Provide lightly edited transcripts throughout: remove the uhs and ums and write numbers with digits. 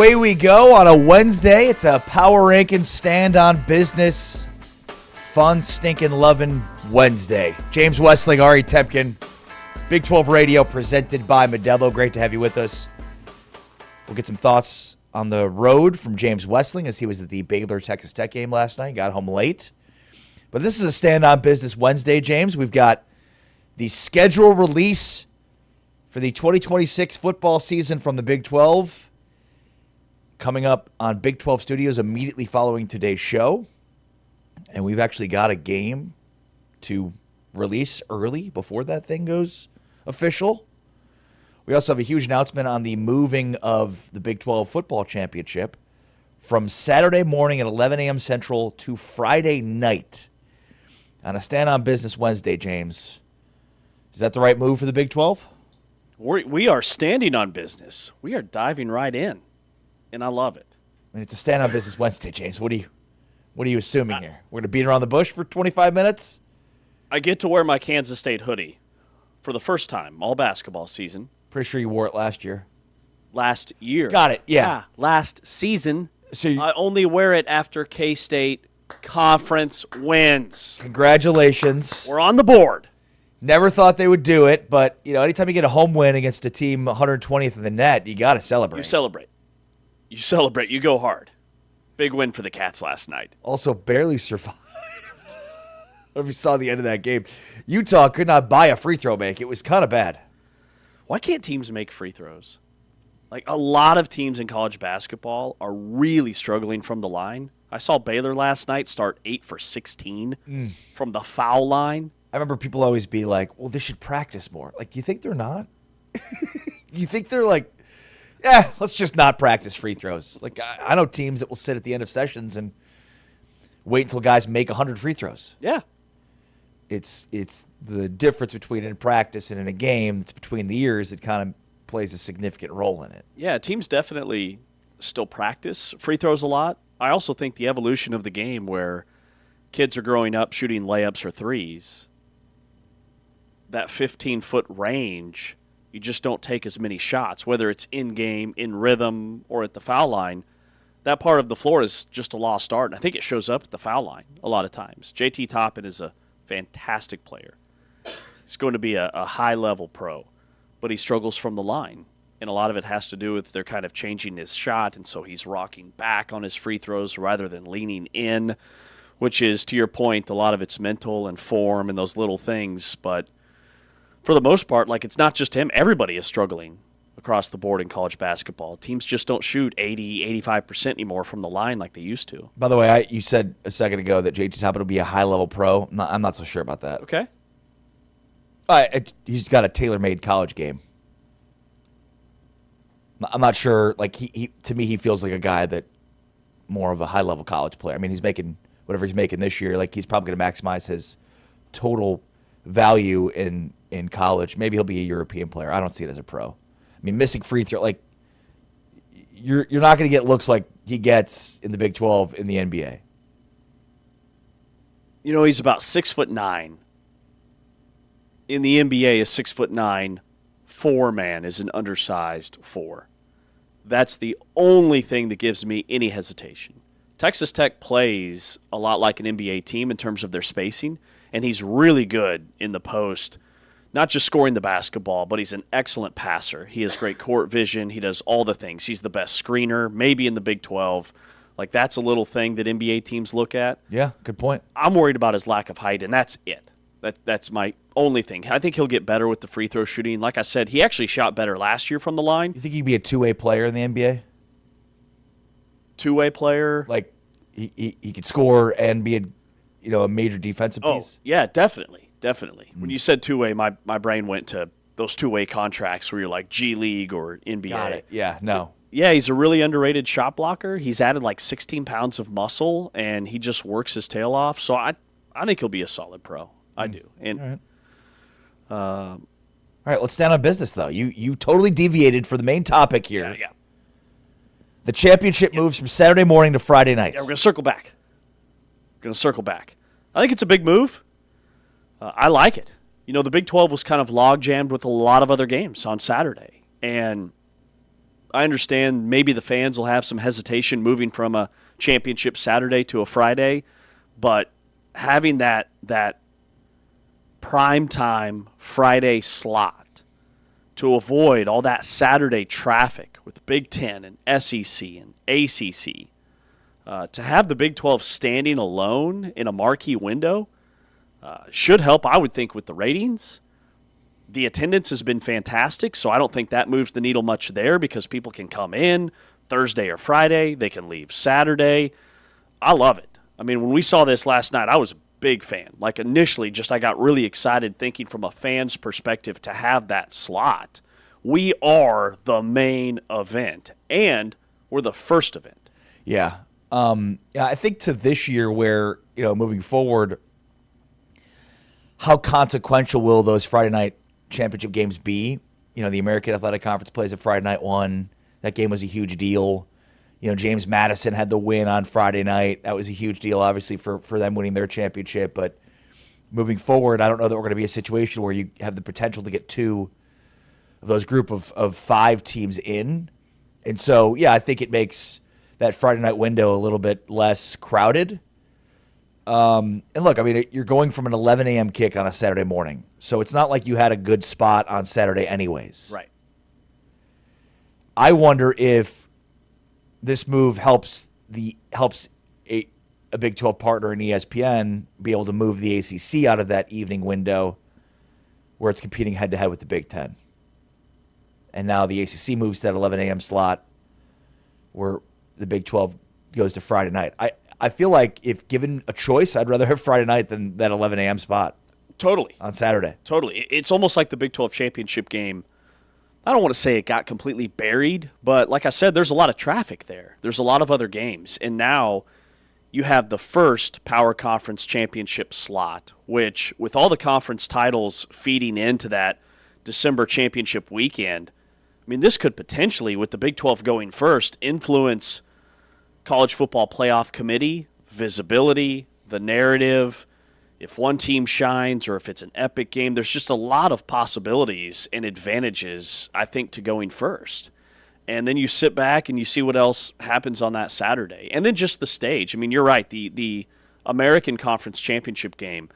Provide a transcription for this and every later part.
away we go on a Wednesday. It's a power ranking stand on business. Fun, stinking, loving Wednesday. James Westling, Ari Tepkin, Big 12 Radio presented by Modelo. Great to have you with us. We'll get some thoughts on the road from James Westling as he was at the Baylor Texas Tech game last night. Got home late. But this is a stand on business Wednesday, James. We've got the schedule release for the 2026 football season from the Big 12 coming up on Big 12 Studios immediately following today's show. And we've actually got a game to release early before that thing goes official. We also have a huge announcement on the moving of the Big 12 football championship from Saturday morning at 11 a.m. Central to Friday night on a Stand on Business Wednesday, James. Is that the right move for the Big 12? We are standing on business. We are diving right in, and I love it. I mean, it's a Stand on Business Wednesday, James. What are you assuming here? We're going to beat around the bush for 25 minutes? I get to wear my Kansas State hoodie for the first time all basketball season. Pretty sure you wore it last year. Last year. Got it, yeah. Last season. So I only wear it after K-State conference wins. Congratulations. We're on the board. Never thought they would do it, but anytime you get a home win against a team 120th in the net, you got to celebrate. You celebrate. You celebrate. You go hard. Big win for the Cats last night. Also barely survived. I don't know if you saw the end of that game. Utah could not buy a free throw make. It was kind of bad. Why can't teams make free throws? Like, a lot of teams in college basketball are really struggling from the line. I saw Baylor last night start 8 for 16 from the foul line. I remember people always be like, well, they should practice more. Like, you think they're not? You think they're like, yeah, let's just not practice free throws. Like, I know teams that will sit at the end of sessions and wait until guys make 100 free throws. Yeah. It's the difference between in practice and in a game that's between the years that kind of plays a significant role in it. Yeah, teams definitely still practice free throws a lot. I also think the evolution of the game where kids are growing up shooting layups or threes, that 15-foot range, you just don't take as many shots, whether it's in-game, in rhythm, or at the foul line. That part of the floor is just a lost art, and I think it shows up at the foul line a lot of times. JT Toppin is a fantastic player. He's going to be a high-level pro, but he struggles from the line, and a lot of it has to do with they're kind of changing his shot, and so he's rocking back on his free throws rather than leaning in, which is, to your point, a lot of it's mental and form and those little things, but for the most part, like, it's not just him. Everybody is struggling across the board in college basketball. Teams just don't shoot 80, 85% anymore from the line like they used to. By the way, you said a second ago that JT Toppin will be a high-level pro. I'm not so sure about that. Okay. He's got a tailor-made college game. I'm not sure. Like, he to me, he feels like a guy that more of a high-level college player. I mean, he's making whatever he's making this year. Like, he's probably going to maximize his total value in college. Maybe he'll be a European player. I don't see it as a pro. I mean, missing free throw, like, you're not going to get looks like he gets in the Big 12 in the NBA. He's about 6'9". In the NBA, a 6'9" 4-man is an undersized 4. That's the only thing that gives me any hesitation. Texas Tech plays a lot like an NBA team in terms of their spacing, and he's really good in the post, not just scoring the basketball, but he's an excellent passer. He has great court vision. He does all the things. He's the best screener, maybe in the Big 12. Like, that's a little thing that NBA teams look at. Yeah, good point. I'm worried about his lack of height, and that's it. That's my only thing. I think he'll get better with the free throw shooting. Like I said, he actually shot better last year from the line. You think he'd be a two-way player in the NBA? Two-way player? Like, he could score and be a major defensive piece? Oh, yeah, definitely. When you said two-way, my brain went to those two-way contracts where you're like G League or NBA. Got it. Yeah, no. Yeah, he's a really underrated shot blocker. He's added like 16 pounds of muscle, and he just works his tail off. So I think he'll be a solid pro. I do. And All right, let's stand on business, though. You totally deviated for the main topic here. Yeah. The championship moves from Saturday morning to Friday night. Yeah, we're going to circle back. I think it's a big move. I like it. The Big 12 was kind of log-jammed with a lot of other games on Saturday. And I understand maybe the fans will have some hesitation moving from a championship Saturday to a Friday, but having that prime time Friday slot to avoid all that Saturday traffic with Big Ten and SEC and ACC, to have the Big 12 standing alone in a marquee window should help, I would think, with the ratings. The attendance has been fantastic, so I don't think that moves the needle much there because people can come in Thursday or Friday. They can leave Saturday. I love it. I mean, when we saw this last night, I was a big fan. Like, initially, I got really excited thinking from a fan's perspective to have that slot. We are the main event, and we're the first event. Yeah. I think to this year where, moving forward, how consequential will those Friday night championship games be? The American Athletic Conference plays a Friday night one. That game was a huge deal. James Madison had the win on Friday night. That was a huge deal, obviously, for them winning their championship. But moving forward, I don't know that we're going to be a situation where you have the potential to get two of those group of five teams in. And so, yeah, I think it makes that Friday night window a little bit less crowded. And look, I mean, you're going from an 11 a.m. kick on a Saturday morning. So it's not like you had a good spot on Saturday anyways. Right. I wonder if this move helps a Big 12 partner in ESPN be able to move the ACC out of that evening window where it's competing head-to-head with the Big 10. And now the ACC moves to that 11 a.m. slot where the Big 12 goes to Friday night. I feel like if given a choice, I'd rather have Friday night than that 11 a.m. spot. Totally. On Saturday. Totally. It's almost like the Big 12 championship game. I don't want to say it got completely buried, but like I said, there's a lot of traffic there. There's a lot of other games. And now you have the first Power Conference championship slot, which with all the conference titles feeding into that December championship weekend, I mean, this could potentially, with the Big 12 going first, influence College Football Playoff Committee, visibility, the narrative. If one team shines or if it's an epic game, there's just a lot of possibilities and advantages, I think, to going first. And then you sit back and you see what else happens on that Saturday. And then just the stage. I mean, you're right. The American Conference Championship game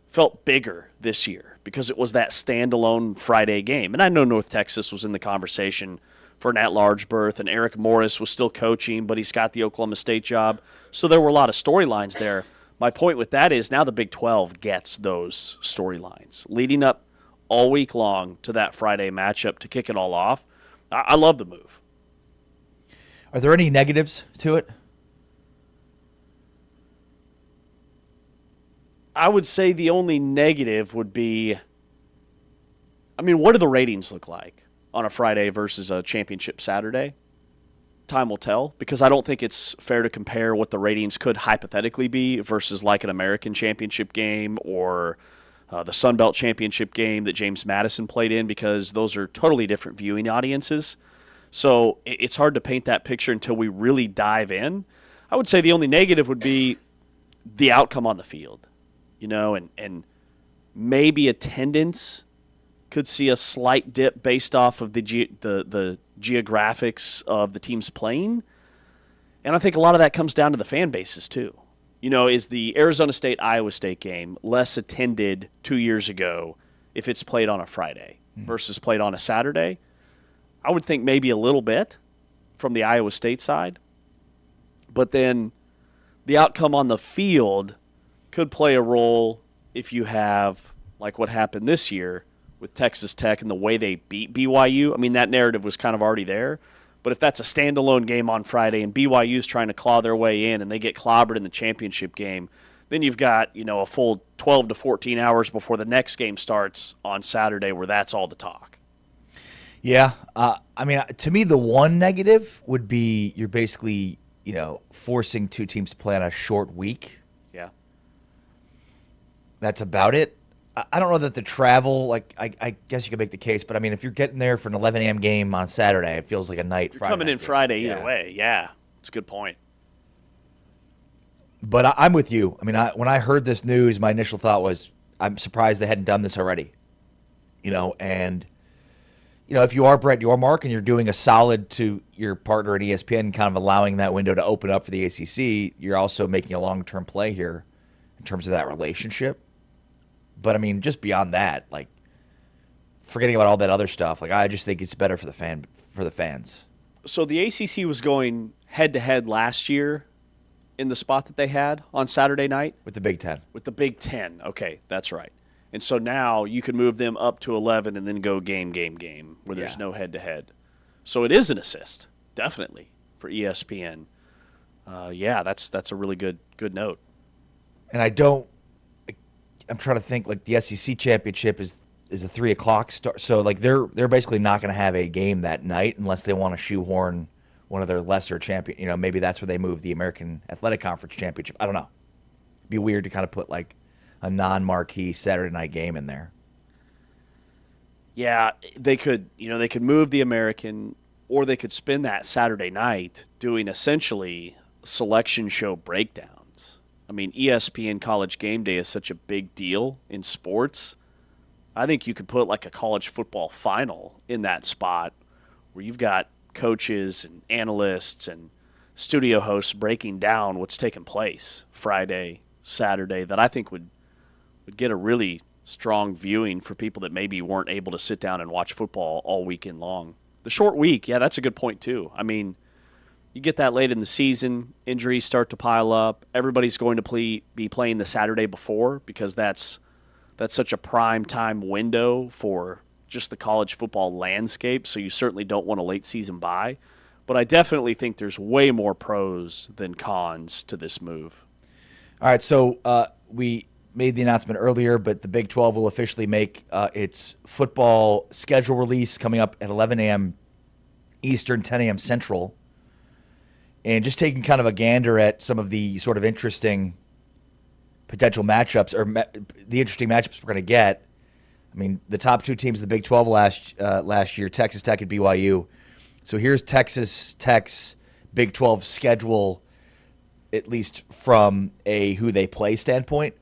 felt bigger this year because it was that standalone Friday game. And I know North Texas was in the conversation for an at-large berth, and Eric Morris was still coaching, but he's got the Oklahoma State job. So there were a lot of storylines there. My point with that is now the Big 12 gets those storylines leading up all week long to that Friday matchup to kick it all off. I love the move. Are there any negatives to it? I would say the only negative would be, I mean, what do the ratings look like on a Friday versus a championship Saturday? Time will tell, because I don't think it's fair to compare what the ratings could hypothetically be versus like an American championship game or the Sun Belt championship game that James Madison played in, because those are totally different viewing audiences. So it's hard to paint that picture until we really dive in. I would say the only negative would be the outcome on the field, and maybe attendance could see a slight dip based off of the geographics of the teams playing. And I think a lot of that comes down to the fan bases too. Is the Arizona State-Iowa State game less attended 2 years ago if it's played on a Friday versus played on a Saturday? I would think maybe a little bit from the Iowa State side. But then the outcome on the field could play a role if you have, like what happened this year, with Texas Tech and the way they beat BYU. I mean, that narrative was kind of already there. But if that's a standalone game on Friday and BYU's trying to claw their way in and they get clobbered in the championship game, then you've got, a full 12 to 14 hours before the next game starts on Saturday where that's all the talk. Yeah. I mean, to me, the one negative would be you're basically, forcing two teams to play on a short week. Yeah. That's about it. I don't know that the travel, I guess you could make the case, but I mean, if you're getting there for an 11 a.m. game on Saturday, it feels like a night. You're Friday coming night in game. Friday either way. Yeah, it's a good point. But I'm with you. I mean, when I heard this news, my initial thought was, I'm surprised they hadn't done this already. And if you are Brett Yormark and you're doing a solid to your partner at ESPN, kind of allowing that window to open up for the ACC, you're also making a long-term play here in terms of that relationship. But I mean, just beyond that, like forgetting about all that other stuff, like I just think it's better for the fans. So the ACC was going head-to-head last year in the spot that they had on Saturday night? With the Big Ten. With the Big Ten. Okay, that's right. And so now you can move them up to 11 and then go game, where there's no head-to-head. So it is an assist, definitely, for ESPN. That's a really good note. And I'm trying to think, like the SEC championship is a 3:00 start. So like they're basically not going to have a game that night unless they want to shoehorn one of their lesser champion. Maybe that's where they move the American Athletic Conference championship. I don't know. It'd be weird to kind of put like a non-marquee Saturday night game in there. Yeah, they could move the American, or they could spend that Saturday night doing essentially selection show breakdowns. I mean, ESPN College Game Day is such a big deal in sports. I think you could put like a college football final in that spot where you've got coaches and analysts and studio hosts breaking down what's taking place Friday, Saturday, that I think would get a really strong viewing for people that maybe weren't able to sit down and watch football all weekend long. The short week, yeah, that's a good point too. I mean, you get that late in the season, injuries start to pile up. Everybody's going to be playing the Saturday before because that's such a prime time window for just the college football landscape, so you certainly don't want a late season bye. But I definitely think there's way more pros than cons to this move. All right, so we made the announcement earlier, but the Big 12 will officially make its football schedule release coming up at 11 a.m. Eastern, 10 a.m. Central. And just taking kind of a gander at some of the sort of interesting potential matchups or the interesting matchups we're going to get. I mean, the top two teams of the Big 12 last year, Texas Tech and BYU. So here's Texas Tech's Big 12 schedule, at least from a who they play standpoint.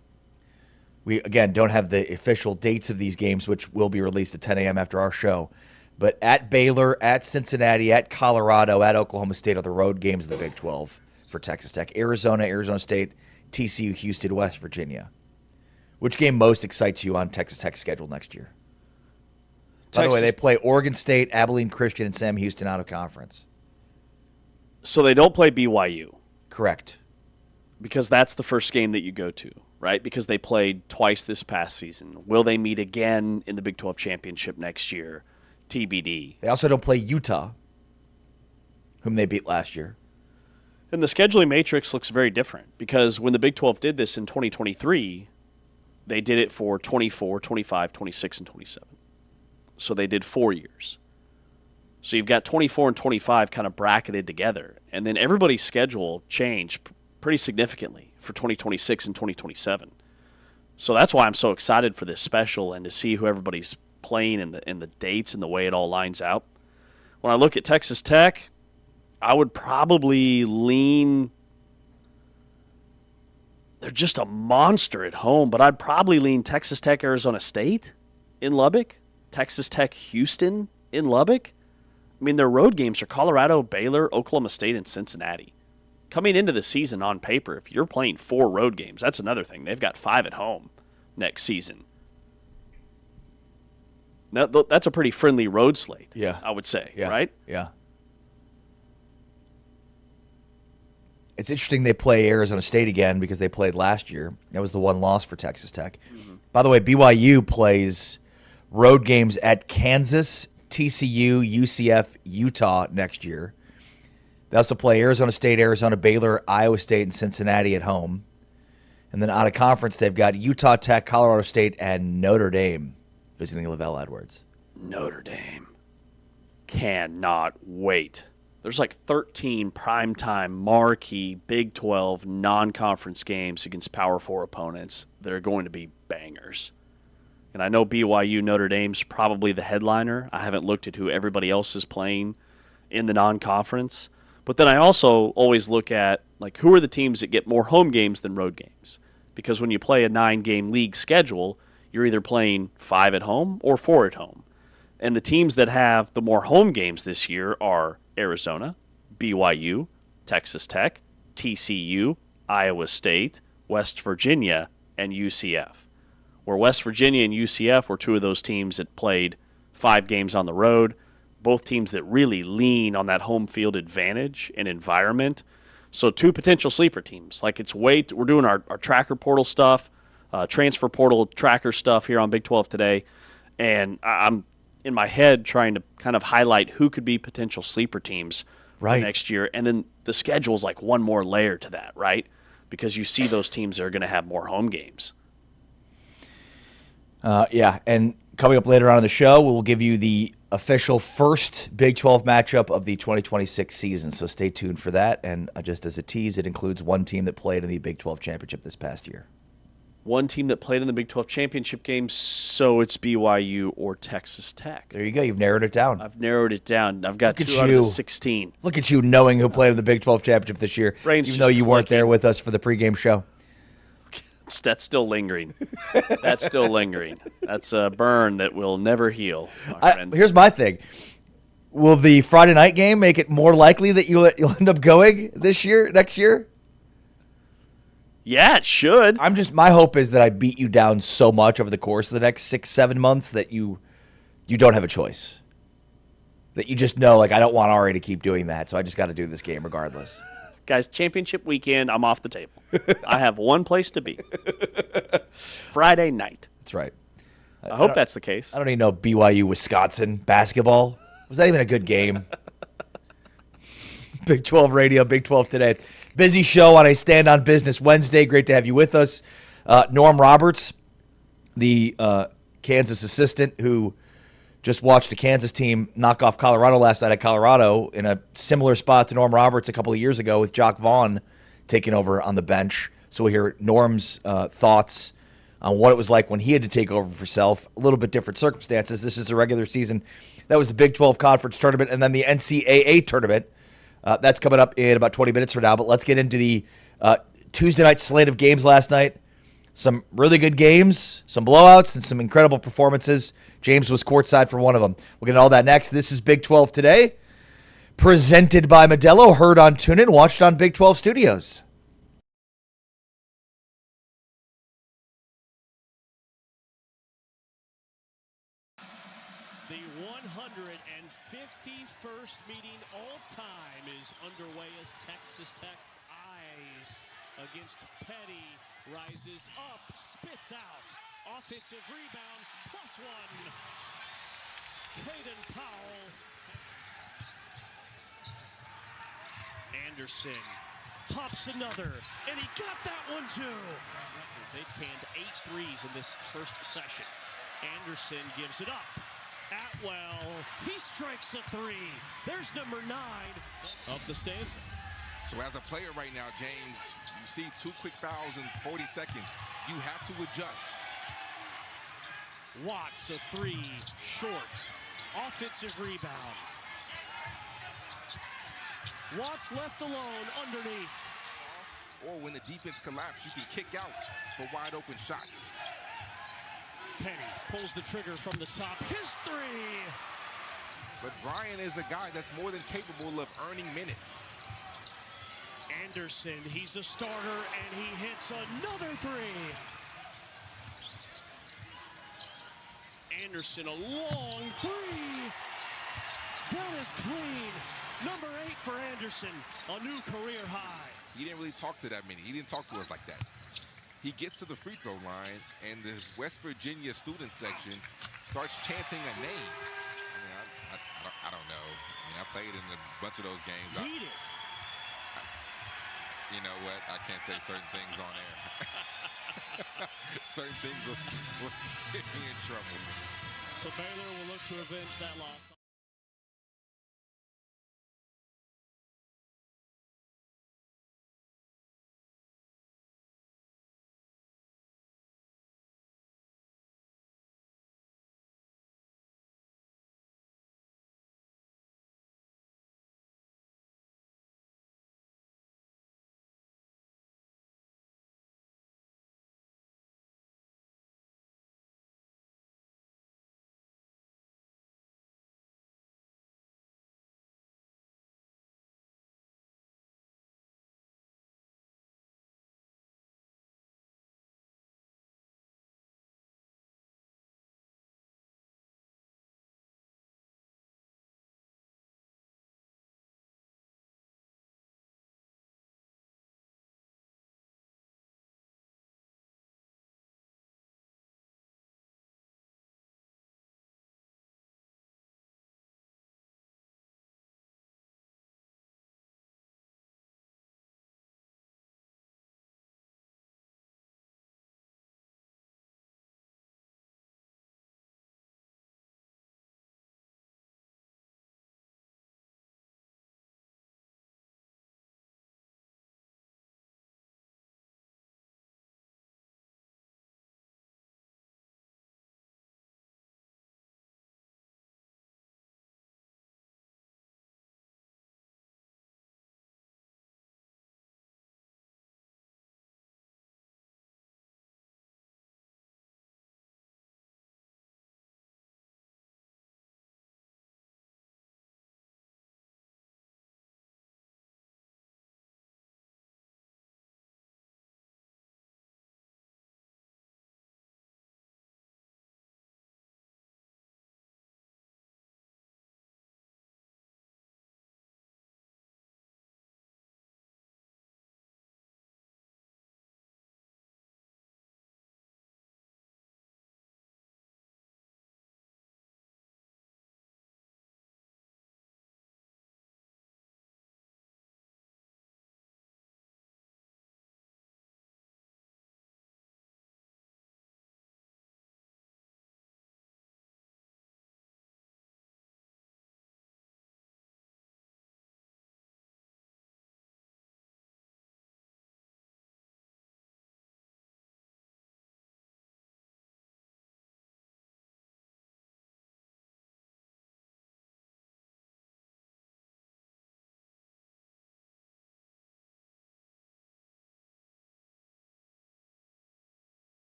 We, again, don't have the official dates of these games, which will be released at 10 a.m. after our show. But at Baylor, at Cincinnati, at Colorado, at Oklahoma State are the road games of the Big 12 for Texas Tech. Arizona State, TCU, Houston, West Virginia. Which game most excites you on Texas Tech's schedule next year? By the way, they play Oregon State, Abilene Christian, and Sam Houston out of conference. So they don't play BYU. Correct. Because that's the first game that you go to, right? Because they played twice this past season. Will they meet again in the Big 12 championship next year? TBD. They also don't play Utah, whom they beat last year. And the scheduling matrix looks very different because when the Big 12 did this in 2023, they did it for 24, 25, 26, and 27. So they did 4 years. So you've got 24 and 25 kind of bracketed together. And then everybody's schedule changed pretty significantly for 2026 and 2027. So that's why I'm so excited for this special and to see who everybody's playing and the dates and the way it all lines out. When I look at Texas Tech, I would probably lean – they're just a monster at home, but I'd probably lean Texas Tech, Arizona State in Lubbock, Texas Tech, Houston in Lubbock. I mean, their road games are Colorado, Baylor, Oklahoma State, and Cincinnati. Coming into the season on paper, if you're playing 4 road games, that's another thing. They've got 5 at home next season. Now, that's a pretty friendly road slate, I would say, right? Yeah. It's interesting they play Arizona State again because they played last year. That was the one loss for Texas Tech. Mm-hmm. By the way, BYU plays road games at Kansas, TCU, UCF, Utah next year. They also play Arizona State, Arizona, Baylor, Iowa State, and Cincinnati at home. And then out of conference, they've got Utah Tech, Colorado State, and Notre Dame visiting Lavelle Edwards. Notre Dame. Cannot wait. There's like 13 primetime marquee Big 12 non-conference games against Power 4 opponents that are going to be bangers. And I know BYU Notre Dame's probably the headliner. I haven't looked at who everybody else is playing in the non-conference. But then I also always look at like who are the teams that get more home games than road games. Because when you play a 9-game league schedule, you're either playing 5 at home or 4 at home. And the teams that have the more home games this year are Arizona, BYU, Texas Tech, TCU, Iowa State, West Virginia, and UCF. Where West Virginia and UCF were two of those teams that played 5 games on the road, both teams that really lean on that home field advantage and environment. So 2 potential sleeper teams. Like we're doing our tracker portal stuff, transfer portal tracker stuff here on Big 12 today, and I'm in my head trying to kind of highlight who could be potential sleeper teams for next year. And then the schedule's like one more layer to that, right? Because you see those teams that are going to have more home games. Yeah, and coming up later on in the show, we'll give you the official first Big 12 matchup of the 2026 season. So stay tuned for that. And just as a tease, it includes one team that played in the Big 12 championship this past year. One team that played in the Big 12 championship game, so it's BYU or Texas Tech. There you go. You've narrowed it down. I've narrowed it down. I've got 2 out of the 16. Look at you knowing who played in the Big 12 championship this year, even though you weren't there with us for the pregame show. That's still lingering. That's still lingering. That's a burn that will never heal, my friends. Here's my thing. Will the Friday night game make it more likely that you'll end up going next year? Yeah, it should. My hope is that I beat you down so much over the course of the next 6-7 months that you don't have a choice. That you just know, like, I don't want Ari to keep doing that, so I just got to do this game regardless. Guys, championship weekend, I'm off the table. I have one place to be. Friday night. That's right. I hope that's the case. I don't even know BYU Wisconsin basketball. Was that even a good game? Big 12 radio, Big 12 today. Busy show on a Stand on Business Wednesday. Great to have you with us. Norm Roberts, the Kansas assistant who just watched the Kansas team knock off Colorado last night at Colorado in a similar spot to Norm Roberts a couple of years ago with Jock Vaughn taking over on the bench. So we'll hear Norm's thoughts on what it was like when he had to take over for Self. A little bit different circumstances. This is the regular season. That was the Big 12 Conference Tournament and then the NCAA Tournament. That's coming up in about 20 minutes from now. But let's get into the Tuesday night slate of games last night. Some really good games, some blowouts, and some incredible performances. James was courtside for one of them. We'll get into all that next. This is Big 12 Today, presented by Modelo, heard on TuneIn, watched on Big 12 Studios. The 151st meeting all time is underway as Texas Tech eyes against Petty. Rises up, spits out. Offensive rebound, +1. Caden Powell. Anderson tops another, and he got that one too. They've canned 8 threes in this first session. Anderson gives it up. Atwell, he strikes a 3. There's number 9 of the stanza. So as a player right now, James, you see 2 quick fouls in 40 seconds. You have to adjust. Watts, a 3, short. Offensive rebound. Watts left alone underneath. Or when the defense collapses, you can kick out for wide open shots. Penny pulls the trigger from the top. His 3. But Brian is a guy that's more than capable of earning minutes. Anderson, he's a starter, and he hits another 3. Anderson, a long 3. That is clean. Number 8 for Anderson, a new career high. He didn't really talk to that many. He didn't talk to us like that. He gets to the free throw line, and the West Virginia student section starts chanting a name. I don't know. I mean, I played in a bunch of those games. You know what? I can't say certain things on air. Certain things will get me in trouble. So Baylor will look to avenge that loss.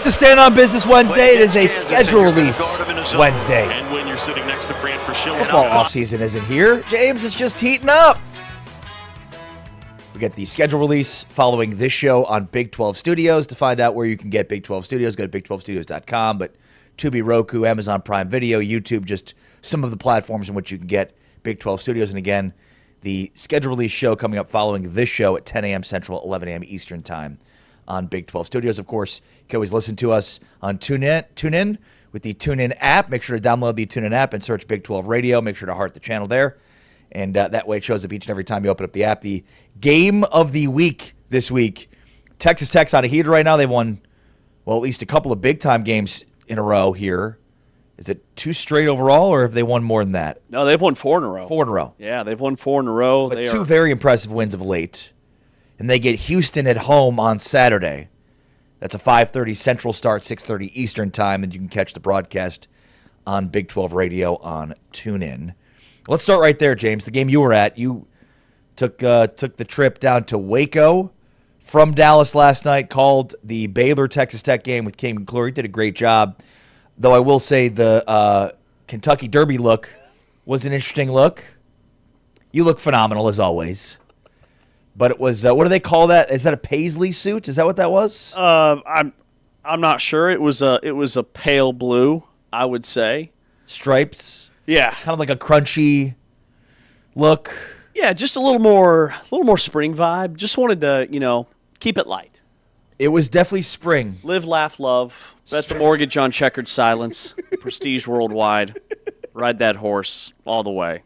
a Stand on Business Wednesday. It is a schedule release Wednesday. And when you're sitting next to Fran Fraschilla, Football offseason isn't here. James is just heating up. We get the schedule release following this show on Big 12 Studios. To find out where you can get Big 12 Studios, go to big12studios.com. But Tubi, Roku, Amazon Prime Video, YouTube, just some of the platforms in which you can get Big 12 Studios. And again, the schedule release show coming up following this show at 10 a.m. Central, 11 a.m. Eastern Time on Big 12 Studios. Of course, you can always listen to us on TuneIn with the TuneIn app. Make sure to download the TuneIn app and search Big 12 Radio. Make sure to heart the channel there. And that way it shows up each and every time you open up the app. The game of the week this week, Texas Tech's on a heater right now. They've won, well, at least a couple of big-time games in a row here. Is it 2 straight overall, or have they won more than that? No, they've won 4 in a row. 4 in a row. Yeah, they've won 4 in a row. But 2 very impressive wins of late. And they get Houston at home on Saturday. That's a 5:30 Central start, 6:30 Eastern Time, and you can catch the broadcast on Big 12 Radio on TuneIn. Let's start right there, James. The game you were at, you took the trip down to Waco from Dallas last night, called the Baylor Texas Tech game with King McClure. Did a great job. Though I will say the Kentucky Derby look was an interesting look. You look phenomenal as always. But it was what do they call that? Is that a paisley suit? Is that what that was? I'm not sure. It was a pale blue, I would say. Stripes. Yeah, kind of like a crunchy look. Yeah, just a little more spring vibe. Just wanted to, keep it light. It was definitely spring. Live, laugh, love. Bet the mortgage on checkered silence. Prestige worldwide. Ride that horse all the way.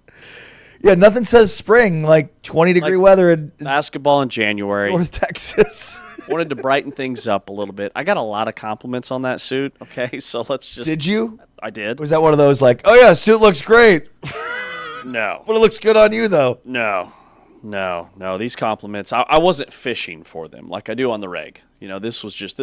Yeah, nothing says spring like 20-degree weather in basketball in January. North Texas. Wanted to brighten things up a little bit. I got a lot of compliments on that suit. Okay, so let's just. Did you? I did. Was that one of those like, oh yeah, suit looks great? No. But it looks good on you though. No. These compliments, I wasn't fishing for them like I do on the reg. This was just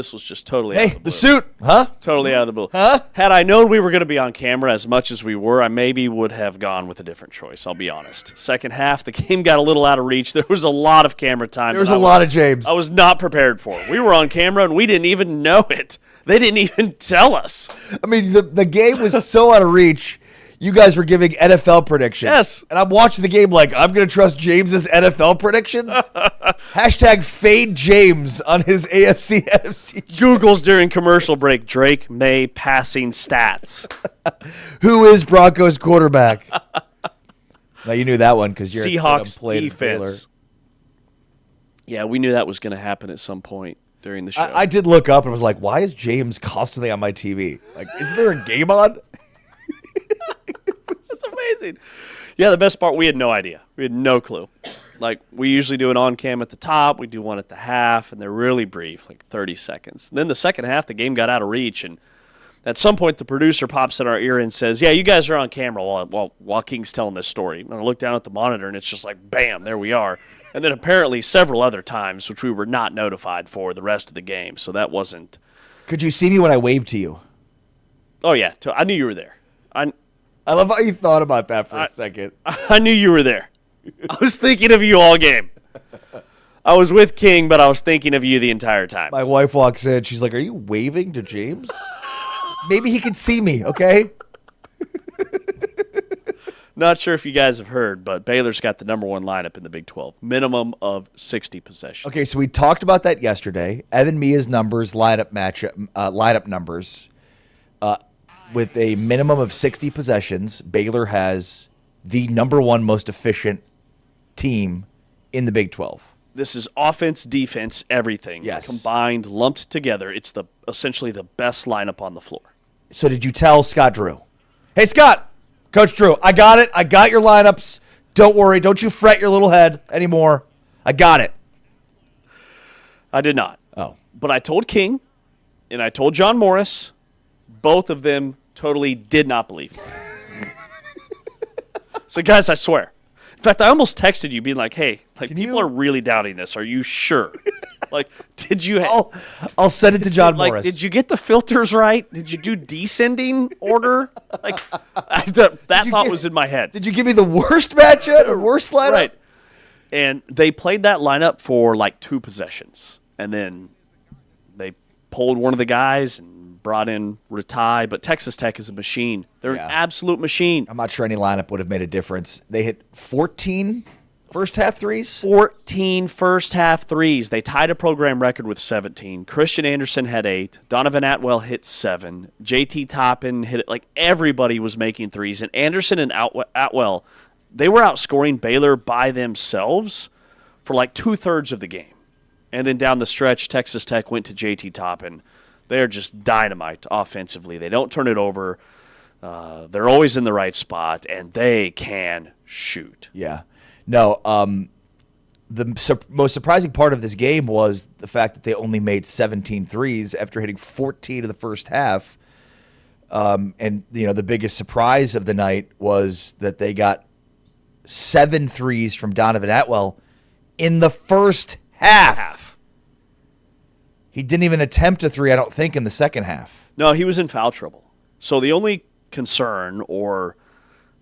totally out of the blue. The suit, huh? Totally out of the blue. Huh? Had I known we were going to be on camera as much as we were, I maybe would have gone with a different choice, I'll be honest. Second half, the game got a little out of reach. There was a lot of camera time. There was a lot of James. I was not prepared for. We were on camera, and we didn't even know it. They didn't even tell us. I mean, the game was so out of reach. You guys were giving NFL predictions. Yes. And I'm watching the game like, I'm going to trust James's NFL predictions? Hashtag fade James on his AFC, NFC. Google's during commercial break, Drake May passing stats. Who is Broncos quarterback? Now, you knew that one because you're Seahawks defense. Yeah, we knew that was going to happen at some point during the show. I did look up and was like, why is James constantly on my TV? Like, is there a game on? That's amazing. Yeah, the best part, we had no idea. We had no clue. Like, we usually do an on-cam at the top. We do one at the half, and they're really brief, like 30 seconds. And then the second half, the game got out of reach, and at some point, the producer pops in our ear and says, yeah, you guys are on camera while King's telling this story. And I look down at the monitor, and it's just like, bam, there we are. And then apparently several other times, which we were not notified for the rest of the game. So that wasn't. Could you see me when I waved to you? Oh, yeah. I knew you were there. I love how you thought about that for a second. I knew you were there. I was thinking of you all game. I was with King, but I was thinking of you the entire time. My wife walks in. She's like, are you waving to James? Maybe he could see me, okay? Not sure if you guys have heard, but Baylor's got the number 1 lineup in the Big 12. Minimum of 60 possessions. Okay, so we talked about that yesterday. Evan Mia's numbers, lineup numbers. With a minimum of 60 possessions, Baylor has the number 1 most efficient team in the Big 12. This is offense, defense, everything combined, lumped together. It's essentially the best lineup on the floor. So did you tell Scott Drew, hey, Scott, Coach Drew, I got it. I got your lineups. Don't worry. Don't you fret your little head anymore. I got it. I did not. Oh. But I told King, and I told John Morris. Both of them totally did not believe me. So, guys, I swear. In fact, I almost texted you being like, hey, people are really doubting this. Are you sure? Did you I'll send it to John Morris. Did you get the filters right? Did you do descending order? That thought was in my head. Did you give me the worst matchup or worst lineup? Right. And they played that lineup for 2 possessions. And then pulled one of the guys and brought in Ratai, but Texas Tech is a machine. They're an absolute machine. I'm not sure any lineup would have made a difference. They hit 14 first-half threes? 14 first-half threes. They tied a program record with 17. Christian Anderson had 8. Donovan Atwell hit 7. JT Toppin hit it. Like, everybody was making threes. And Anderson and Atwell, they were outscoring Baylor by themselves for like two-thirds of the game. And then down the stretch, Texas Tech went to JT Toppin. They're just dynamite offensively. They don't turn it over. They're always in the right spot, and they can shoot. Yeah. No, the most surprising part of this game was the fact that they only made 17 threes after hitting 14 of the first half. And, the biggest surprise of the night was that they got 7 threes from Donovan Atwell in the first half. He didn't even attempt a three, I don't think, in the second half. No, he was in foul trouble. So the only concern or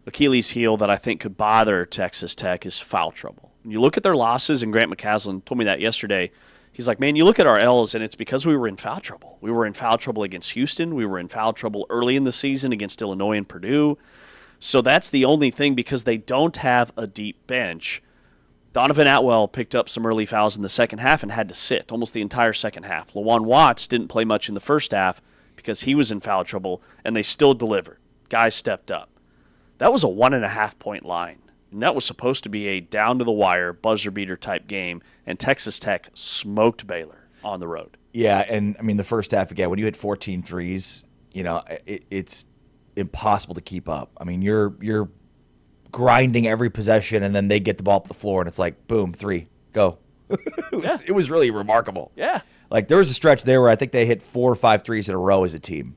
Achilles heel that I think could bother Texas Tech is foul trouble. When you look at their losses, and Grant McCaslin told me that yesterday, he's like, man, you look at our L's, and it's because we were in foul trouble. We were in foul trouble against Houston. We were in foul trouble early in the season against Illinois and Purdue. So that's the only thing, because they don't have a deep bench. Donovan Atwell picked up some early fouls in the second half and had to sit almost the entire second half. Lawan Watts didn't play much in the first half because he was in foul trouble, and they still delivered. Guys stepped up. That was a 1.5-point line, and that was supposed to be a down-to-the-wire, buzzer-beater type game, and Texas Tech smoked Baylor on the road. Yeah, and, the first half, again, when you hit 14 threes, it's impossible to keep up. You're grinding every possession, and then they get the ball up the floor, and it's like, boom, 3, go. It was really remarkable. Yeah. Like, there was a stretch there where I think they hit 4 or 5 threes in a row as a team.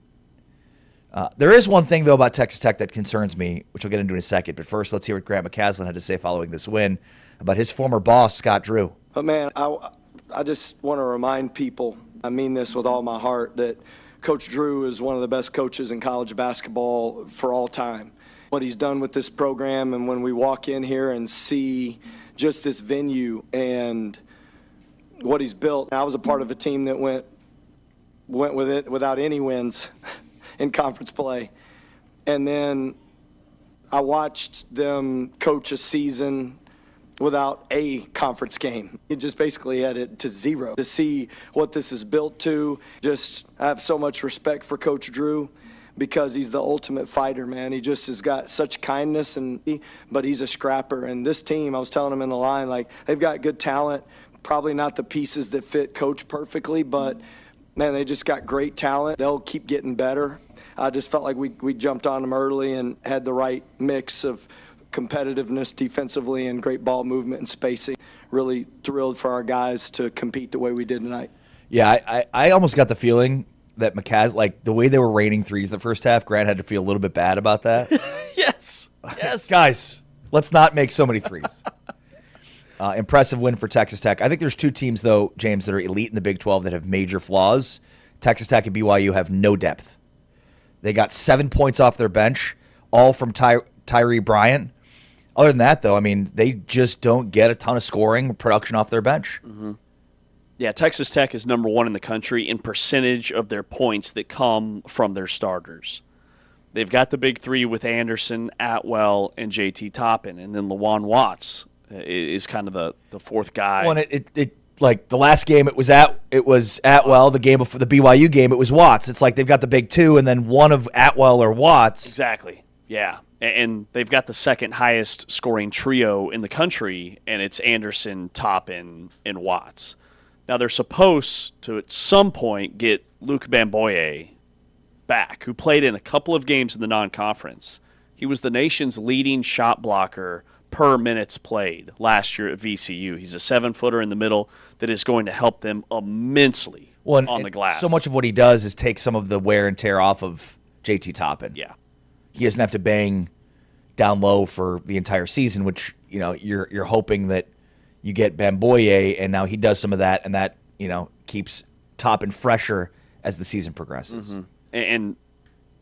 There is one thing, though, about Texas Tech that concerns me, which we'll get into in a second. But first, let's hear what Grant McCaslin had to say following this win about his former boss, Scott Drew. But, man, I just want to remind people, I mean this with all my heart, that Coach Drew is one of the best coaches in college basketball for all time. What he's done with this program, and when we walk in here and see just this venue and what he's built. I was a part of a team that went with it without any wins in conference play. And then I watched them coach a season without a conference game. It just basically had it to 0. To see what this is built to, just I have so much respect for Coach Drew because he's the ultimate fighter, man. He just has got such kindness, but he's a scrapper. And this team, I was telling him in the line, like, they've got good talent, probably not the pieces that fit Coach perfectly, but, man, they just got great talent. They'll keep getting better. I just felt like we jumped on them early and had the right mix of competitiveness defensively and great ball movement and spacing. Really thrilled for our guys to compete the way we did tonight. Yeah, I almost got the feeling that McCaslin, like the way they were raining threes the first half, Grant had to feel a little bit bad about that. Yes. Guys, let's not make so many threes. Impressive win for Texas Tech. I think there's 2 teams, though, James, that are elite in the Big 12 that have major flaws. Texas Tech and BYU have no depth. They got 7 points off their bench, all from Tyree Bryant. Other than that, though, they just don't get a ton of scoring production off their bench. Mm-hmm. Yeah, Texas Tech is number 1 in the country in percentage of their points that come from their starters. They've got the big 3 with Anderson, Atwell, and JT Toppin, and then Lawan Watts is kind of the 4th guy. Well, it like the last game it was Atwell. The game before the BYU game it was Watts. It's like they've got the big 2 and then one of Atwell or Watts. Exactly. Yeah, and they've got the second highest scoring trio in the country, and it's Anderson, Toppin, and Watts. Now they're supposed to at some point get Luke Bamboye back, who played in a couple of games in the non-conference. He was the nation's leading shot blocker per minutes played last year at VCU. He's a 7-footer in the middle that is going to help them immensely on the glass. So much of what he does is take some of the wear and tear off of JT Toppin. Yeah. He doesn't have to bang down low for the entire season, which, you're hoping that you get Bamboye, and now he does some of that, and that, keeps Toppin fresher as the season progresses. Mm-hmm. And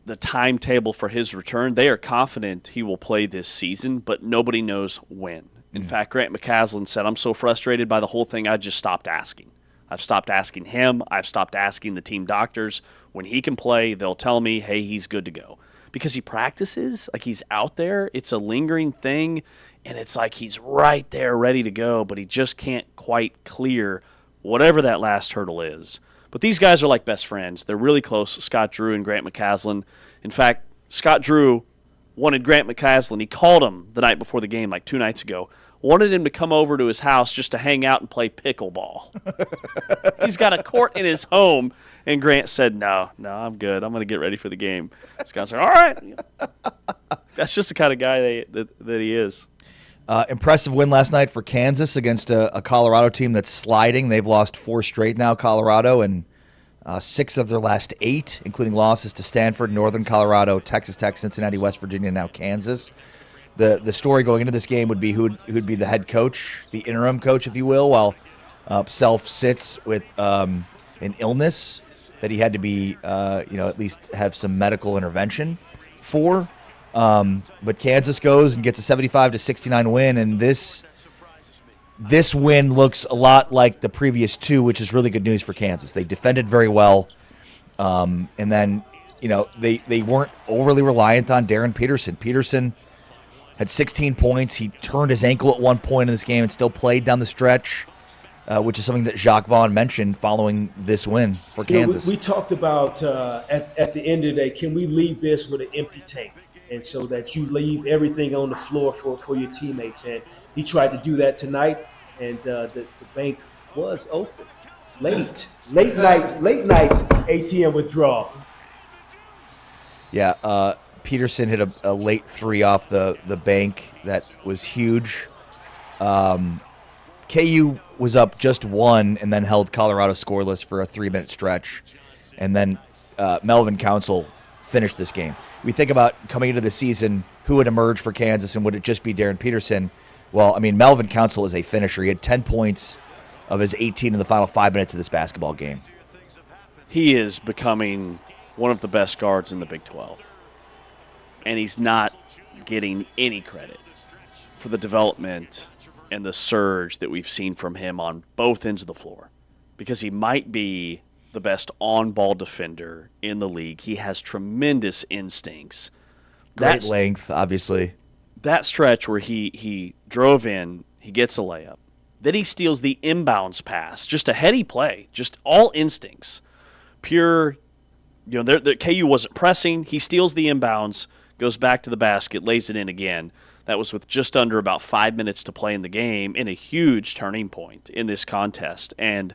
the timetable for his return, they are confident he will play this season, but nobody knows when. In fact, Grant McCaslin said, I'm so frustrated by the whole thing, I just stopped asking. I've stopped asking him. I've stopped asking the team doctors. When he can play, they'll tell me, hey, he's good to go. Because he practices, like he's out there. It's a lingering thing, and it's like he's right there ready to go, but he just can't quite clear whatever that last hurdle is. But these guys are like best friends. They're really close, Scott Drew and Grant McCaslin. In fact, Scott Drew wanted Grant McCaslin. He called him the night before the game, like 2 nights ago, wanted him to come over to his house just to hang out and play pickleball. He's got a court in his home, and Grant said, no, I'm good. I'm going to get ready for the game. Scott's like, all right. That's just the kind of guy that he is. Impressive win last night for Kansas against a Colorado team that's sliding. They've lost 4 straight now, Colorado, and 6 of their last 8, including losses to Stanford, Northern Colorado, Texas Tech, Cincinnati, West Virginia, and now Kansas. The story going into this game would be who'd be the head coach, the interim coach, if you will, while Self sits with an illness that he had to be, at least have some medical intervention for. But Kansas goes and gets a 75-69 win, and this win looks a lot like the previous 2, which is really good news for Kansas. They defended very well, and then they weren't overly reliant on Darren Peterson. Peterson had 16 points. He turned his ankle at one point in this game and still played down the stretch, which is something that Jacques Vaughn mentioned following this win for Kansas. We talked about at the end of the day, can we leave this with an empty tank? And so that you leave everything on the floor for your teammates. And he tried to do that tonight, and the bank was open. Late night ATM withdrawal. Yeah, Peterson hit a late 3 off the bank that was huge. KU was up just 1 and then held Colorado scoreless for a 3-minute stretch. And then Melvin Council finished this game. We think about coming into the season, who would emerge for Kansas, and would it just be Darren Peterson? Well, I mean, Melvin Council is a finisher. He had 10 points of his 18 in the final 5 minutes of this basketball game. He is becoming one of the best guards in the Big 12. And he's not getting any credit for the development and the surge that we've seen from him on both ends of the floor, because he might be the best on-ball defender in the league. He has tremendous instincts. Great length, obviously. That stretch where he drove in, he gets a layup. Then he steals the inbounds pass. Just a heady play. Just all instincts. Pure, the KU wasn't pressing. He steals the inbounds, goes back to the basket, lays it in again. That was with just under about 5 minutes to play in the game, in a huge turning point in this contest. And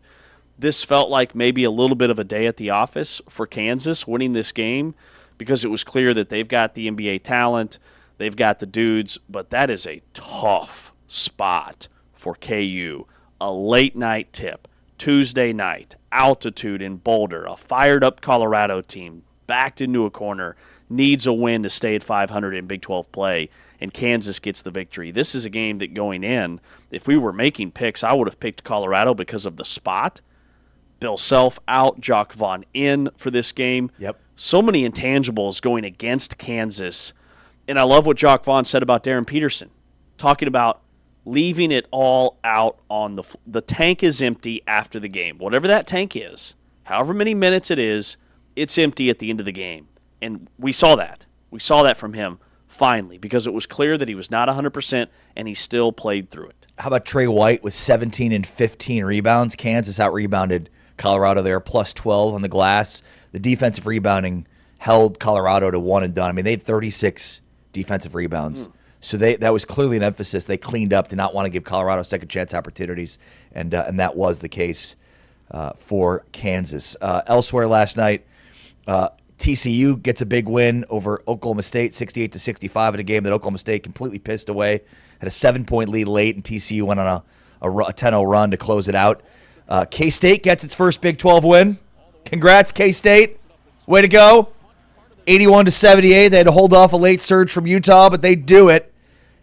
this felt like maybe a little bit of a day at the office for Kansas winning this game, because it was clear that they've got the NBA talent, they've got the dudes, but that is a tough spot for KU. A late night tip, Tuesday night, altitude in Boulder, a fired-up Colorado team backed into a corner, needs a win to stay at 500 in Big 12 play, and Kansas gets the victory. This is a game that going in, if we were making picks, I would have picked Colorado because of the spot. Bill Self out, Jacques Vaughn in for this game. Yep. So many intangibles going against Kansas. And I love what Jacques Vaughn said about Darren Peterson, talking about leaving it all out on the tank is empty after the game. Whatever that tank is, however many minutes it is, it's empty at the end of the game. And we saw that. We saw that from him finally, because it was clear that he was not 100%, and he still played through it. How about Trey White with 17 and 15 rebounds? Kansas out-rebounded Colorado there, plus 12 on the glass. The defensive rebounding held Colorado to one and done. I mean, they had 36 defensive rebounds. So that was clearly an emphasis. They cleaned up, did not want to give Colorado second chance opportunities, and that was the case for Kansas. Elsewhere last night, TCU gets a big win over Oklahoma State, 68-65 in a game that Oklahoma State completely pissed away. Had a 7-point lead late, and TCU went on a 10-0 run to close it out. K-State gets its first Big 12 win. Congrats, K-State. Way to go. 81-78. They had to hold off a late surge from Utah, but they do it.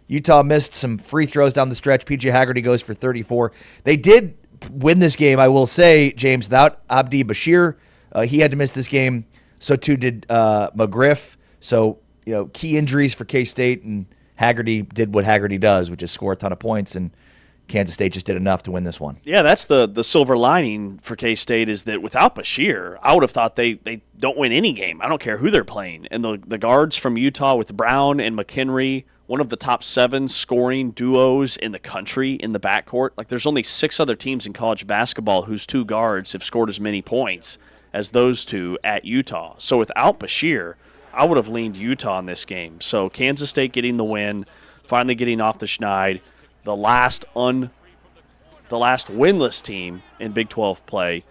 Utah missed some free throws down the stretch. P.J. Haggerty goes for 34. They did win this game, I will say, James, without Abdi Bashir. He had to miss this game. So too did McGriff. So, key injuries for K-State, and Haggerty did what Haggerty does, which is score a ton of points. And, Kansas State just did enough to win this one. Yeah, that's the silver lining for K-State is that without Bashir, I would have thought they don't win any game. I don't care who they're playing. And the guards from Utah with Brown and McHenry, one of the top 7 scoring duos in the country in the backcourt. Like, there's only 6 other teams in college basketball whose 2 guards have scored as many points as those 2 at Utah. So without Bashir, I would have leaned Utah in this game. So Kansas State getting the win, finally getting off the schneid. The last winless team in Big 12 play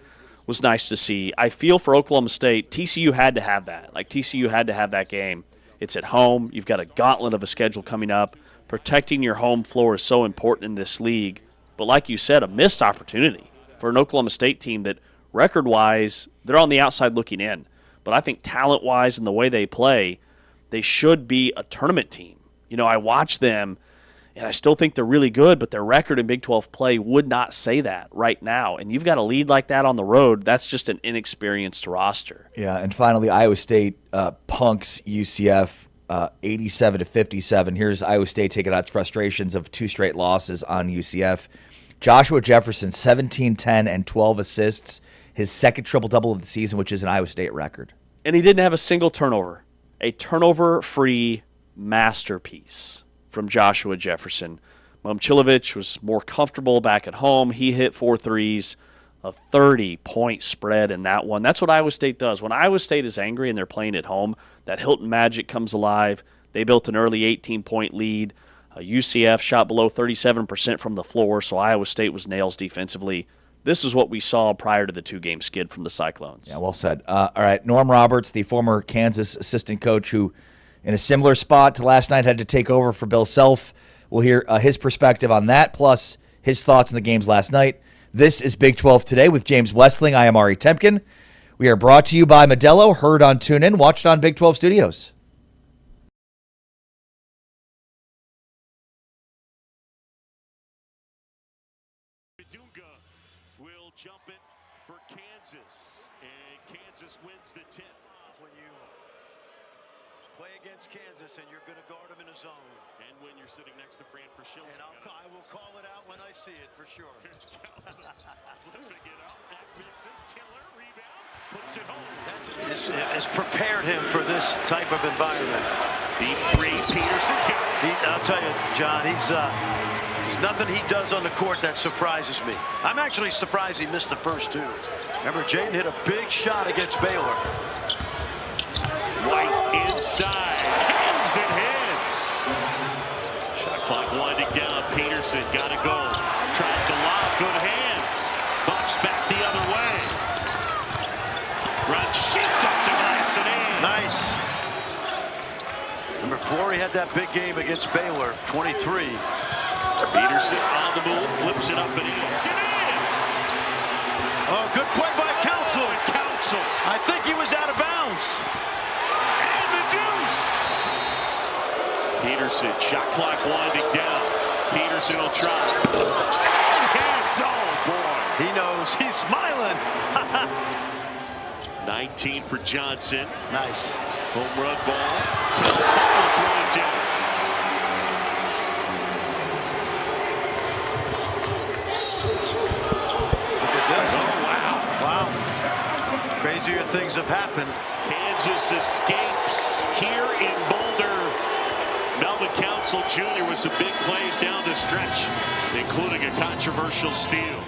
was nice to see. I feel for Oklahoma State, TCU had to have that. Like, TCU had to have that game. It's at home. You've got a gauntlet of a schedule coming up. Protecting your home floor is so important in this league. But like you said, a missed opportunity for an Oklahoma State team that record-wise, they're on the outside looking in. But I think talent-wise and the way they play, they should be a tournament team. You know, I watch them, and I still think they're really good, but their record in Big 12 play would not say that right now. And you've got a lead like that on the road, that's just an inexperienced roster. Yeah, and finally, Iowa State punks UCF 87-57. Here's Iowa State taking out its frustrations of 2 straight losses on UCF. Joshua Jefferson, 17, 10, and 12 assists, his second triple-double of the season, which is an Iowa State record. And he didn't have a single turnover. A turnover-free masterpiece from Joshua Jefferson. Momcilovic was more comfortable back at home. He hit 4 threes, a 30-point spread in that one. That's what Iowa State does. When Iowa State is angry and they're playing at home, that Hilton Magic comes alive. They built an early 18-point lead. UCF shot below 37% from the floor, so Iowa State was nails defensively. This is what we saw prior to the 2-game skid from the Cyclones. Yeah, well said. All right, Norm Roberts, the former Kansas assistant coach who, in a similar spot to last night, had to take over for Bill Self. We'll hear his perspective on that, plus his thoughts on the games last night. This is Big 12 Today with James Westling. I am Ari Temkin. We are brought to you by Modelo, heard on TuneIn, watched on Big 12 Studios. Will jump it for Kansas, and Kansas wins the tip. When you play against Kansas and you're going to guard him in a zone. And when you're sitting next to Fran Fraschilla. And I will call it out when I see it, for sure. Here's Kelso flipping it up. That misses. Tiller, rebound, puts it home. Has prepared him for this type of environment. Deep 3, Peterson. I'll tell you, John, there's nothing he does on the court that surprises me. I'm actually surprised he missed the first 2. Remember, Jaden hit a big shot against Baylor. White inside. Hands and heads. Shot clock winding down. Peterson got to go. Tries to lob. Good hands. Bucks back the other way. Run shift off the glass and in. Nice. Remember, Flory had that big game against Baylor, 23. Peterson on the move, flips it up and in. Oh, good play by Council. Council. I think he was out of bounds. And the deuce. Peterson, shot clock winding down. Peterson will try. And hands, oh boy. He knows, he's smiling. 19 for Johnson. Nice. Home run ball. Council will throw it down. Crazier things have happened. Kansas escapes here in Boulder. Melvin Council Jr. with some big plays down the stretch, including a controversial steal.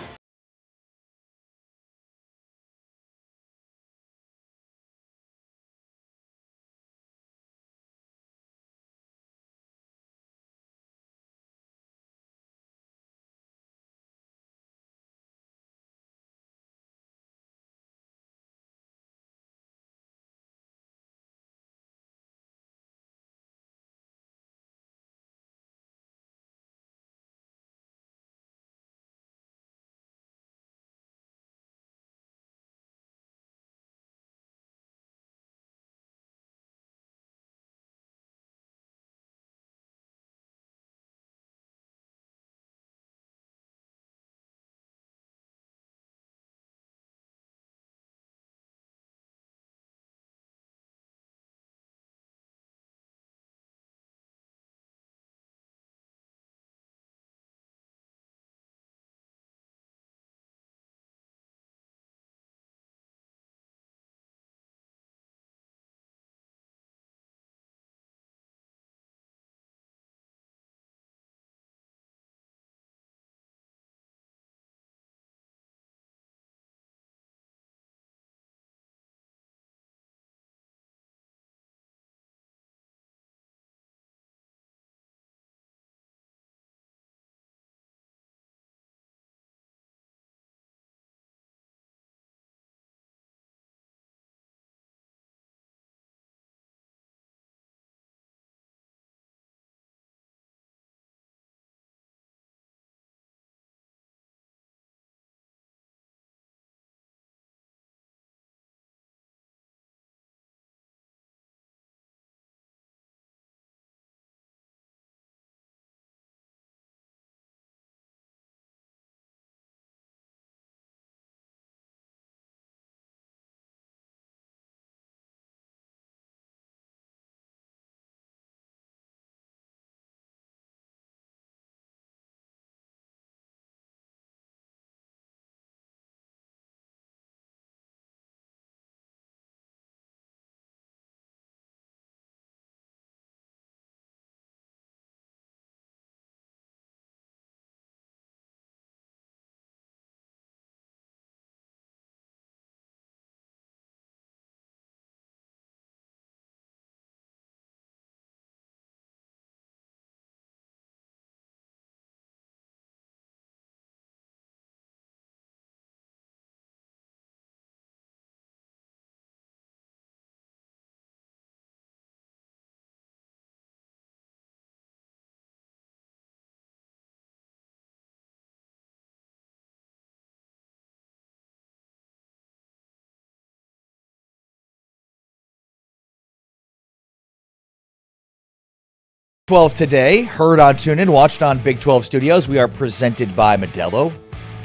12 today, heard on TuneIn, watched on Big 12 Studios. We are presented by Modelo.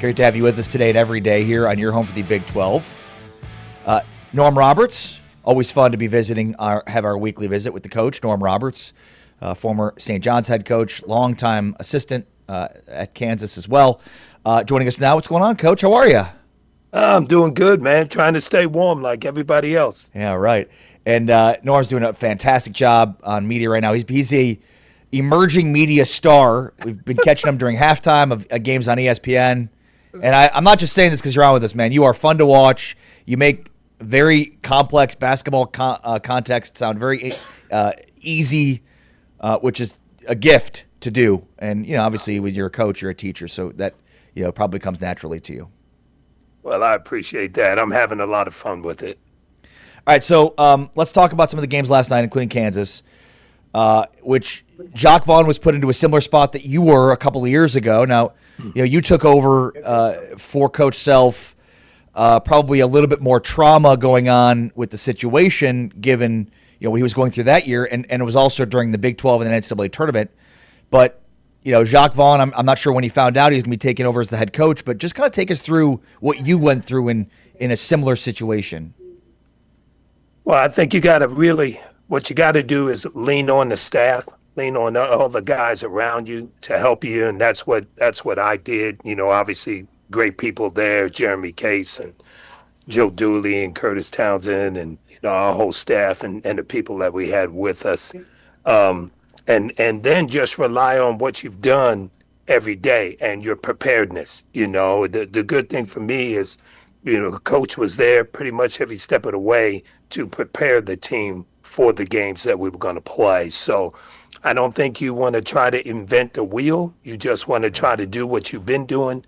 Great to have you with us today and every day here on your home for the Big 12. Norm Roberts, always fun to be visiting, have our weekly visit with the coach, Norm Roberts, former St. John's head coach, longtime assistant at Kansas as well. Joining us now, what's going on, Coach? How are you? I'm doing good, man. Trying to stay warm like everybody else. Yeah, right. And Norm's doing a fantastic job on media right now. He's a emerging media star. We've been catching him during halftime of games on ESPN. And I'm not just saying this because you're on with us, man. You are fun to watch. You make very complex basketball context sound very easy, which is a gift to do. And, obviously when you're a coach, you're a teacher, so that, probably comes naturally to you. Well, I appreciate that. I'm having a lot of fun with it. All right, so let's talk about some of the games last night, including Kansas, which Jacques Vaughn was put into a similar spot that you were a couple of years ago. Now, you took over for Coach Self, probably a little bit more trauma going on with the situation, given what he was going through that year, and it was also during the Big 12 and the NCAA tournament. But Jacques Vaughn, I'm not sure when he found out he was going to be taking over as the head coach, but just kind of take us through what you went through in a similar situation. Well, I think what you got to do is lean on the staff, lean on all the guys around you to help you, and that's what I did. Obviously, great people there, Jeremy Case and Joe Dooley and Curtis Townsend, and our whole staff and the people that we had with us, and then just rely on what you've done every day and your preparedness. The good thing for me is, the coach was there pretty much every step of the way to prepare the team for the games that we were going to play. So I don't think you want to try to invent the wheel. You just want to try to do what you've been doing.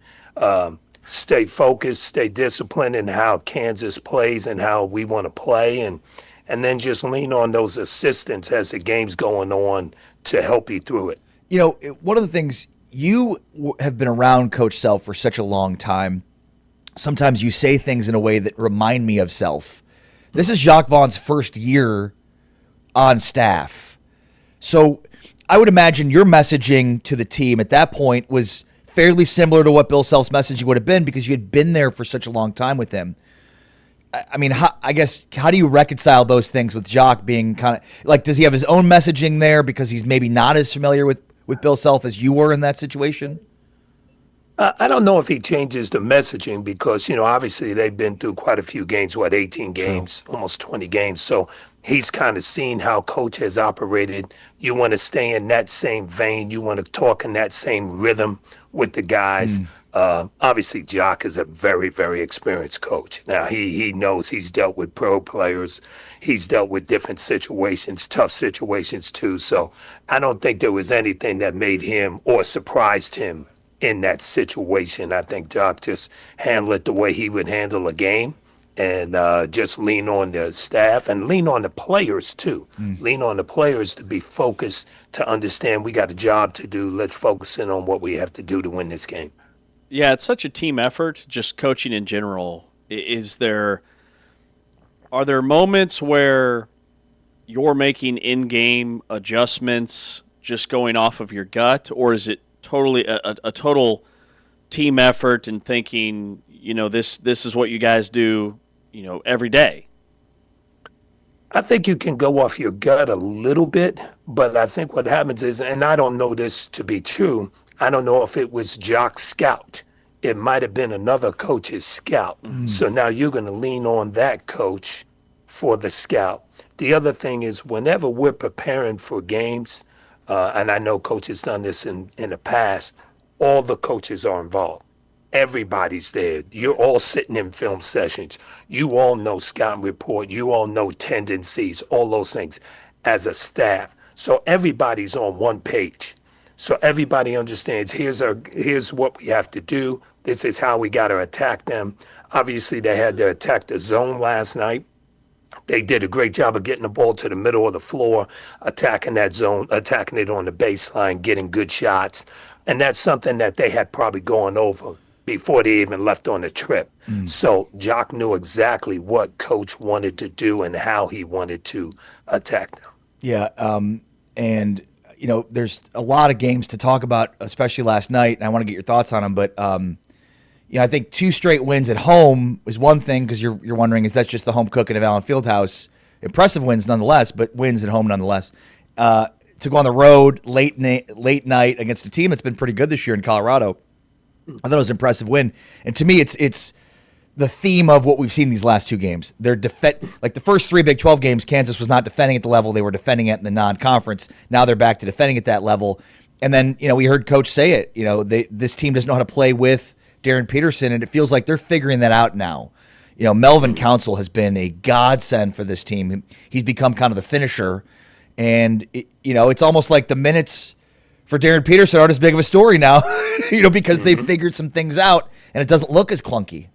Stay focused, stay disciplined in how Kansas plays and how we want to play, and then just lean on those assistants as the game's going on to help you through it. One of the things, you have been around Coach Self for such a long time. Sometimes you say things in a way that remind me of Self. This is Jacques Vaughn's first year on staff. So I would imagine your messaging to the team at that point was fairly similar to what Bill Self's messaging would have been, because you had been there for such a long time with him. I mean, how do you reconcile those things with Jacques being kind of like, does he have his own messaging there because he's maybe not as familiar with Bill Self as you were in that situation? I don't know if he changes the messaging because, obviously they've been through quite a few games, 18 games, almost 20 games. So he's kind of seen how Coach has operated. You want to stay in that same vein. You want to talk in that same rhythm with the guys. Obviously, Jacques is a very, very experienced coach. Now, he knows he's dealt with pro players. He's dealt with different situations, tough situations too. So I don't think there was anything that made him or surprised him in that situation. I think Jacques just handled it the way he would handle a game, and just lean on the staff and lean on the players too. Lean on the players to be focused, to understand we got a job to do. Let's focus in on what we have to do to win this game. Yeah, it's such a team effort, just coaching in general. Are there moments where you're making in-game adjustments just going off of your gut, or is it totally a total team effort and thinking, this is what you guys do, every day? I think you can go off your gut a little bit, but I think what happens is, and I don't know this to be true, I don't know if it was Jacques' scout. It might have been another coach's scout. So now you're going to lean on that coach for the scout. The other thing is, whenever we're preparing for games, and I know Coach has done this in the past, all the coaches are involved. Everybody's there. You're all sitting in film sessions. You all know scouting report. You all know tendencies, all those things as a staff. So everybody's on one page. So everybody understands here's what we have to do. This is how we got to attack them. Obviously, they had to attack the zone last night. They did a great job of getting the ball to the middle of the floor, attacking that zone, attacking it on the baseline, getting good shots. And that's something that they had probably gone over before they even left on the trip. So Jacques knew exactly what Coach wanted to do and how he wanted to attack them. Yeah, and there's a lot of games to talk about, especially last night, and I want to get your thoughts on them. But I think 2 straight wins at home is one thing, because you're wondering, is that just the home cooking of Allen Fieldhouse? Impressive wins nonetheless, but wins at home nonetheless. To go on the road late night against a team that's been pretty good this year in Colorado, I thought it was an impressive win. And to me, it's the theme of what we've seen these last 2 games. They're like the first 3 Big 12 games, Kansas was not defending at the level they were defending it in the non-conference. Now they're back to defending at that level. And then, we heard Coach say it. This team doesn't know how to play with Darren Peterson, and it feels like they're figuring that out now. Melvin Council has been a godsend for this team. He's become kind of the finisher, and it's almost like the minutes for Darren Peterson aren't as big of a story now, because they've figured some things out, and it doesn't look as clunky.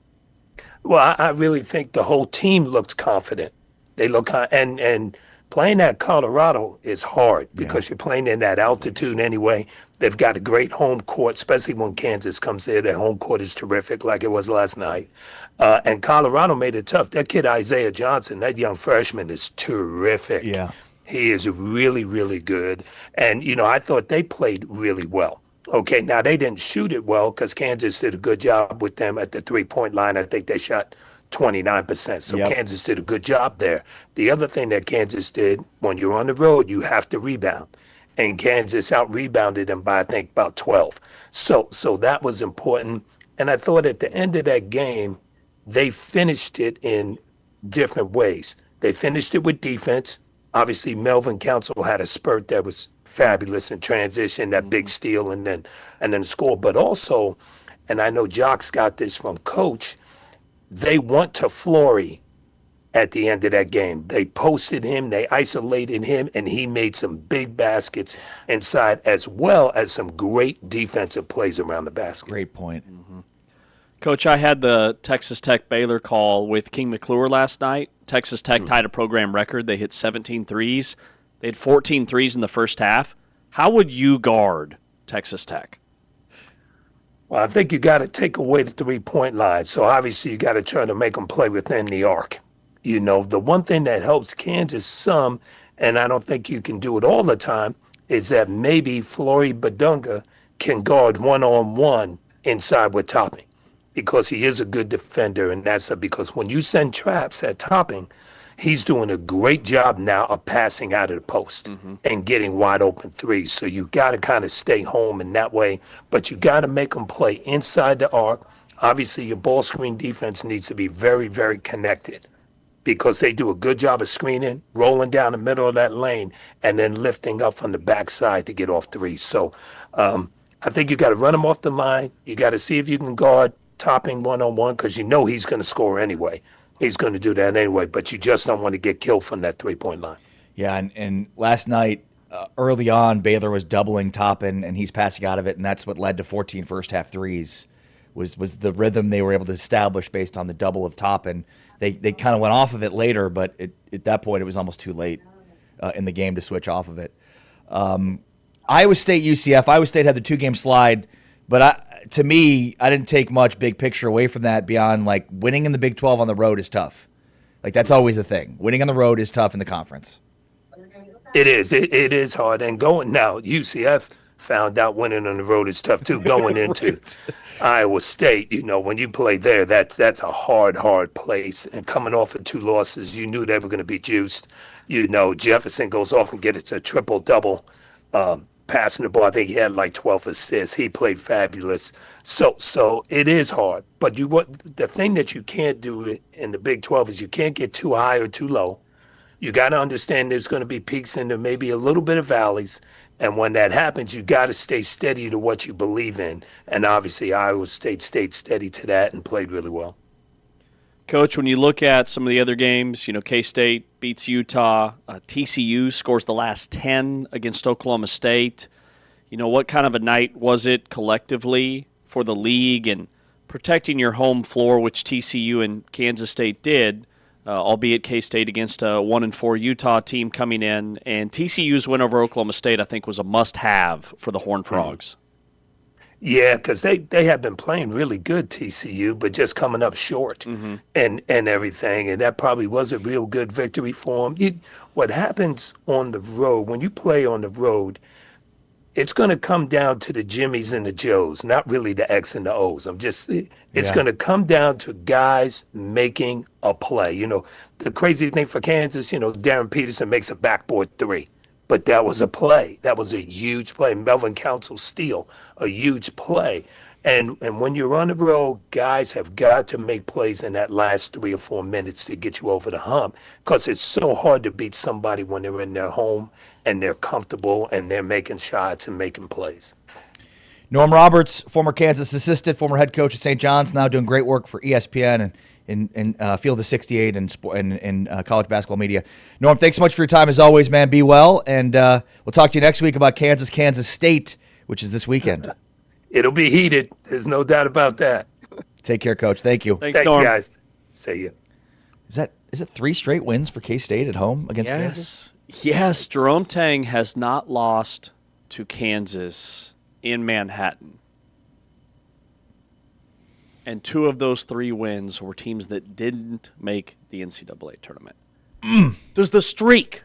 Well, I really think the whole team looks confident. They look and playing at Colorado is hard because you're playing in that altitude anyway. They've got a great home court, especially when Kansas comes there. Their home court is terrific, like it was last night. And Colorado made it tough. That kid Isaiah Johnson, that young freshman, is terrific. Yeah, he is really, really good. And I thought they played really well. Okay, now they didn't shoot it well because Kansas did a good job with them at the 3-point line. I think they shot 29%. So Kansas did a good job there. The other thing that Kansas did, when you're on the road, you have to rebound. And Kansas out-rebounded them by, I think, about 12. So that was important. And I thought at the end of that game, they finished it in different ways. They finished it with defense. Obviously, Melvin Council had a spurt that was fabulous in transition, that big steal, and then score. But also, and I know Jock's got this from Coach, they went to Flory at the end of that game. They posted him, they isolated him, and he made some big baskets inside, as well as some great defensive plays around the basket. Great point. Coach, I had the Texas Tech Baylor call with King McClure last night. Texas Tech tied a program record. They hit 17 threes. They had 14 threes in the first half. How would you guard Texas Tech? Well, I think you got to take away the 3-point line. So obviously you got to try to make them play within the arc. The one thing that helps Kansas some, and I don't think you can do it all the time, is that maybe Flory Badunga can guard one-on-one inside with Topping, because he is a good defender, and that's because when you send traps at Topping, he's doing a great job now of passing out of the post and getting wide open threes. So you got to kind of stay home in that way, but you got to make them play inside the arc. Obviously, your ball screen defense needs to be very, very connected, because they do a good job of screening, rolling down the middle of that lane, and then lifting up from the backside to get off threes. So I think you got to run them off the line. You got to see if you can guard Topping one-on-one, because he's going to score anyway. He's going to do that anyway, but you just don't want to get killed from that 3-point line. Yeah, and last night, early on, Baylor was doubling Toppin, and he's passing out of it, and that's what led to 14 first-half threes, was the rhythm they were able to establish based on the double of Toppin. They kind of went off of it later, but at that point, it was almost too late in the game to switch off of it. Iowa State, UCF. Iowa State had the 2-game slide, but to me, I didn't take much big picture away from that beyond, like, winning in the Big 12 on the road is tough. Like, that's always the thing. Winning on the road is tough in the conference. It is. It is hard. And now, UCF found out winning on the road is tough, too, going into Iowa State. When you play there, that's a hard place. And coming off of 2 losses, you knew they were going to be juiced. Jefferson goes off and gets a triple-double, passing the ball. I think he had like 12 assists. He played fabulous. So it is hard. But the thing that you can't do in the Big 12 is you can't get too high or too low. You got to understand there's going to be peaks and there may be a little bit of valleys. And when that happens, you got to stay steady to what you believe in. And obviously, Iowa State stayed steady to that and played really well. Coach, when you look at some of the other games, K-State beats Utah. TCU scores the last 10 against Oklahoma State. What kind of a night was it collectively for the league and protecting your home floor, which TCU and Kansas State did, albeit K-State against a 1-4 Utah team coming in. And TCU's win over Oklahoma State, I think, was a must-have for the Horned Frogs. Yeah, because they have been playing really good, TCU, but just coming up short and everything. And that probably was a real good victory for them. What happens on the road, when you play on the road, it's going to come down to the Jimmies and the Joes, not really the X and the O's. It's going to come down to guys making a play. The crazy thing for Kansas, Darren Peterson makes a backboard three, but that was a play. That was a huge play. Melvin Council steal, a huge play. And when you're on the road, guys have got to make plays in that last 3 or 4 minutes to get you over the hump, because it's so hard to beat somebody when they're in their home and they're comfortable and they're making shots and making plays. Norm Roberts, former Kansas assistant, former head coach at St. John's, now doing great work for ESPN and in Field of 68 and college basketball media. Norm, thanks so much for your time as always, man. Be well, and we'll talk to you next week about Kansas State, which is this weekend. It'll be heated. There's no doubt about that. Take care, Coach. Thank you. Thanks Norm. Guys. See ya. Is it 3 straight wins for K-State at home against Kansas? Yes. Jerome Tang has not lost to Kansas in Manhattan. And 2 of those 3 wins were teams that didn't make the NCAA tournament. Does the streak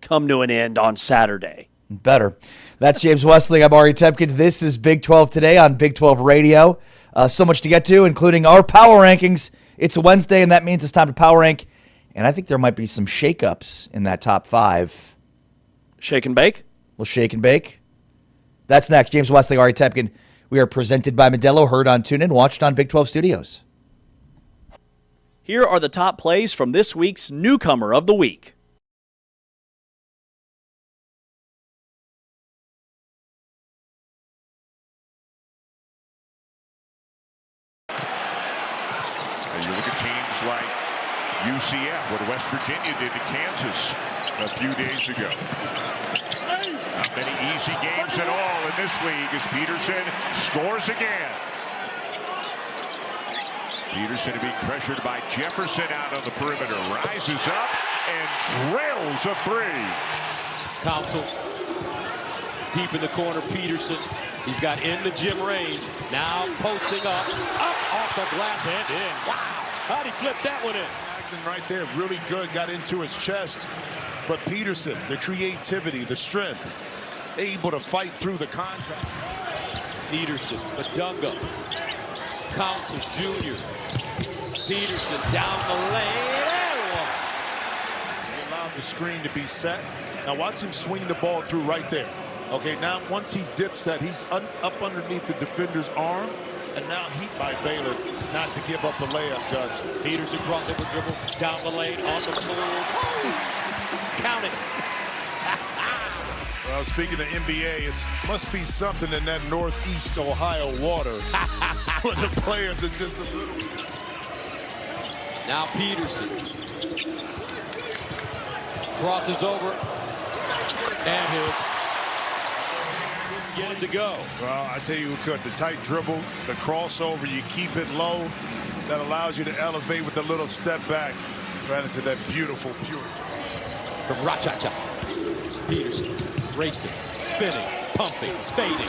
come to an end on Saturday? Better. That's James Westling. I'm Ari Tepkin. This is Big 12 Today on Big 12 Radio. So much to get to, including our power rankings. It's a Wednesday, and that means it's time to power rank. And I think there might be some shakeups in that top 5. Shake and bake? We'll shake and bake. That's next. James Westling, Ari Tepkin. We are presented by Modelo, heard on TuneIn, watched on Big 12 Studios. Here are the top plays from this week's Newcomer of the Week. You look at teams like UCF, what West Virginia did to Kansas a few days ago. Not many easy games at all in this league as Peterson scores again. Peterson being pressured by Jefferson out on the perimeter. Rises up and drills a 3. Council deep in the corner. Peterson. He's got in the gym range. Now posting up off the glass and in. Wow. How'd he flip that one in? Right there, really good, got into his chest. But Peterson, the creativity, the strength, able to fight through the contact. Peterson, Badunga, Council Jr., Peterson down the lane. He allowed the screen to be set. Now watch him swing the ball through right there. Okay, now once he dips that, he's up underneath the defender's arm. And now heat by Baylor not to give up a layup, Gus. Peterson crossover dribble down the lane on the floor. Count it. Well, speaking of NBA, it must be something in that Northeast Ohio water where the players are just a little. Now Peterson crosses over and hits. Get it to go. Well, I tell you who could. The tight dribble, the crossover, you keep it low. That allows you to elevate with a little step back right into that beautiful pure. From Rachacha. Peterson racing, spinning, pumping, fading.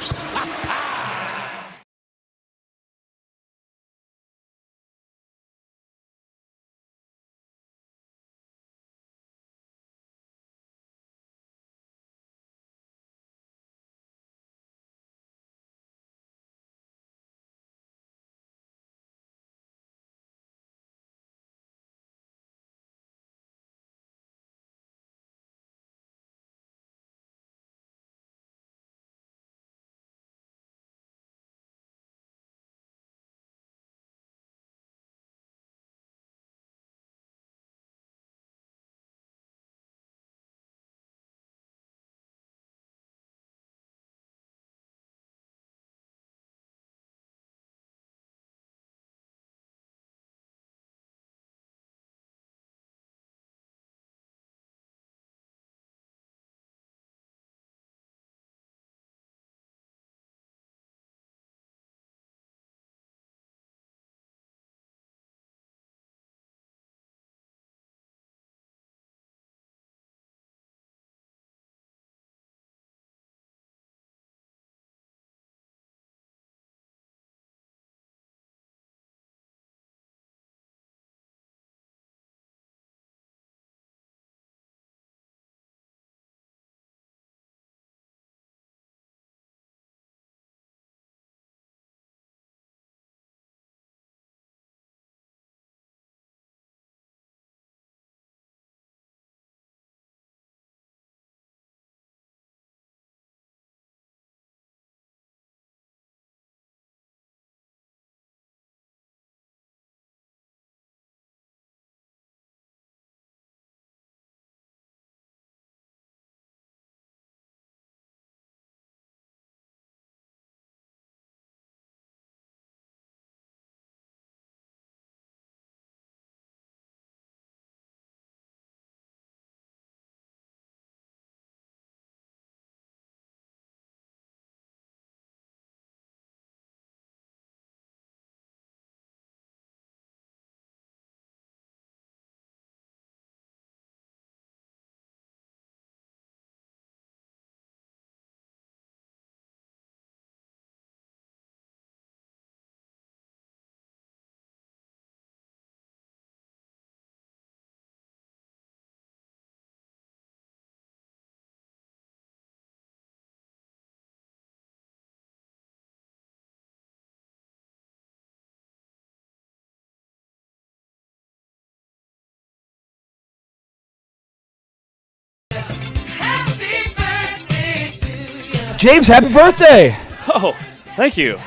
James, happy birthday! Oh, thank you.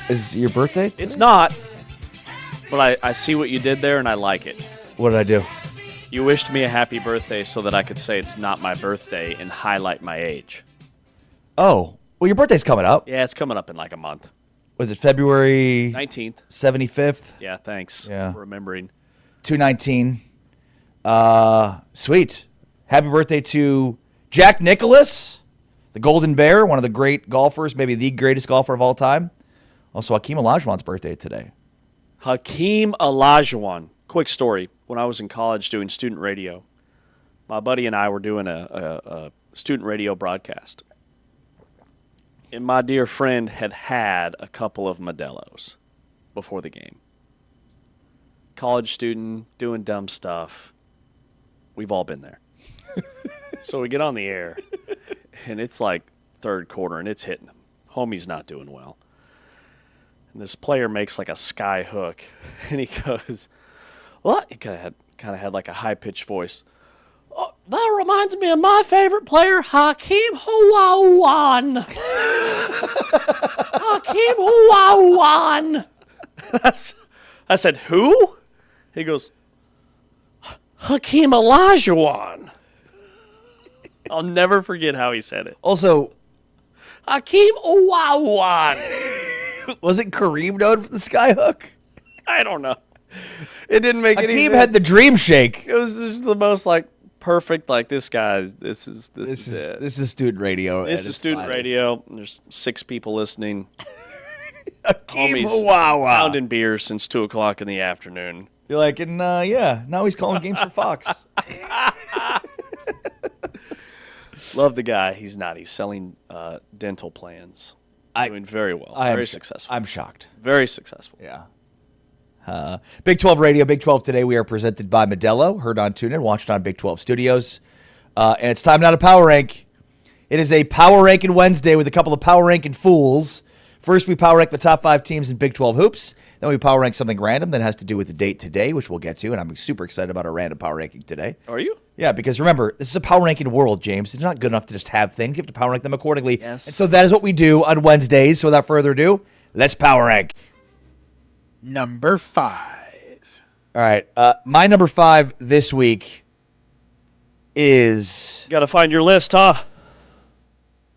Is your birthday today? It's not, but I see what you did there, and I like it. What did I do? You wished me a happy birthday so that I could say it's not my birthday and highlight my age. Oh, well, your birthday's coming up. Yeah, it's coming up in like a month. Was it February 19th. 75th? Yeah, thanks Yeah. for remembering. 219. Sweet. Happy birthday to Jack Nicklaus, the Golden Bear, one of the great golfers, maybe the greatest golfer of all time. Also, Hakeem Olajuwon's birthday today. Hakeem Olajuwon. Quick story. When I was in college doing student radio, my buddy and I were doing a student radio broadcast. And my dear friend had a couple of Modelo's before the game. College student, doing dumb stuff. We've all been there. So we get on the air, and it's like third quarter, and it's hitting him. Homie's not doing well. And this player makes like a sky hook, and he goes, "What?" He kind of had like a high-pitched voice. "Oh, that reminds me of my favorite player, Hakeem Olajuwon." Hakeem Olajuwon. I said, "Who?" He goes, "Hakeem Olajuwon." I'll never forget how he said it. Also, Hakeem Olajuwon. was it Kareem known for the skyhook? I don't know. It didn't make any sense. Hakeem had the dream shake. It was just the most like perfect. Like this guy's. This is it. This is student radio. This is student radio. There's 6 people listening. Hakeem Homies Olajuwon. pounding beer since 2:00 in the afternoon. You're like, and yeah, now he's calling games for Fox. Love the guy. He's not. He's selling dental plans. Doing very well. Very successful. I'm shocked. Very successful. Yeah. Big 12 Radio, Big 12 Today. We are presented by Modelo. Heard on TuneIn, watched on Big 12 Studios. And it's time now to Power Rank. It is a Power Ranking Wednesday with a couple of Power Ranking fools. First, we Power Rank the top 5 teams in Big 12 hoops. Then we Power Rank something random that has to do with the date today, which we'll get to. And I'm super excited about our random Power Ranking today. Are you? Yeah, because remember, this is a Power Ranking world, James. It's not good enough to just have things. You have to Power Rank them accordingly. Yes. And so that is what we do on Wednesdays. So without further ado, let's Power Rank. Number 5. All right. My number 5 this week is Got to find your list, huh?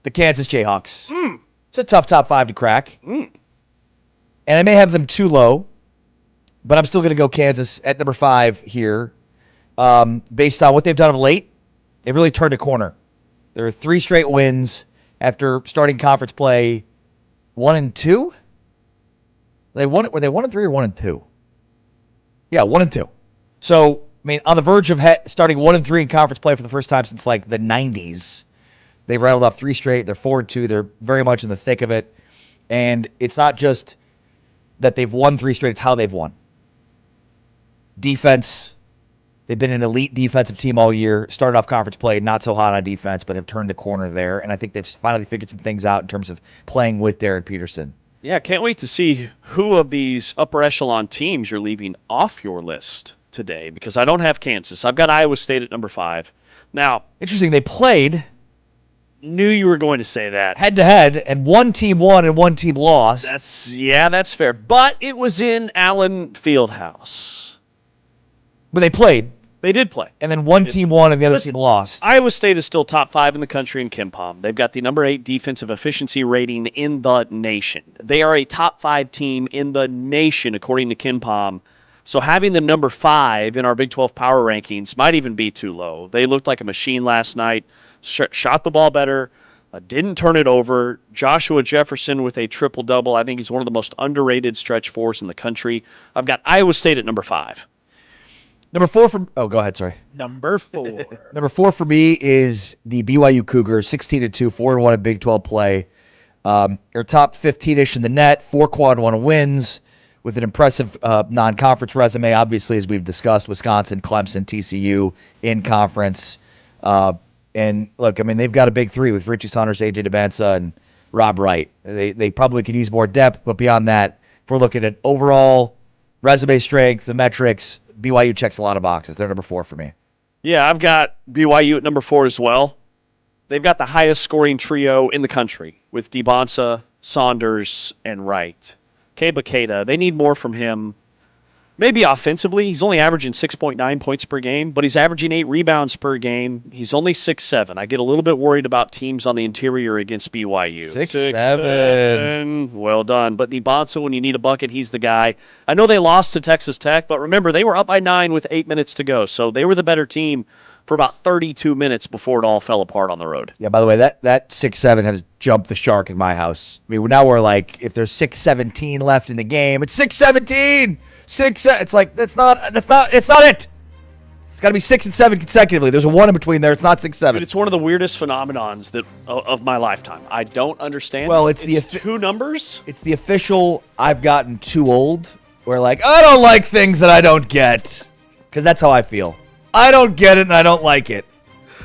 the Kansas Jayhawks. It's a tough top 5 to crack. And I may have them too low, but I'm still going to go Kansas at number 5 here. Based on what they've done of late, they've really turned a corner. There are 3 straight wins after starting conference play 1-2. Were they 1-3 or 1-2? Yeah, 1-2. So, I mean, on the verge of starting 1-3 in conference play for the first time since like the 90s. They've rattled off 3 straight. They're 4-2. They're very much in the thick of it. And it's not just that they've won 3 straight, it's how they've won. Defense. They've been an elite defensive team all year. Started off conference play not so hot on defense, but have turned the corner there. And I think they've finally figured some things out in terms of playing with Derek Peterson. Yeah, can't wait to see who of these upper echelon teams you're leaving off your list today, because I don't have Kansas. I've got Iowa State at number 5. Now, Interesting, they played knew you were going to say that. head-to-head, and one team won and one team lost. That's fair. But it was in Allen Fieldhouse. But they played, They did play. and then one team won and the other Listen, team lost. Iowa State is still top 5 in the country in KenPom. They've got the number 8 defensive efficiency rating in the nation. They are a top 5 team in the nation, according to KenPom. So having the number 5 in our Big 12 power rankings might even be too low. They looked like a machine last night, shot the ball better, didn't turn it over. Joshua Jefferson with a triple-double. I think he's one of the most underrated stretch fours in the country. I've got Iowa State at number 5. Number 4 for... Oh, go ahead, sorry. Number 4. Number 4 for me is the BYU Cougars, 16-2, 4-1 in Big 12 play. They're top 15-ish in the net, 4 quad 1 wins, with an impressive non-conference resume. Obviously, as we've discussed, Wisconsin, Clemson, TCU in conference. And look, I mean, they've got a big 3 with Richie Saunders, AJ DeBansa, and Rob Wright. They probably could use more depth, but beyond that, if we're looking at overall resume strength, the metrics, BYU checks a lot of boxes. They're number 4 for me. Yeah, I've got BYU at number 4 as well. they've got the highest scoring trio in the country with DeBonsa, Saunders, and Wright. Keba Keita, they need more from him. Maybe offensively, he's only averaging 6.9 points per game, but he's averaging 8 rebounds per game. He's only 6'7". I get a little bit worried about teams on the interior against BYU. 6'7". Well done. But DeBonsa, when you need a bucket, he's the guy. I know they lost to Texas Tech, but remember, they were up by 9 with 8 minutes to go, so they were the better team for about 32 minutes before it all fell apart on the road. Yeah, by the way, that 6'7" has jumped the shark in my house. I mean, now we're like, if there's 6:17 left in the game, it's 6:17. It's like it's not it. It's got to be 6 and 7 consecutively. There's a 1 in between there. It's not 6-7. Dude, it's one of the weirdest phenomenons of my lifetime. I don't understand. Well, it's two numbers. It's the official I've gotten too old. Where like I don't like things that I don't get, because that's how I feel. I don't get it and I don't like it.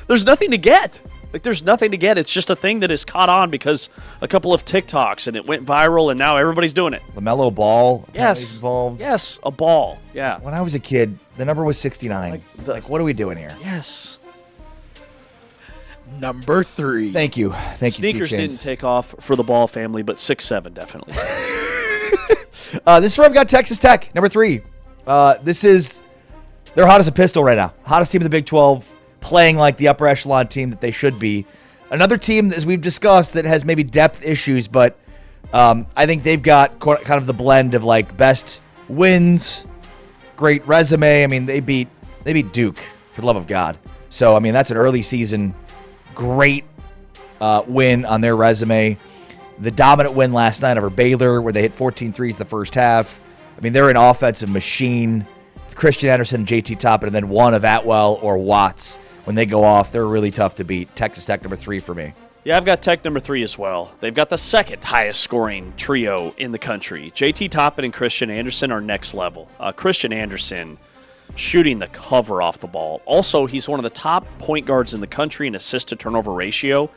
There's nothing to get. Like, there's nothing to get. It's just a thing that is caught on because a couple of TikToks and it went viral and now everybody's doing it. LaMelo Ball. Yes. Involved. Yes, a ball. Yeah. When I was a kid, the number was 69. Like what are we doing here? Yes. Number 3. Thank you. Thank you. Sneakers didn't take off for the Ball family, but 6'7" definitely. This is where I've got Texas Tech, number 3. They're hot as a pistol right now. Hottest team in the Big 12. Playing like the upper echelon team that they should be. Another team, as we've discussed, that has maybe depth issues, but I think they've got kind of the blend of like best wins, great resume. I mean, they beat Duke, for the love of God. So, I mean, that's an early season great win on their resume. The dominant win last night over Baylor where they hit 14 threes the first half. I mean, they're an offensive machine. Christian Anderson and JT Toppin, and then one of Atwell or Watts. When they go off, they're really tough to beat. Texas Tech, number 3 for me. Yeah, I've got Tech number 3 as well. They've got the second highest scoring trio in the country. JT Toppin and Christian Anderson are next level. Christian Anderson shooting the cover off the ball. Also, he's one of the top point guards in the country in assist-to-turnover ratio.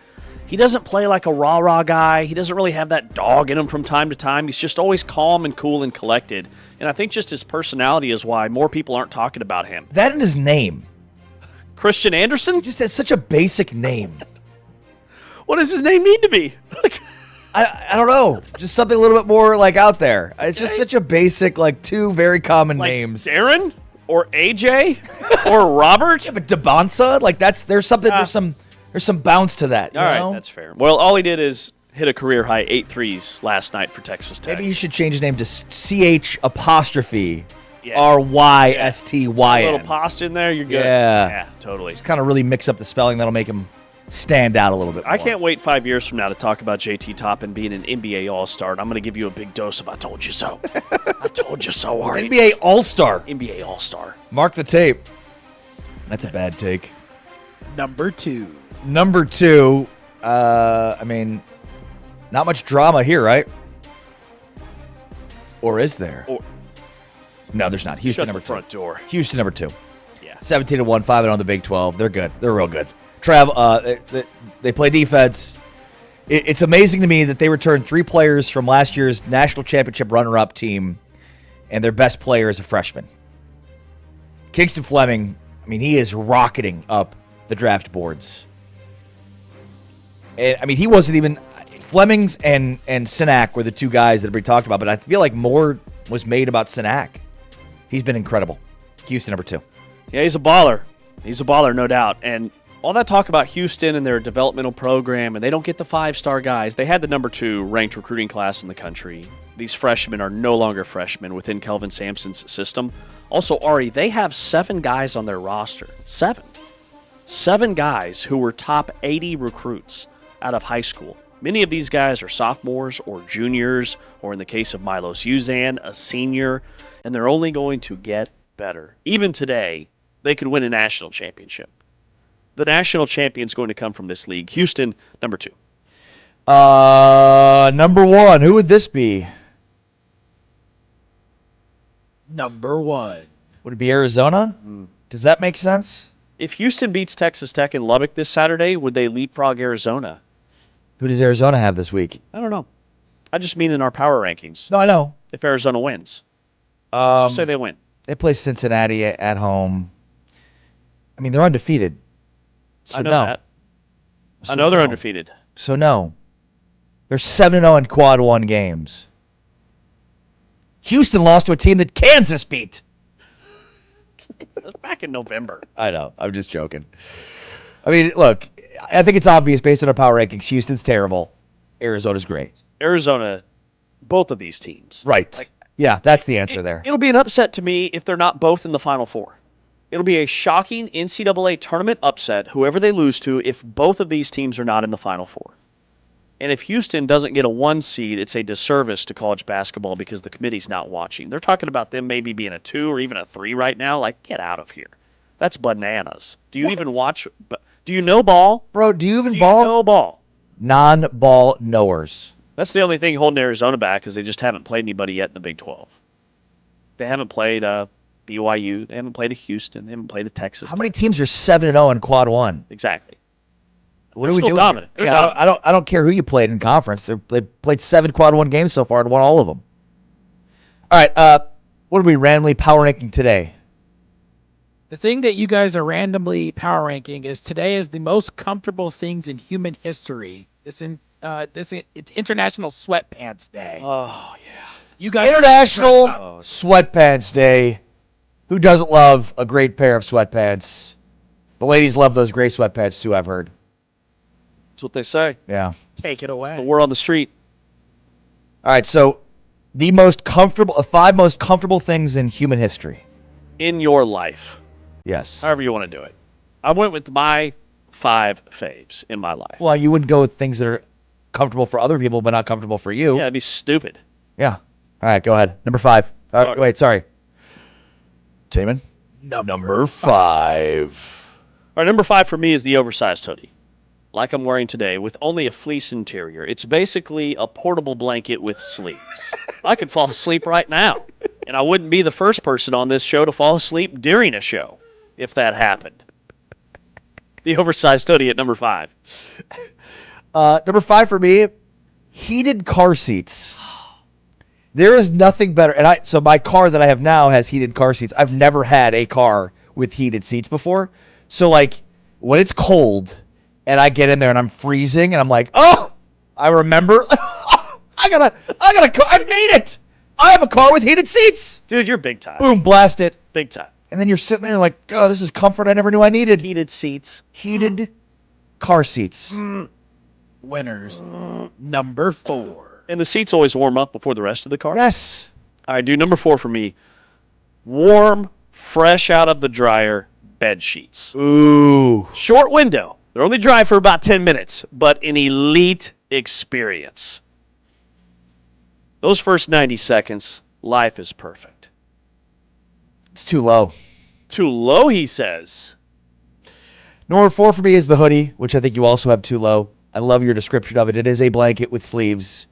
He doesn't play like a rah-rah guy. He doesn't really have that dog in him from time to time. He's just always calm and cool and collected. And I think just his personality is why more people aren't talking about him. That and his name. Christian Anderson? He just has such a basic name. What does his name need to be? I don't know. Just something a little bit more like out there. It's just such a basic, like 2 very common names. Darren? Or AJ? Or Robert? Yeah, but DeBonsa? Like there's some bounce to that. All right, that's fair. Well, all he did is hit a career high 8 threes last night for Texas Tech. Maybe you should change his name to CH apostrophe Yeah. RYSTYN. A little pasta in there, you're good. Yeah, totally. Just kind of really mix up the spelling. That'll make him stand out a little bit more. I can't wait 5 years from now to talk about JT Toppin being an NBA All-Star, and I'm going to give you a big dose of I told you so. I told you so, Artie. NBA All-Star. NBA All-Star. Mark the tape. That's a bad take. Number 2. Number 2, I mean, not much drama here, right? Or is there? No, there's not. Houston Shut number the front 2. door. Houston number 2. Yeah. 17-1, 5-0 on the Big 12. They're good. They're real good. They play defense. It's amazing to me that they returned 3 players from last year's national championship runner-up team, and their best player is a freshman. Kingston Fleming, I mean, he is rocketing up the draft boards. And I mean, he wasn't even Flemings and Sinak were the 2 guys that we talked about, but I feel like more was made about Sinak. He's been incredible. Houston number 2. Yeah, he's a baller. He's a baller, no doubt. And all that talk about Houston and their developmental program, and they don't get the 5-star guys. They had the number 2 ranked recruiting class in the country. These freshmen are no longer freshmen within Kelvin Sampson's system. Also, Ari, they have 7 guys on their roster. 7. 7 guys who were top 80 recruits out of high school. Many of these guys are sophomores or juniors, or in the case of Milos Uzan, a senior, and they're only going to get better. Even today, they could win a national championship. The national champion's going to come from this league. Houston, number 2. Number 1. Who would this be? Number 1. Would it be Arizona? Does that make sense? If Houston beats Texas Tech in Lubbock this Saturday, would they leapfrog Arizona? Who does Arizona have this week? I don't know. I just mean in our power rankings. No, I know. If Arizona wins. Let's just say they win. They play Cincinnati at home. I mean, they're undefeated. So I know no. that. I know they're undefeated. So no. They're 7-0 in quad one games. Houston lost to a team that Kansas beat. That's back in November. I know. I'm just joking. I mean, look, I think it's obvious based on our power rankings. Houston's terrible. Arizona's great. Arizona, both of these teams. Right. Yeah, that's the answer there. It'll be an upset to me if they're not both in the Final Four. It'll be a shocking NCAA tournament upset, whoever they lose to, if both of these teams are not in the Final Four. And if Houston doesn't get a 1 seed, it's a disservice to college basketball because the committee's not watching. They're talking about them maybe being a 2 or even a 3 right now. Like, get out of here. That's bananas. Do you even watch? Do you know ball? Bro, do you even Do ball? you know ball? Non-ball knowers. That's the only thing holding Arizona back is they just haven't played anybody yet in the Big 12. They haven't played BYU. They haven't played a Houston. They haven't played a Texas. How many teams are 7-0 in quad one? Exactly. What They're are we still doing? dominant. They're Yeah, dominant. I don't care who you played in conference. They played 7 quad one games so far and won all of them. All right, what are we randomly power ranking today? The thing that you guys are randomly power ranking is today is the most comfortable things in human history. It's International Sweatpants Day. Oh, yeah. You guys International Sweatpants Day. Who doesn't love a great pair of sweatpants? The ladies love those gray sweatpants too, I've heard. That's what they say. Yeah. take it away. The word on the street. All right, so the 5 most comfortable things in human history. In your life. Yes. However you want to do it. I went with my 5 faves in my life. Well, you wouldn't go with things that are comfortable for other people but not comfortable for you. Yeah, it'd be stupid. Yeah. All right, go ahead. Number 5. Wait, sorry. Taman? Number 5. All right, number 5 for me is the oversized hoodie, like I'm wearing today, with only a fleece interior. It's basically a portable blanket with sleeves. I could fall asleep right now, and I wouldn't be the first person on this show to fall asleep during a show, if that happened. The oversized hoodie at number 5. Number 5 for me, heated car seats. There is nothing better. So my car that I have now has heated car seats. I've never had a car with heated seats before. So, like, when it's cold and I get in there and I'm freezing and I'm like, oh, I remember. I made it. I have a car with heated seats. Dude, you're big time. Boom, blast it. Big time. And then you're sitting there like, oh, this is comfort I never knew I needed. Heated seats. Heated car seats. Winners. Number 4. And the seats always warm up before the rest of the car? Yes. All right, dude, number 4 for me. Warm, fresh out of the dryer bed sheets. Ooh. Short window. They're only dry for about 10 minutes, but an elite experience. Those first 90 seconds, life is perfect. It's too low. Too low, he says. Number 4 for me is the hoodie, which I think you also have too low. I love your description of it. It is a blanket with sleeves.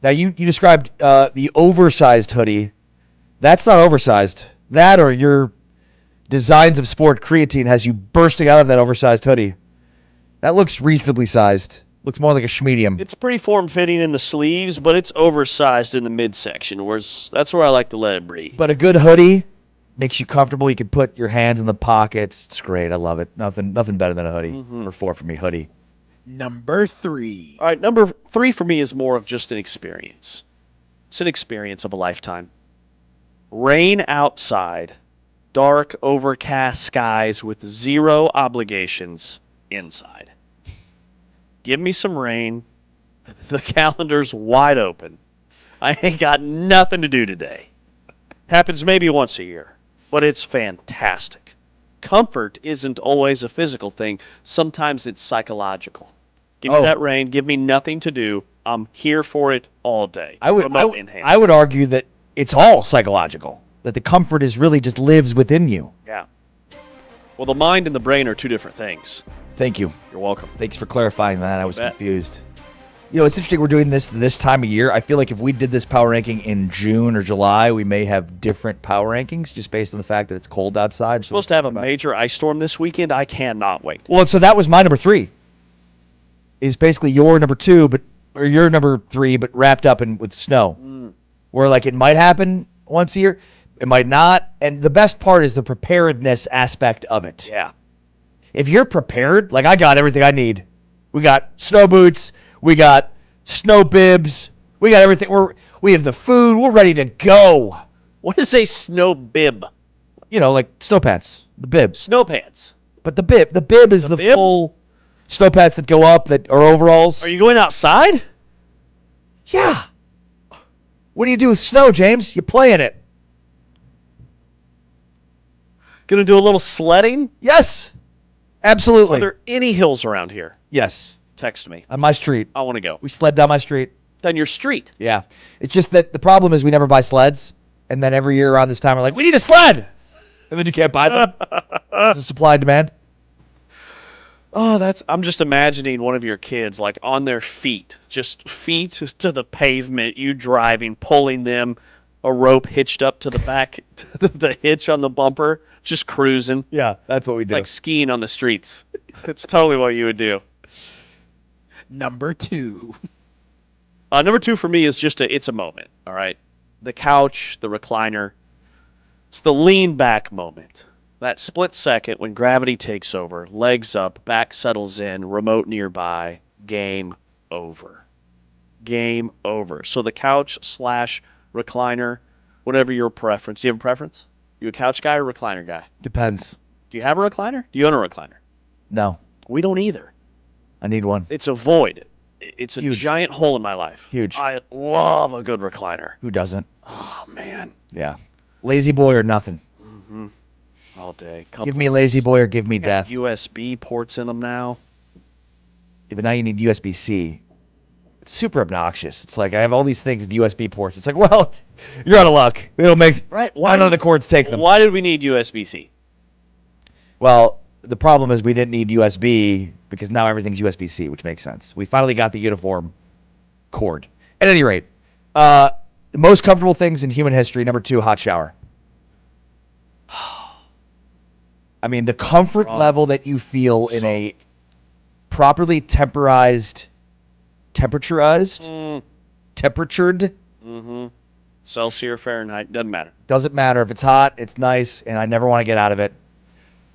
Now, you described the oversized hoodie. That's not oversized. That or your Designs of Sport creatine has you bursting out of that oversized hoodie. That looks reasonably sized. Looks more like a schmedium. It's pretty form-fitting in the sleeves, but it's oversized in the midsection. That's where I like to let it breathe. But a good hoodie makes you comfortable. You can put your hands in the pockets. It's great. I love it. Nothing better than a hoodie. Number 4 for me, hoodie. Number 3. All right, number 3 for me is more of just an experience. It's an experience of a lifetime. Rain outside, dark, overcast skies with 0 obligations inside. Give me some rain. The calendar's wide open. I ain't got nothing to do today. Happens maybe once a year, but it's fantastic. Comfort isn't always a physical thing. Sometimes it's psychological. Give me that rain. Give me nothing to do. I'm here for it all day. I would argue that it's all psychological. That the comfort is really just lives within you. Yeah. Well, the mind and the brain are 2 different things. Thank you. You're welcome. Thanks for clarifying that. I was confused. You know, it's interesting we're doing this time of year. I feel like if we did this power ranking in June or July, we may have different power rankings just based on the fact that it's cold outside. We're supposed to have a major ice storm this weekend. I cannot wait. Well, so that was my number 3. Is basically your number 2, or your number 3, but wrapped up with snow. Where like it might happen once a year, it might not. And the best part is the preparedness aspect of it. Yeah. If you're prepared, like I got everything I need. We got snow boots. We got snow bibs. We got everything. We have the food. We're ready to go. What is a snow bib? Like snow pants, the bib. Snow pants. But the bib is the bib? full snow pants that go up that are overalls. Are you going outside? Yeah. What do you do with snow, James? You play in it. Gonna do a little sledding? Yes. Absolutely. Are there any hills around here? Yes. Text me. On my street. I want to go. We sled down my street. Down your street? Yeah. It's just that the problem is we never buy sleds. And then every year around this time, we're like, we need a sled. And then you can't buy them. It's a supply and demand. Oh, I'm just imagining one of your kids like on their feet, just feet to the pavement, you driving, pulling them, a rope hitched up to the back, to the hitch on the bumper, just cruising. Yeah, that's what we do. Like skiing on the streets. It's totally what you would do. Number 2. Number 2 for me is it's a moment, all right? The couch, the recliner. It's the lean back moment. That split second when gravity takes over, legs up, back settles in, remote nearby, game over. Game over. So the couch / recliner, whatever your preference. Do you have a preference? You a couch guy or recliner guy? Depends. Do you have a recliner? Do you own a recliner? No. We don't either. I need one. It's a void. It's a Huge. giant hole in my life. Huge. I love a good recliner. Who doesn't? Oh, man. Yeah. Lazy boy or nothing. Mm-hmm. All day. Give me lazy boy or give me death. USB ports in them now. Yeah, but now you need USB-C. It's super obnoxious. It's like I have all these things with USB ports. It's like, well, you're out of luck. It'll make right. Why none of the cords take them? Why did we need USB-C? Well, the problem is we didn't need USB because now everything's USB-C, which makes sense. We finally got the uniform cord. At any rate, the most comfortable things in human history. Number 2, hot shower. I mean, the comfort level that you feel in a properly temperatured, Mm-hmm. Celsius, Fahrenheit, doesn't matter. Doesn't matter. If it's hot, it's nice, and I never want to get out of it.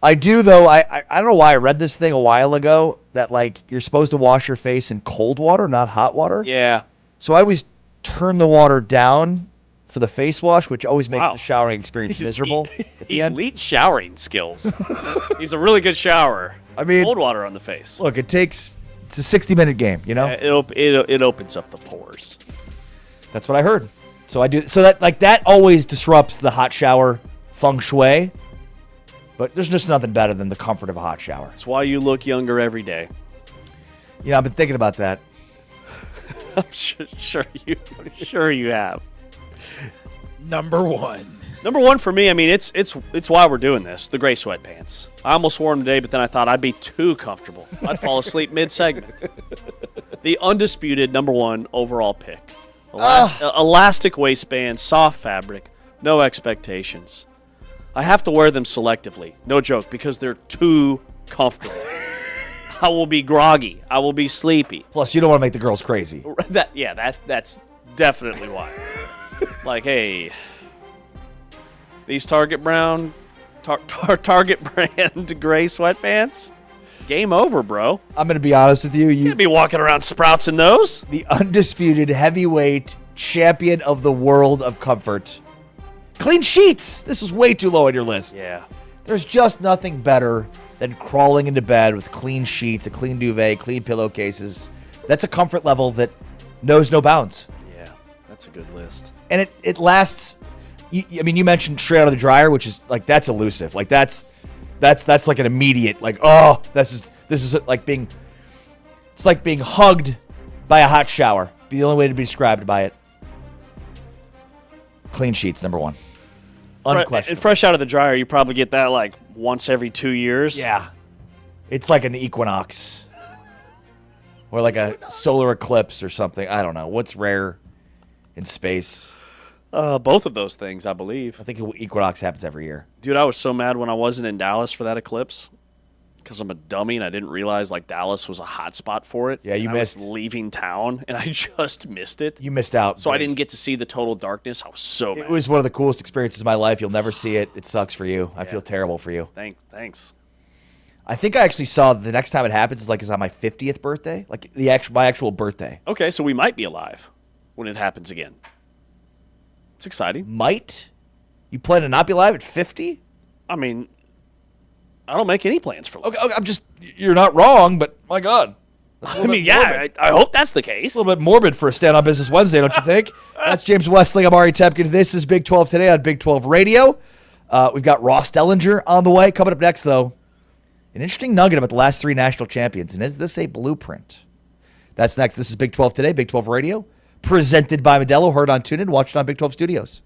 I do, though. I don't know why I read this thing a while ago that, like, you're supposed to wash your face in cold water, not hot water. Yeah. So I always turn the water down for the face wash, which always makes the showering experience miserable at the end. Elite showering skills. He's a really good shower. I mean, cold water on the face. Look, it's a 60-minute game, you know? It opens up the pores. That's what I heard. So I do. So that always disrupts the hot shower feng shui. But there's just nothing better than the comfort of a hot shower. That's why you look younger every day. You know, I've been thinking about that. I'm sure you have. Number 1. Number 1 for me, I mean, it's why we're doing this. The gray sweatpants. I almost wore them today, but then I thought I'd be too comfortable. I'd fall asleep mid-segment. The undisputed number 1 overall pick. Elastic waistband, soft fabric, no expectations. I have to wear them selectively, no joke, because they're too comfortable. I will be groggy. I will be sleepy. Plus, you don't want to make the girls crazy. That's definitely why. Like, hey, these Target brand gray sweatpants, game over, bro. I'm going to be honest with you. You can't be walking around sprouts in those. The undisputed heavyweight champion of the world of comfort. Clean sheets. This was way too low on your list. Yeah. There's just nothing better than crawling into bed with clean sheets, a clean duvet, clean pillowcases. That's a comfort level that knows no bounds. Yeah, that's a good list. And it lasts. I mean, you mentioned straight out of the dryer, which is like that's elusive. Like that's like an immediate like this is like being hugged by a hot shower. Be the only way to be described by it. Clean sheets, number 1. Unquestionable. And fresh out of the dryer, you probably get that like once every 2 years. Yeah. It's like an equinox. Or like a solar eclipse or something. I don't know. What's rare in space? Both of those things, I believe. I think equinox happens every year. Dude, I was so mad when I wasn't in Dallas for that eclipse. Because I'm a dummy and I didn't realize like Dallas was a hot spot for it. Yeah, you missed. I was leaving town and I just missed it. You missed out. So I didn't get to see the total darkness. I was so mad. It was one of the coolest experiences of my life. You'll never see it. It sucks for you. I feel terrible for you. Thanks. I think I actually saw the next time it happens is on my 50th birthday, like my actual birthday. Okay, so we might be alive when it happens again. It's exciting. Might? You plan to not be alive at 50? I mean, I don't make any plans for life. Okay, I'm just, you're not wrong, but my God. I mean, yeah, I hope that's the case. A little bit morbid for a Stand on Business Wednesday, don't you think? That's James Westling. I'm Ari Tepkin. This is Big 12 Today on Big 12 Radio. We've got Ross Dellinger on the way. Coming up next, though, an interesting nugget about the last 3 national champions. And is this a blueprint? That's next. This is Big 12 Today, Big 12 Radio, presented by Modelo. Heard on TuneIn, watched on Big 12 Studios.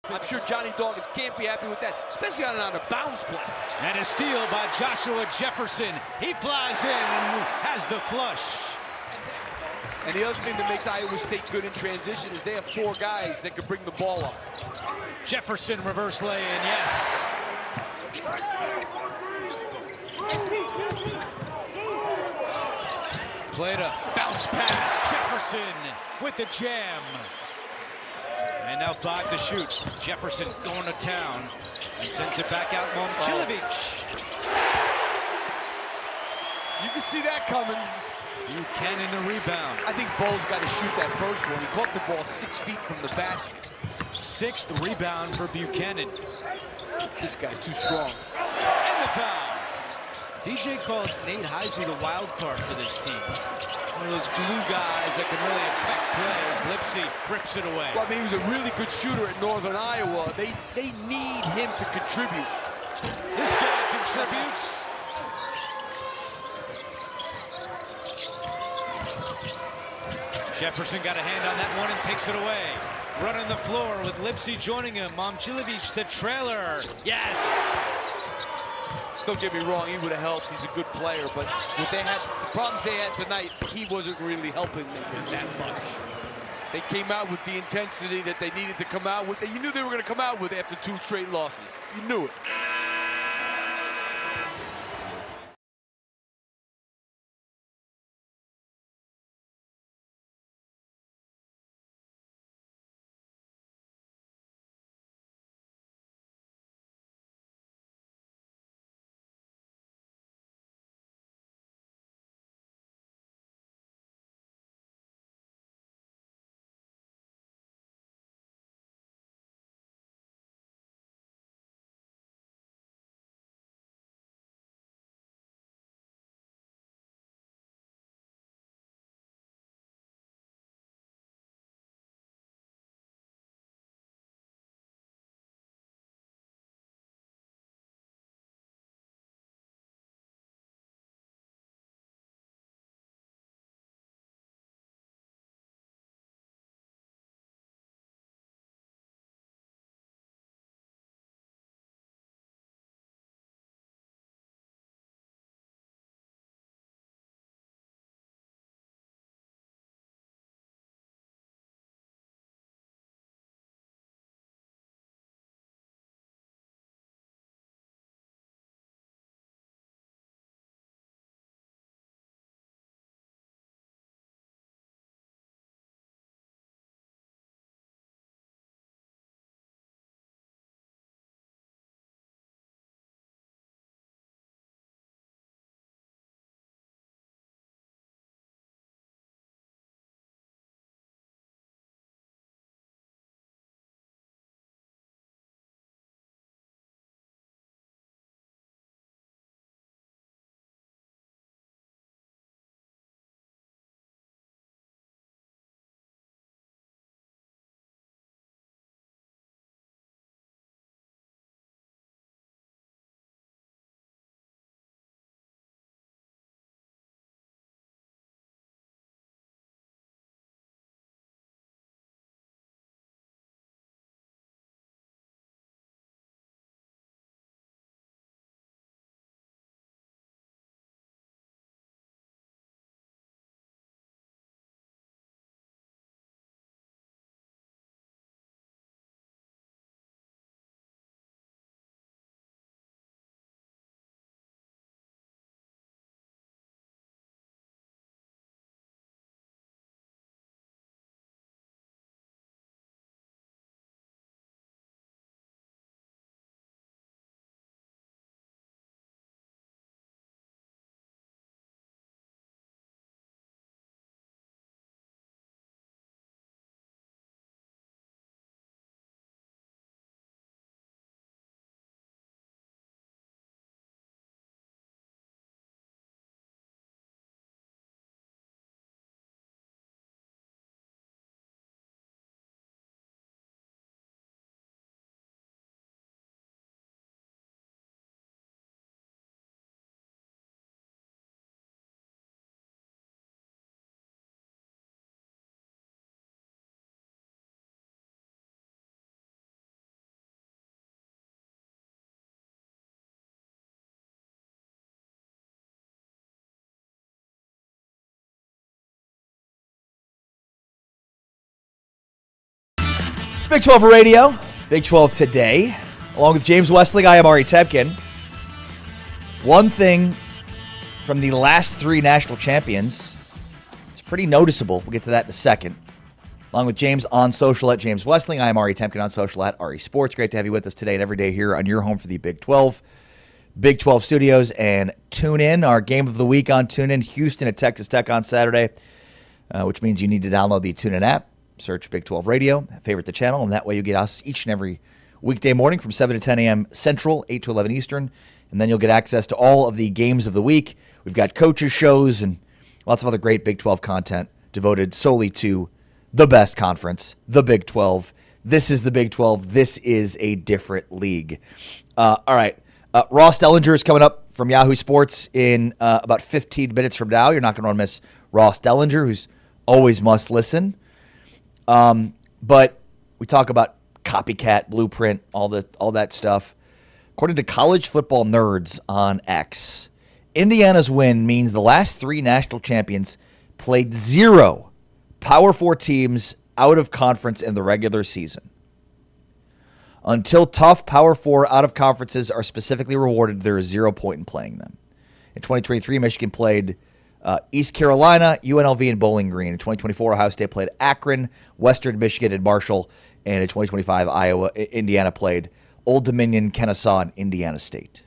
I'm sure Johnny Dawkins can't be happy with that, especially on an out-of-bounds play. And a steal by Joshua Jefferson. He flies in and has the flush. And the other thing that makes Iowa State good in transition is they have 4 guys that can bring the ball up. Jefferson reverse lay-in, yes. Played a bounce pass. Jefferson with the jam. And now 5 to shoot. Jefferson going to town and sends it back out. Momcilovic. You can see that coming. Buchanan the rebound. I think Bo's got to shoot that first one. He caught the ball 6 feet from the basket. 6th rebound for Buchanan. This guy's too strong. And the foul. DJ calls Nate Heisey the wild card for this team. One of those glue guys that can really affect plays. Lipsy rips it away. Well, I mean, he was a really good shooter at Northern Iowa. They need him to contribute. This guy contributes. Jefferson got a hand on that one and takes it away. Running the floor with Lipsy joining him. Momcilovic, the trailer. Yes. Don't get me wrong, he would have helped. He's a good player, but what they had, the problems they had tonight, he wasn't really helping them that much. They came out with the intensity that they needed to come out with, that you knew they were going to come out with after 2 straight losses. You knew it. Big 12 Radio, Big 12 Today. Along with James Westling, I am Ari Tepkin. One thing from the last three national champions, it's pretty noticeable. We'll get to that in a second. Along with James on social at James Westling, I am Ari Tepkin on social at Ari Sports. Great to have you with us today and every day here on your home for the Big 12. Big 12 Studios and TuneIn. Our game of the week on TuneIn, Houston at Texas Tech on Saturday, which means you need to download the TuneIn app, search Big 12 Radio, favorite the channel, and that way you get us each and every weekday morning from 7 to 10 a.m. Central, 8 to 11 Eastern, and then you'll get access to all of the games of the week. We've got coaches' shows and lots of other great Big 12 content devoted solely to the best conference, the Big 12. This is the Big 12. This is a different league. All right. Ross Dellinger is coming up from Yahoo Sports in about 15 minutes from now. You're not going to want to miss Ross Dellinger, who's always must listen. But we talk about copycat, blueprint, all that stuff. According to College Football Nerds on X, Indiana's win means the last three national champions played 0 Power 4 teams out of conference in the regular season. Until tough Power 4 out of conferences are specifically rewarded, there is 0 point in playing them. In 2023, Michigan played East Carolina, UNLV, and Bowling Green. In 2024, Ohio State played Akron, Western Michigan, and Marshall. And in 2025, Indiana played Old Dominion, Kennesaw, and Indiana State.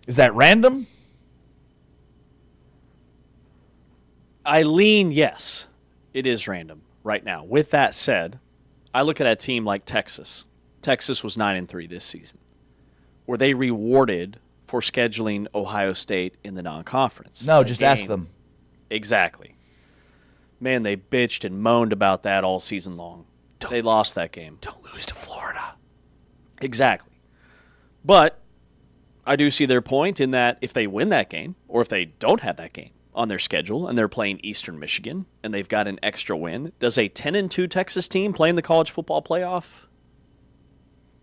Is that random? I lean yes. It is random right now. With that said, I look at a team like Texas. Texas was 9-3 this season. Were they rewarded for scheduling Ohio State in the non-conference? No, just ask them. Exactly. Man, they bitched and moaned about that all season long. They lost that game. Don't lose to Florida. Exactly. But I do see their point in that if they win that game, or if they don't have that game on their schedule, and they're playing Eastern Michigan, and they've got an extra win, does a 10-2 Texas team play in the college football playoff?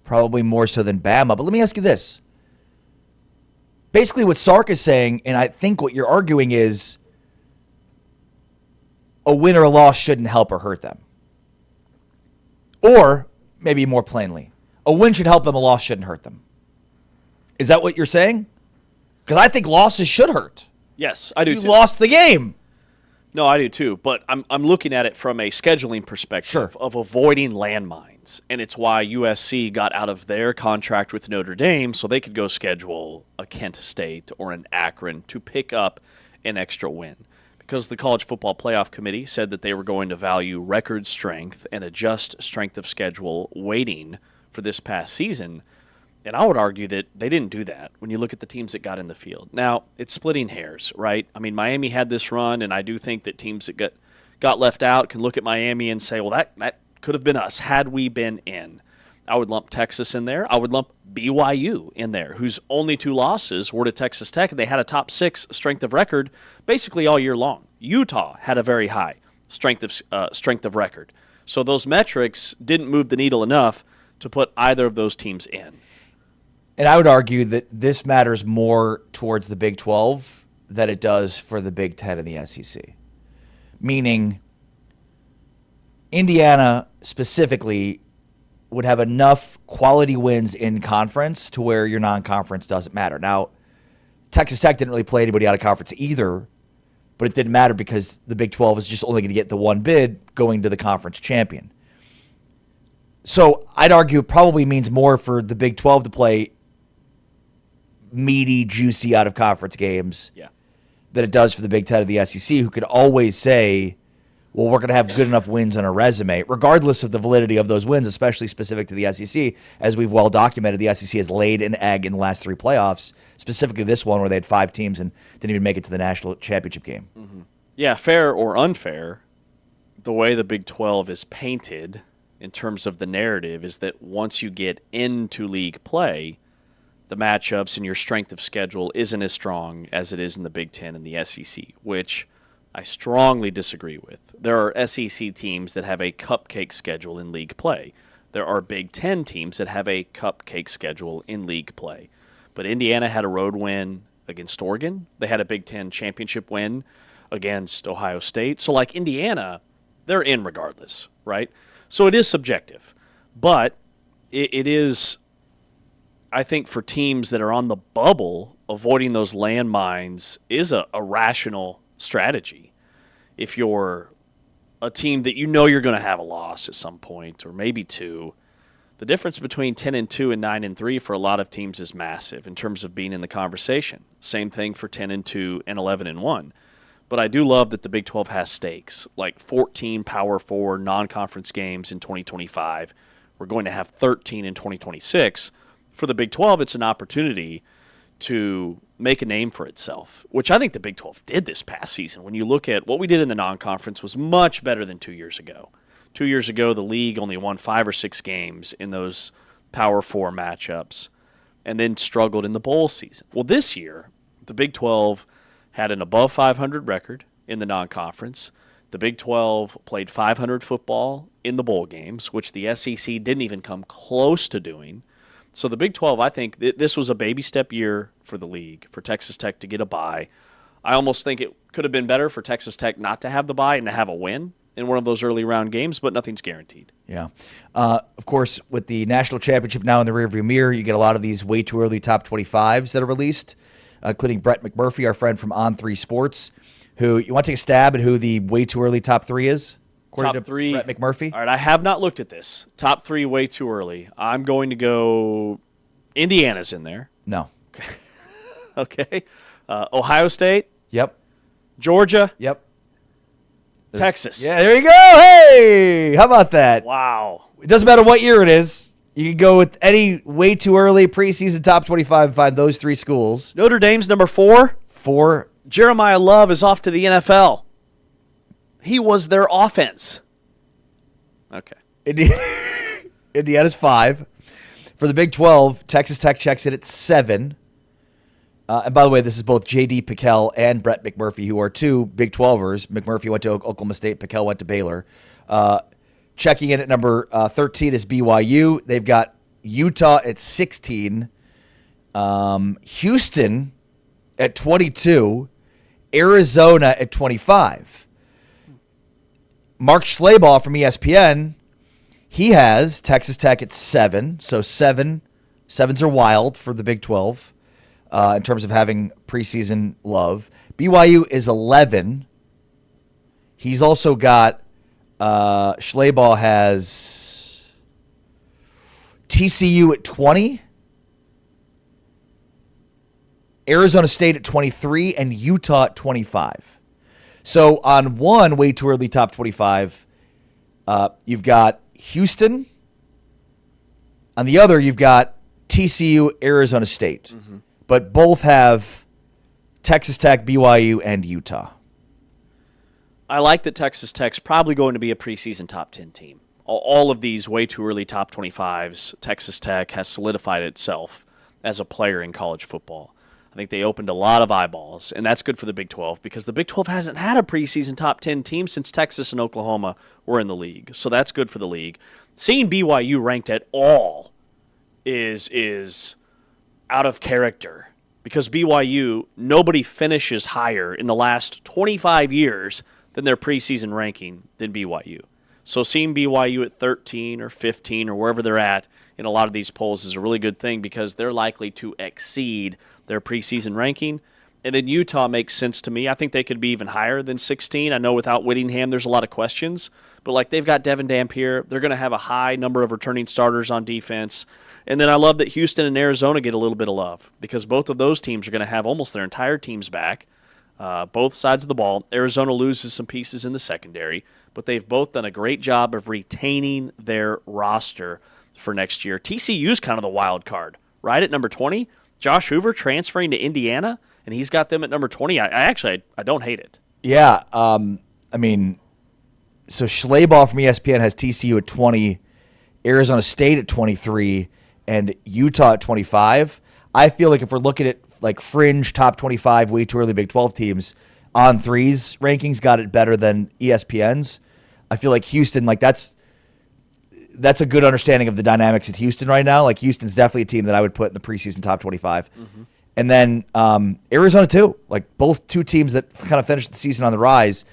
Probably more so than Bama. But let me ask you this. Basically what Sark is saying, and I think what you're arguing is a win or a loss shouldn't help or hurt them. Or, maybe more plainly, a win should help them, a loss shouldn't hurt them. Is that what you're saying? Because I think losses should hurt. Yes, I do too. You lost the game. No, I do too. But I'm looking at it from a scheduling perspective of avoiding landmines. And it's why USC got out of their contract with Notre Dame so they could go schedule a Kent State or an Akron to pick up an extra win. Because the College Football Playoff Committee said that they were going to value record strength and adjust strength of schedule weighting for this past season. And I would argue that they didn't do that when you look at the teams that got in the field. Now, it's splitting hairs, right? I mean, Miami had this run, and I do think that teams that got left out can look at Miami and say, well, that could have been us had we been in. I would lump Texas in there. I would lump BYU in there, whose only 2 losses were to Texas Tech, and they had a top 6 strength of record basically all year long. Utah had a very high strength of record. So those metrics didn't move the needle enough to put either of those teams in. And I would argue that this matters more towards the Big 12 than it does for the Big 10 and the SEC. Meaning, Indiana specifically would have enough quality wins in conference to where your non-conference doesn't matter. Now, Texas Tech didn't really play anybody out of conference either, but it didn't matter because the Big 12 is just only going to get the one bid going to the conference champion. So I'd argue it probably means more for the Big 12 to play meaty, juicy out of conference games than it does for the Big 10 of the SEC, who could always say, well, we're going to have good enough wins on our resume, regardless of the validity of those wins, especially specific to the SEC. As we've well documented, the SEC has laid an egg in the last 3 playoffs, specifically this one where they had 5 teams and didn't even make it to the national championship game. Mm-hmm. Yeah, fair or unfair, the way the Big 12 is painted in terms of the narrative is that once you get into league play, the matchups and your strength of schedule isn't as strong as it is in the Big 10 and the SEC, which I strongly disagree with. There are SEC teams that have a cupcake schedule in league play. There are Big 10 teams that have a cupcake schedule in league play. But Indiana had a road win against Oregon. They had a Big 10 championship win against Ohio State. So, like, Indiana they're in regardless, right? So it is subjective. But it is, I think, for teams that are on the bubble, avoiding those landmines is a rational strategy. If you're a team that you know you're going to have a loss at some point, or maybe two, the difference between 10-2 and 9-3 for a lot of teams is massive in terms of being in the conversation. Same thing for 10-2 and 11-1. But I do love that the Big 12 has stakes, like 14 Power 4 non-conference games in 2025. We're going to have 13 in 2026. For the Big 12, it's an opportunity to make a name for itself, which I think the Big 12 did this past season. When you look at what we did in the non-conference was much better than 2 years ago. 2 years ago, the league only won 5 or 6 games in those Power 4 matchups and then struggled in the bowl season. Well, this year, the Big 12 had an above 500 record in the non-conference. The Big 12 played 500 football in the bowl games, which the SEC didn't even come close to doing. So the Big 12, I think this was a baby step year for the league, for Texas Tech to get a bye. I almost think it could have been better for Texas Tech not to have the bye and to have a win in one of those early round games, but nothing's guaranteed. Yeah. Of course, with the national championship now in the rearview mirror, you get a lot of these way too early top 25s that are released, including Brett McMurphy, our friend from On3 Sports, who, you want to take a stab at who the way too early top 3 is? According Top 3. Brett McMurphy? All right, I have not looked at this. Top 3 way too early. I'm going to go Indiana's in there. No. Okay. Ohio State. Yep. Georgia. Yep. Texas. Yeah, there you go. Hey, how about that? Wow. It doesn't matter what year it is. You can go with any way too early preseason top 25 and find those 3 schools. Notre Dame's number 4. 4. Jeremiah Love is off to the NFL. He was their offense. Okay. Indiana's 5. For the Big 12, Texas Tech checks in at 7. And by the way, this is both J.D. Pickell and Brett McMurphy, who are 2 Big 12ers. McMurphy went to Oklahoma State. Pickell went to Baylor. Checking in at number 13 is BYU. They've got Utah at 16. Houston at 22. Arizona at 25. Mark Schlabach from ESPN, he has Texas Tech at 7. So 7. 7s are wild for the Big 12. In terms of having preseason love. BYU is 11. He's also got, Schlabach has TCU at 20, Arizona State at 23, and Utah at 25. So on one way too early top 25, you've got Houston. On the other, you've got TCU, Arizona State. Mm-hmm. But both have Texas Tech, BYU, and Utah. I like that Texas Tech's probably going to be a preseason top 10 team. All of these way too early top 25s, Texas Tech has solidified itself as a player in college football. I think they opened a lot of eyeballs, and that's good for the Big 12 because the Big 12 hasn't had a preseason top 10 team since Texas and Oklahoma were in the league. So that's good for the league. Seeing BYU ranked at all is out of character because BYU, nobody finishes higher in the last 25 years than their preseason ranking than BYU. So seeing BYU at 13 or 15 or wherever they're at in a lot of these polls is a really good thing because they're likely to exceed their preseason ranking. And then Utah makes sense to me. I think they could be even higher than 16. I know without Whittingham there's a lot of questions, but like they've got Devin Dampier. They're going to have a high number of returning starters on defense. And then I love that Houston and Arizona get a little bit of love because both of those teams are going to have almost their entire teams back, both sides of the ball. Arizona loses some pieces in the secondary, but they've both done a great job of retaining their roster for next year. TCU's kind of the wild card, right at number 20. Josh Hoover transferring to Indiana, and he's got them at number 20. I don't hate it. Yeah, I mean, so Schlabach from ESPN has TCU at 20, Arizona State at 23, and Utah at 25. I feel like if we're looking at like fringe top 25 way too early Big 12 teams, On3's rankings got it better than ESPN's. I feel like Houston, like that's a good understanding of the dynamics at Houston right now. Like Houston's definitely a team that I would put in the preseason top 25. Mm-hmm. And then Arizona too, like both two teams that kind of finished the season on the rise.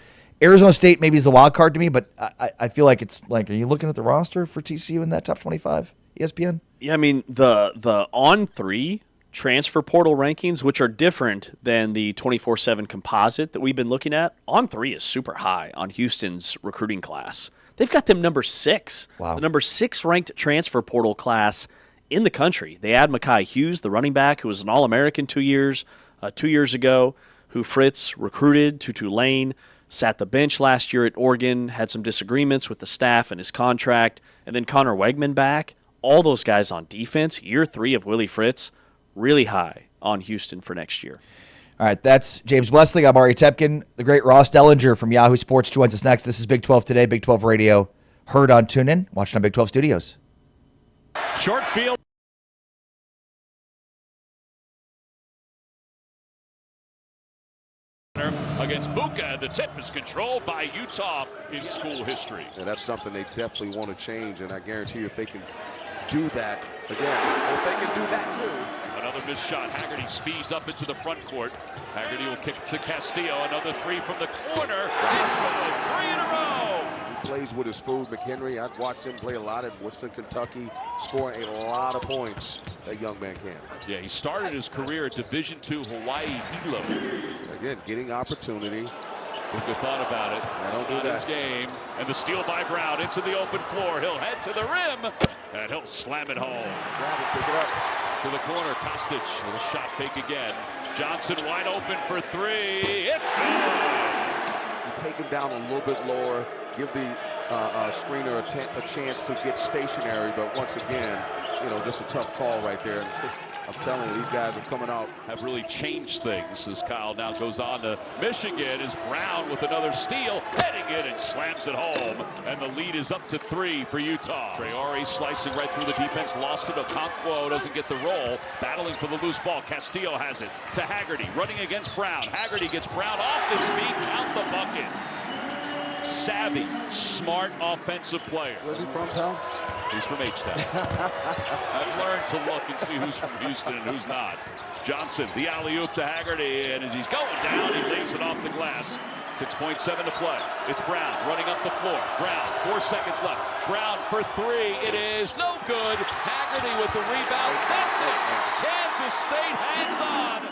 Arizona State maybe is the wild card to me, but I feel like it's like, are you looking at the roster for TCU in that top 25 ESPN? Yeah, I mean, the on-3 transfer portal rankings, which are different than the 24/7 composite that we've been looking at, on-3 is super high on Houston's recruiting class. They've got them number 6. Wow. The number 6 ranked transfer portal class in the country. They add Mekhi Hughes, the running back, who was an All-American 2 years ago, who Fritz recruited to Tulane, sat the bench last year at Oregon, had some disagreements with the staff and his contract, and then Connor Wegman back. All those guys on defense, year 3 of Willie Fritz, really high on Houston for next year. All right, that's James Westling. I'm Ari Tepkin. The great Ross Dellinger from Yahoo Sports joins us next. This is Big 12 Today, Big 12 Radio. Heard on TuneIn, watching on Big 12 Studios. Short field. Against Buka, the tip is controlled by Utah in school history. And that's something they definitely want to change, and I guarantee you if they can do that again, if they can do that too. Another missed shot. Haggerty speeds up into the front court. Haggerty will kick to Castillo. Another 3 from the corner. It's good. 3 in a row. He plays with his food. McHenry, I've watched him play a lot at Woodson, Kentucky, scoring a lot of points. That young man can. Yeah, he started his career at Division II Hawaii Hilo. Again, getting opportunity. Luka thought about it. Don't do not that. his game. And the steal by Brown into the open floor. He'll head to the rim, and he'll slam it home. Grab it, pick it up. To the corner, Kostic with a shot fake again. Johnson wide open for 3. It's good. You take him down a little bit lower, give the screener a chance to get stationary, but once again, just a tough call right there. I'm telling you, these guys are coming out. Have really changed things as Kyle now goes on to Michigan as Brown with another steal, heading it and slams it home. And the lead is up to 3 for Utah. Traore slicing right through the defense, lost it. Okonkwo doesn't get the roll, battling for the loose ball. Castillo has it to Haggerty, running against Brown. Haggerty gets Brown off his feet, count the bucket. Savvy, smart offensive player. Where's he from, pal? He's from H-Town. I've learned to look and see who's from Houston and who's not. Johnson, the alley-oop to Haggerty, and as he's going down, he leaves it off the glass. 6.7 to play. It's Brown running up the floor. Brown, 4 seconds left. Brown for 3. It is no good. Haggerty with the rebound. That's it. Kansas State hangs on.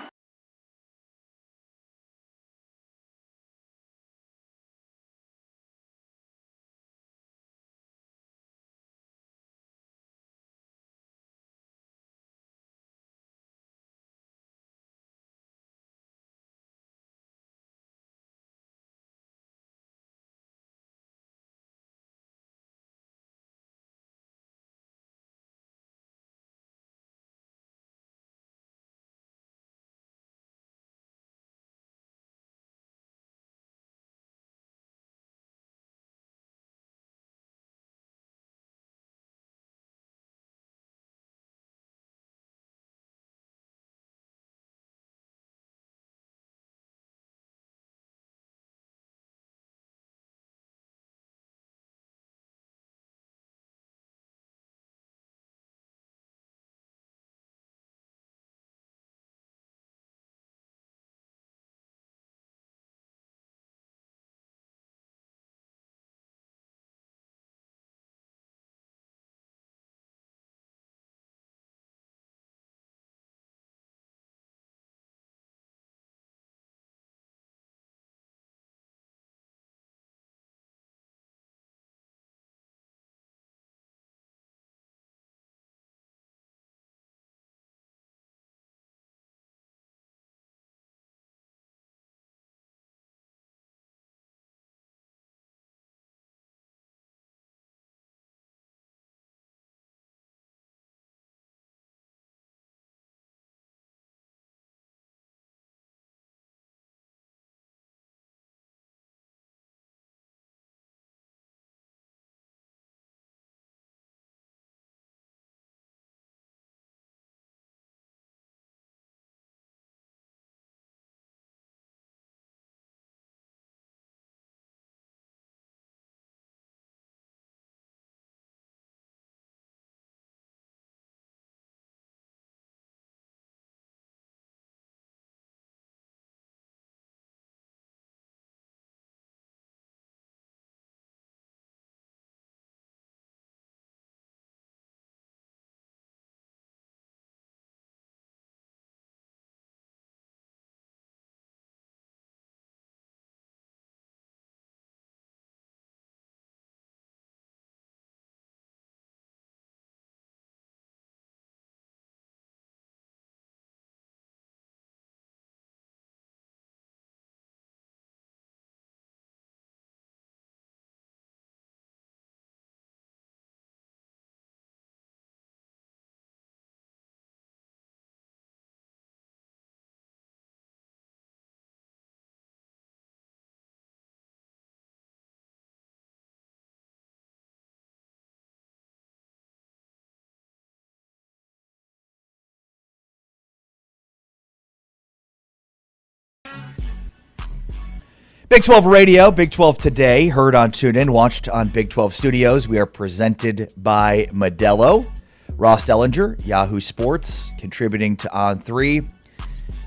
Big 12 Radio, Big 12 Today, heard on TuneIn, watched on Big 12 Studios. We are presented by Modelo. Ross Dellinger, Yahoo Sports, contributing to On3.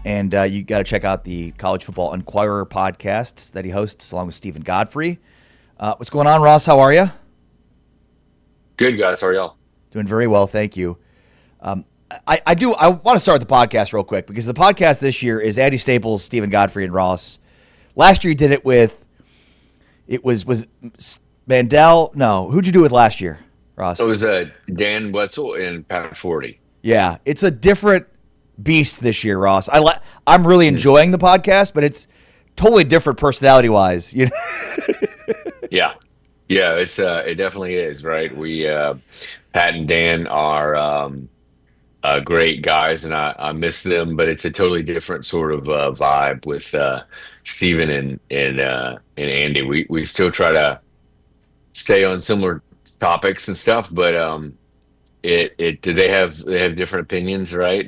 And you got to check out the College Football Inquirer podcast that he hosts along with Stephen Godfrey. What's going on, Ross? How are you? Good, guys. How are y'all? Doing very well, thank you. I want to start with the podcast real quick because the podcast this year is Andy Staples, Stephen Godfrey, and Ross. Last year you did it with, was Mandel? No, who'd you do it with last year, Ross? It was Dan Wetzel and Pat Forty. Yeah, it's a different beast this year, Ross. I'm really enjoying the podcast, but it's totally different personality-wise. You know? Yeah, it definitely is, right? We Pat and Dan are great guys, and I miss them, but it's a totally different sort of vibe with Steven and Andy. We still try to stay on similar topics and stuff, but they have different opinions, right?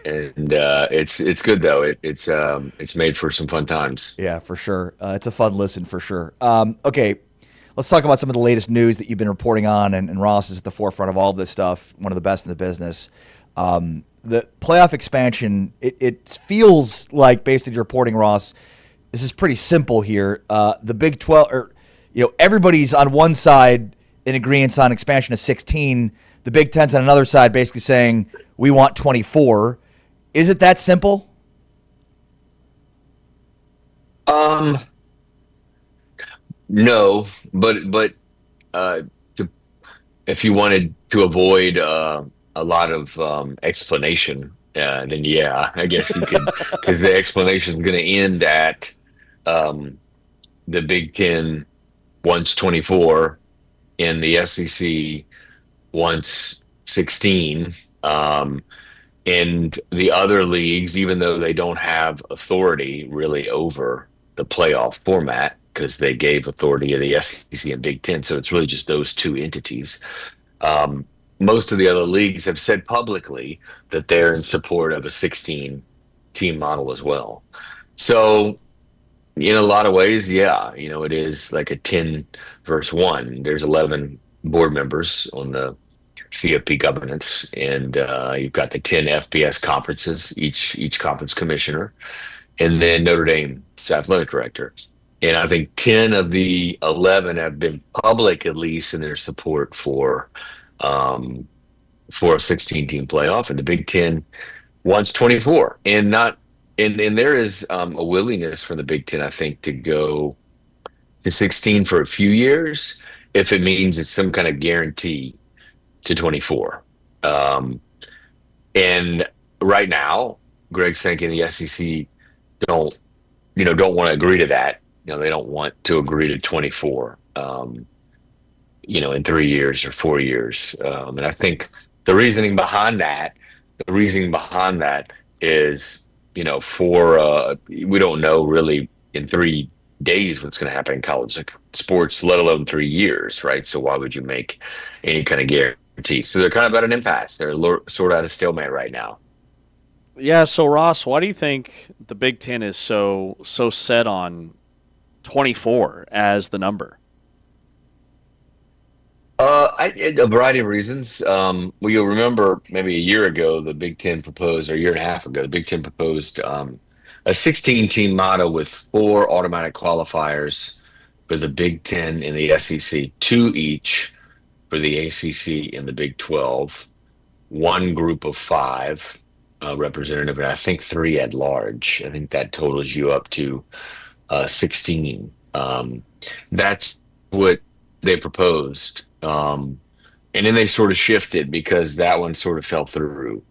And it's good though. It's made for some fun times. Yeah, for sure. It's a fun listen for sure. Okay. Let's talk about some of the latest news that you've been reporting on, and Ross is at the forefront of all of this stuff, one of the best in the business. The playoff expansion, it feels like, based on your reporting, Ross, this is pretty simple here. The Big 12, everybody's on one side in agreement on expansion of 16. The Big Ten's on another side basically saying, we want 24. Is it that simple? No, but if you wanted to avoid a lot of explanation, then yeah, I guess you could, because the explanation is going to end at the Big Ten wants 24 and the SEC wants 16. And the other leagues, even though they don't have authority really over the playoff format, because they gave authority to the SEC and Big Ten, so it's really just those two entities. Most of the other leagues have said publicly that they're in support of a 16-team model as well. So, in a lot of ways, yeah, it is like a 10 versus 1. There's 11 board members on the CFP governance, and you've got the 10 FBS conferences, each conference commissioner, and then Notre Dame's athletic director. And I think 10 of the 11 have been public, at least, in their support for a 16-team playoff, and the Big Ten wants 24. And there is a willingness from the Big Ten, I think, to go to 16 for a few years if it means it's some kind of guarantee to 24. And right now, Greg's thinking the SEC don't want to agree to that. They don't want to agree to 24, in 3 years or 4 years. And I think the reasoning behind that is, we don't know really in 3 days what's going to happen in college sports, let alone 3 years, right? So why would you make any kind of guarantee? So they're kind of at an impasse. They're sort of at a stalemate right now. Yeah. So Ross, why do you think the Big Ten is so set on 24 as the number? A variety of reasons. Well, you'll remember maybe a year ago, the Big Ten proposed, or a year and a half ago, the Big Ten proposed a 16-team model with 4 automatic qualifiers for the Big Ten and the SEC, 2 each for the ACC and the Big 12, 1 group of 5 representative, and I think 3 at large. I think that totals you up to 16. That's what they proposed. And then they sort of shifted because that one sort of fell through.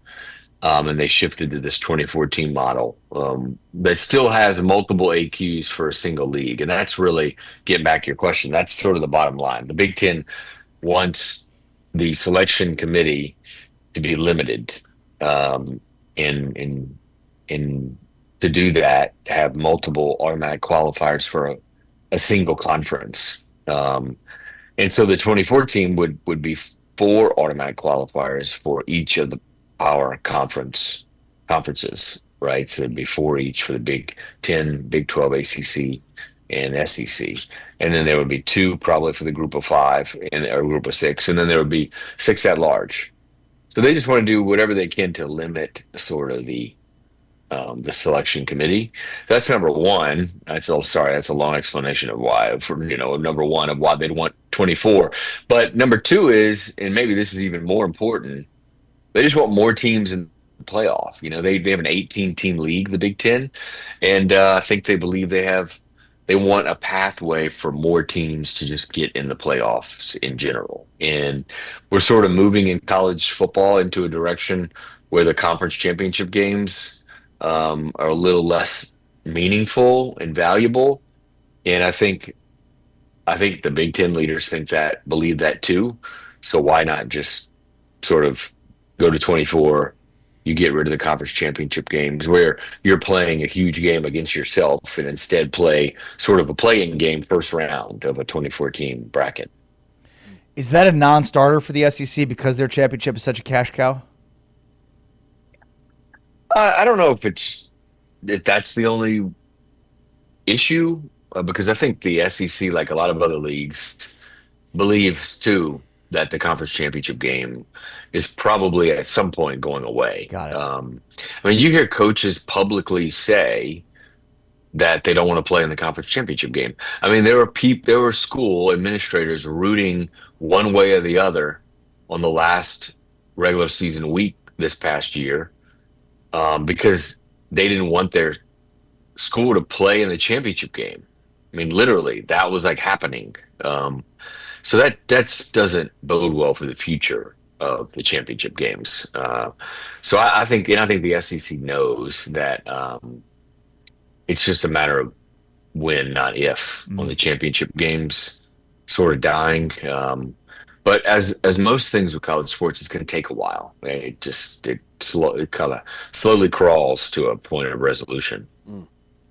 And they shifted to this 2014 model that still has multiple AQs for a single league. And that's really, getting back to your question, that's sort of the bottom line. The Big Ten wants the selection committee to be limited. And to do that, to have multiple automatic qualifiers for a single conference. And so the 2014 would be 4 automatic qualifiers for each of the power conferences, right? So it'd be 4 each for the Big 10, Big 12, ACC, and SEC, and then there would be 2 probably for the group of 5 and or group of 6, and then there would be 6 at large. So they just want to do whatever they can to limit sort of the selection committee. That's number one. That's a long explanation of why. For number one of why they'd want 24. But number two is, and maybe this is even more important, they just want more teams in the playoff. They have an 18-team league, the Big Ten, and I think they believe they want a pathway for more teams to just get in the playoffs in general. And we're sort of moving in college football into a direction where the conference championship games are a little less meaningful and valuable. And I think the Big Ten leaders believe that too. So why not just sort of go to 24? You get rid of the conference championship games where you're playing a huge game against yourself and instead play sort of a play-in game first round of a 24-team bracket. Is that a non-starter for the SEC because their championship is such a cash cow? I don't know if that's the only issue, because I think the SEC, like a lot of other leagues, believes too that the conference championship game is probably at some point going away. Got it. I mean, you hear coaches publicly say that they don't want to play in the conference championship game. I mean, there were school administrators rooting one way or the other on the last regular season week this past year, because they didn't want their school to play in the championship game. I mean, literally, that was like happening. So that doesn't bode well for the future of the championship games. So I think the SEC knows that it's just a matter of when, not if, on the championship games sort of dying. But as most things with college sports, it's going to take a while. It kind of slowly crawls to a point of resolution.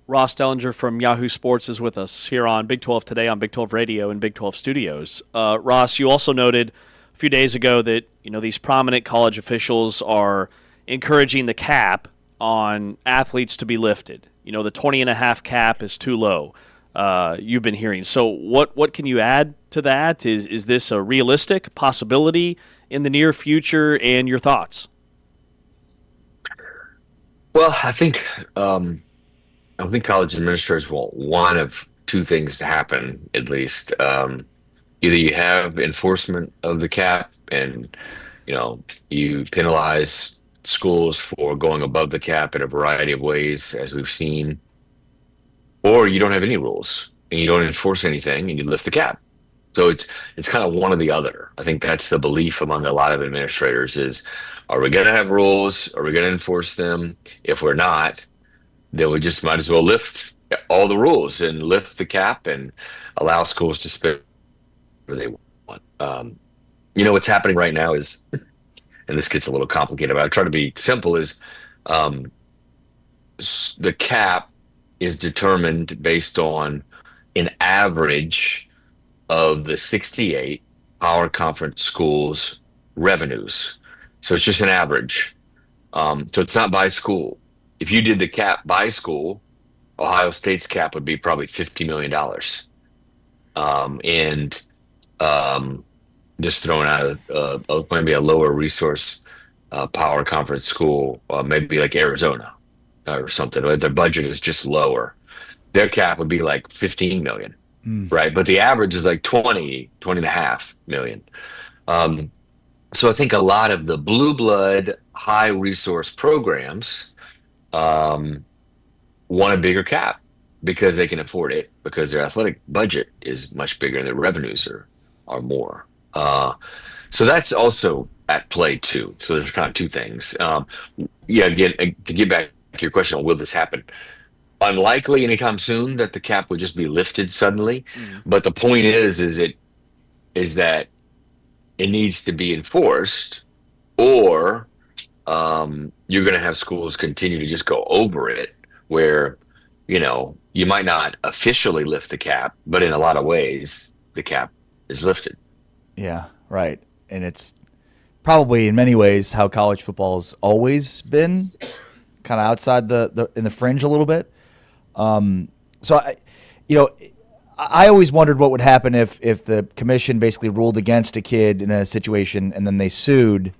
Ross Dellinger from Yahoo Sports is with us here on Big 12 Today on Big 12 Radio and Big 12 Studios. Ross, you also noted a few days ago that these prominent college officials are encouraging the cap on athletes to be lifted. The 20.5 cap is too low. You've been hearing. So what can you add to that? Is this a realistic possibility in the near future, and your thoughts? Well, I think college administrators want one of two things to happen, at least. Either you have enforcement of the cap and, you penalize schools for going above the cap in a variety of ways, as we've seen, or you don't have any rules and you don't enforce anything and you lift the cap. So it's kind of one or the other. I think that's the belief among a lot of administrators is, are we going to have rules? Are we going to enforce them? If we're not, then we just might as well lift all the rules and lift the cap and allow schools to spend whatever they want. What's happening right now is, and this gets a little complicated, but I try to be simple, is the cap is determined based on an average of the 68 Power Conference schools' revenues. So it's just an average. So it's not by school. If you did the cap by school, Ohio State's cap would be probably $50 million. Just throwing out maybe a lower resource Power Conference school, maybe like Arizona or something. Their budget is just lower. Their cap would be like 15 million, right? But the average is like 20.5 million. So I think a lot of the blue blood, high resource programs want a bigger cap because they can afford it, because their athletic budget is much bigger and their revenues are more. So that's also at play too. So there's kind of two things. Again, to get back to your question on will this happen, unlikely anytime soon that the cap would just be lifted suddenly. But the point is that it needs to be enforced, or you're going to have schools continue to just go over it, where you might not officially lift the cap, but in a lot of ways the cap is lifted. Yeah, right. And it's probably in many ways how college football's always been, kind of outside in the fringe a little bit. So I always wondered what would happen if the commission basically ruled against a kid in a situation and then they sued,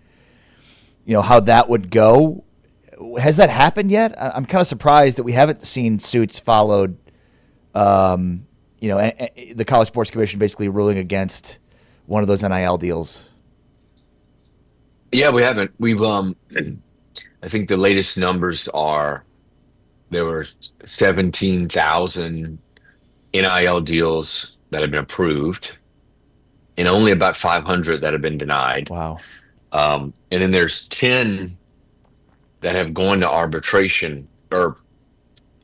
how that would go. Has that happened yet? I'm kind of surprised that we haven't seen suits followed, the College Sports Commission basically ruling against one of those NIL deals. Yeah, we haven't. We've I think the latest numbers are there were 17,000 NIL deals that have been approved and only about 500 that have been denied. Wow. And then there's 10 that have gone to arbitration, or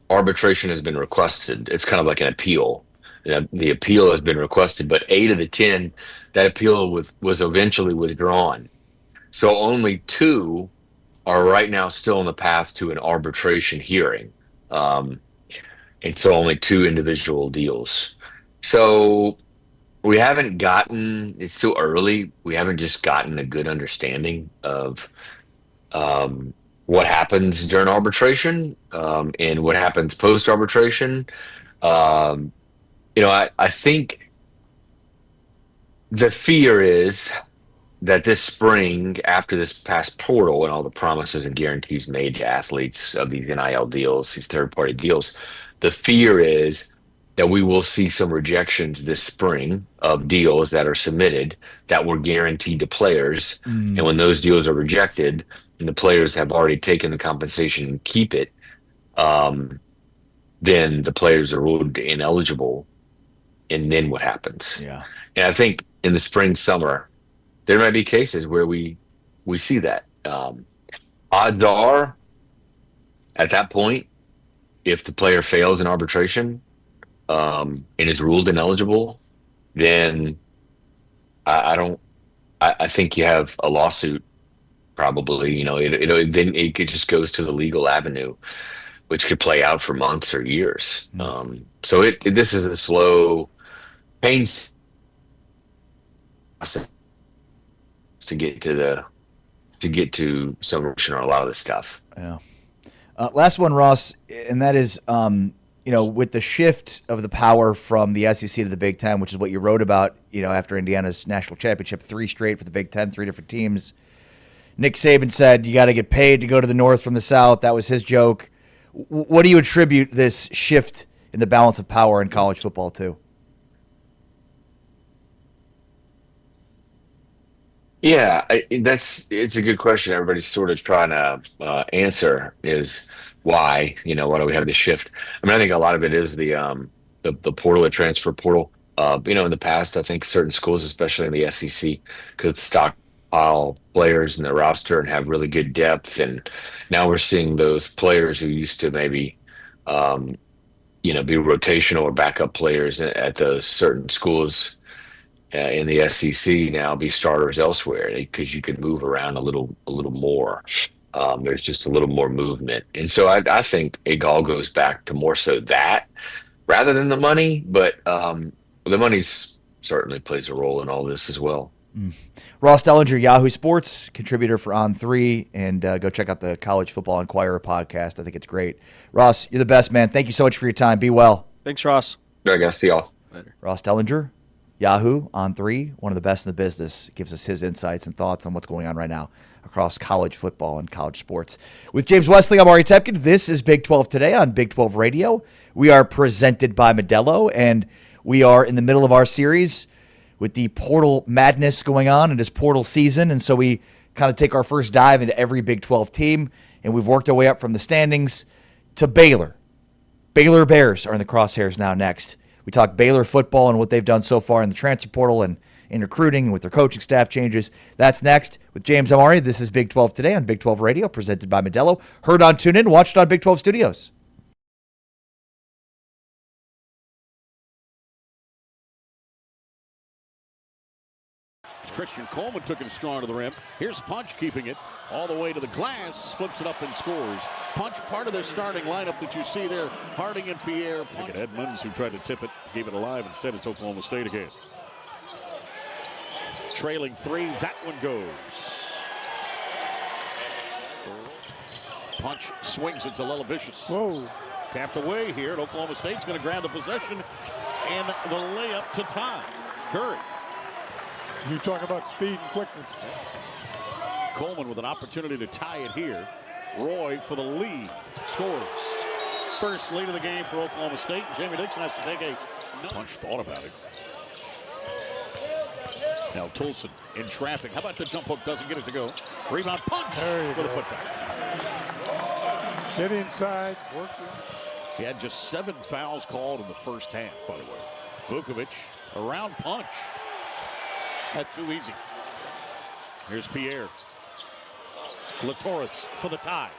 arbitration has been requested. It's kind of like an appeal. The appeal has been requested, but 8 of the 10, that appeal was eventually withdrawn. So only 2 are right now still on the path to an arbitration hearing. And so only 2 individual deals. So we haven't gotten, it's still early, we haven't just gotten a good understanding of what happens during arbitration and what happens post-arbitration. I think the fear is that this spring, after this past portal and all the promises and guarantees made to athletes of these NIL deals, these third-party deals, the fear is that we will see some rejections this spring of deals that are submitted that were guaranteed to players. And when those deals are rejected and the players have already taken the compensation and keep it, then the players are ruled ineligible. And then what happens? Yeah. And I think in the spring, summer, there might be cases where we see that. Odds are, at that point, if the player fails in arbitration and is ruled ineligible, then I think you have a lawsuit. Probably, then it just goes to the legal avenue, which could play out for months or years. So this is a slow, painstaking process to get to some solution on a lot of this stuff. Yeah. Last one, Ross, and that is, with the shift of the power from the SEC to the Big Ten, which is what you wrote about, after Indiana's national championship, 3 straight for the Big Ten, 3 different teams. Nick Saban said you got to get paid to go to the North from the South. That was his joke. What do you attribute this shift in the balance of power in college football to? Yeah, it's a good question. Everybody's sort of trying to answer is why, why do we have this shift? I mean, I think a lot of it is the portal, the transfer portal. In the past, I think certain schools, especially in the SEC, could stockpile players in their roster and have really good depth. And now we're seeing those players who used to maybe, be rotational or backup players at those certain schools in the SEC now be starters elsewhere because you can move around a little more. There's just a little more movement. And so I think it all goes back to more so that rather than the money, but the money certainly plays a role in all this as well. Ross Dellinger, Yahoo Sports, contributor for On3, and go check out the College Football Inquirer podcast. I think it's great. Ross, you're the best, man. Thank you so much for your time. Be well. Thanks, Ross. All right, guys. See y'all. Later. Ross Dellinger, Yahoo, On3, one of the best in the business, gives us his insights and thoughts on what's going on right now across college football and college sports. With James Wesley, I'm Ari Tepkin. This is Big 12 Today on Big 12 Radio. We are presented by Modelo, and we are in the middle of our series with the portal madness going on. It is portal season, and so we kind of take our first dive into every Big 12 team, and we've worked our way up from the standings to Baylor. Baylor Bears are in the crosshairs now next. We talk Baylor football and what they've done so far in the transfer portal and in recruiting and with their coaching staff changes. That's next with James Amari. This is Big 12 Today on Big 12 Radio, presented by Modelo. Heard on TuneIn, watched on Big 12 Studios. Christian Coleman took it strong to the rim. Here's Punch keeping it all the way to the glass, flips it up and scores. Punch, part of their starting lineup that you see there. Harding and Pierre. Punch. Look at Edmonds, who tried to tip it, gave it alive. Instead, it's Oklahoma State again. Trailing 3, that one goes. Punch swings it to Lelavicious. Whoa. Tapped away here, and Oklahoma State's going to grab the possession and the layup to tie. Curry. You talk about speed and quickness. Coleman with an opportunity to tie it here. Roy for the lead. Scores. First lead of the game for Oklahoma State. Jamie Dixon has to take a punch. Thought about it. Now Toulson in traffic. How about the jump hook? Doesn't get it to go. Rebound punch for the putback. Get inside. Work. He had just 7 fouls called in the first half, by the way. Vukovic, around punch. That's too easy. Here's Pierre. Latoris for the tie.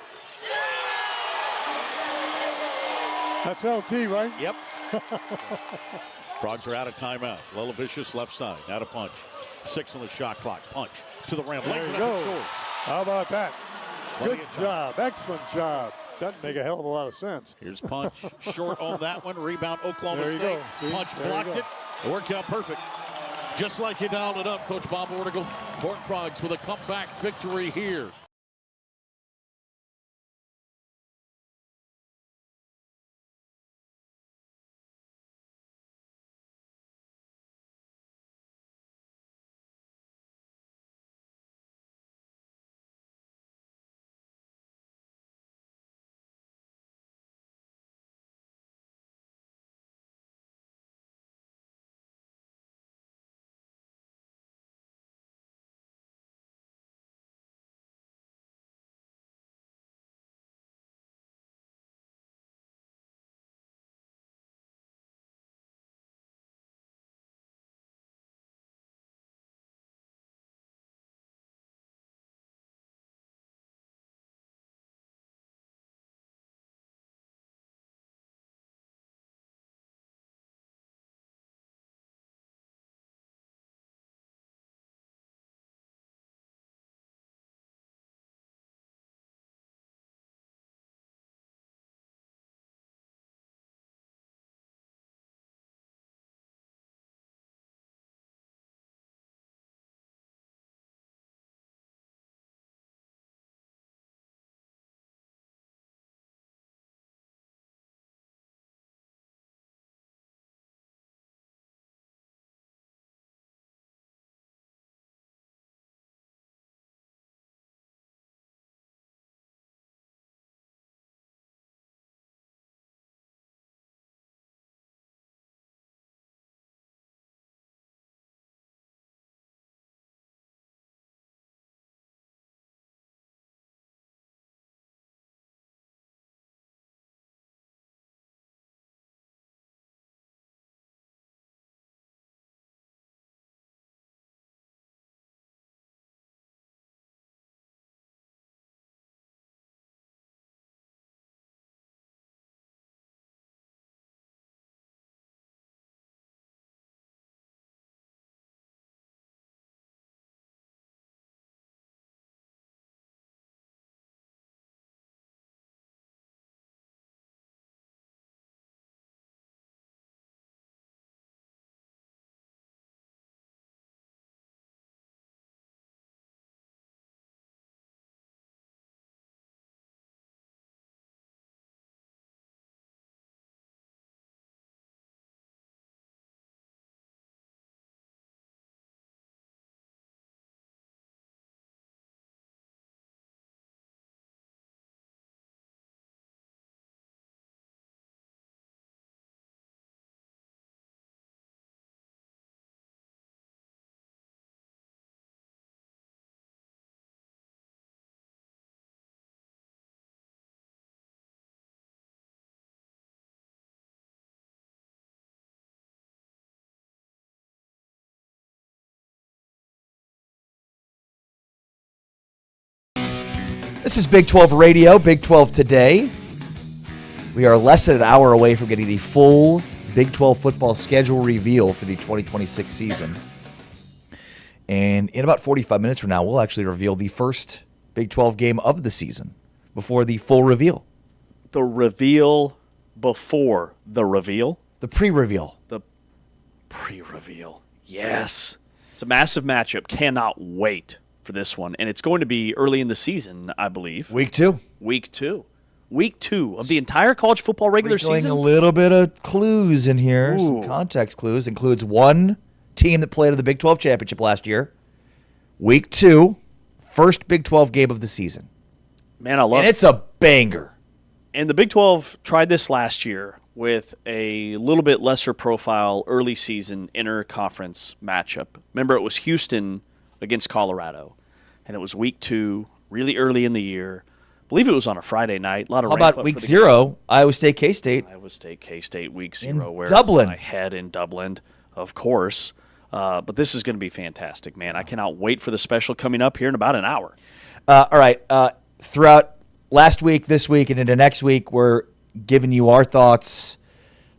That's LT, right? Yep. Frogs are out of timeouts. Lelovicius left side. Now to punch. 6 on the shot clock. Punch to the rim. There you go. How about that? Good job. Excellent job. Doesn't make a hell of a lot of sense. Here's punch. Short on that one. Rebound Oklahoma State. Punch blocked it. It worked out perfect. Just like you dialed it up, Coach Bob Ortigal. Horned Frogs with a comeback victory here. This is Big 12 Radio, Big 12 Today. We are less than an hour away from getting the full Big 12 football schedule reveal for the 2026 season. And in about 45 minutes from now, we'll actually reveal the first Big 12 game of the season before the full reveal. The reveal before the reveal? The pre-reveal. The pre-reveal. Yes. It's a massive matchup. Cannot wait for this one. And it's going to be early in the season, I believe. Week 2. Week 2. Week 2 of the entire college football regular season. A little bit of clues in here, some context clues. Includes one team that played in the Big 12 championship last year. Week 2, first Big 12 game of the season. Man, I love it. And it's a banger. And the Big 12 tried this last year with a little bit lesser profile early season inter-conference matchup. Remember, it was Houston against Colorado, and it was week 2, really early in the year. I believe it was on a Friday night. A lot of How about week 0, Iowa State, K-State? Iowa State, K-State, week 0. In where Dublin. I head in Dublin, of course. But this is going to be fantastic, man. I cannot wait for the special coming up here in about an hour. All right. Throughout last week, this week, and into next week, we're giving you our thoughts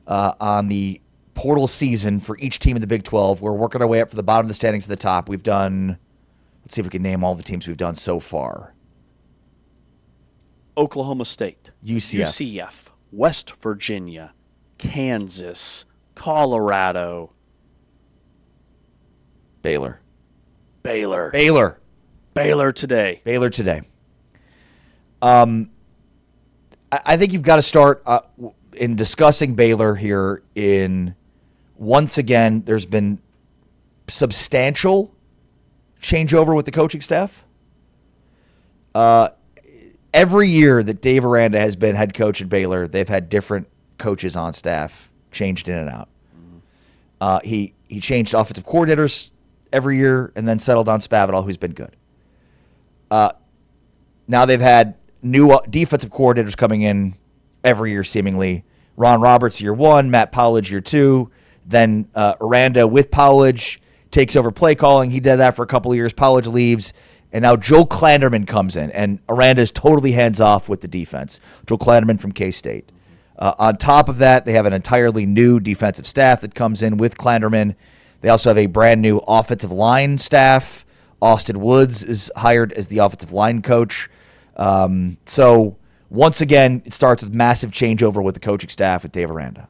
on the portal season for each team in the Big 12. We're working our way up from the bottom of the standings to the top. We've done, let's see if we can name all the teams we've done so far. Oklahoma State. UCF. West Virginia. Kansas. Colorado. Baylor. Baylor today. I think you've got to start in discussing Baylor here in, once again, there's been substantial changeover with the coaching staff. Every year that Dave Aranda has been head coach at Baylor, they've had different coaches on staff, changed in and out. He changed offensive coordinators every year and then settled on Spavital, who's been good. Now they've had new defensive coordinators coming in every year, seemingly. Ron Roberts, year 1, Matt Powledge, year 2. Then Aranda with Powledge takes over play calling. He did that for a couple of years. Powledge leaves. And now Joe Klanderman comes in, and Aranda is totally hands-off with the defense. Joe Klanderman from K-State. On top of that, they have an entirely new defensive staff that comes in with Klanderman. They also have a brand-new offensive line staff. Austin Woods is hired as the offensive line coach. So, once again, it starts with massive changeover with the coaching staff with Dave Aranda.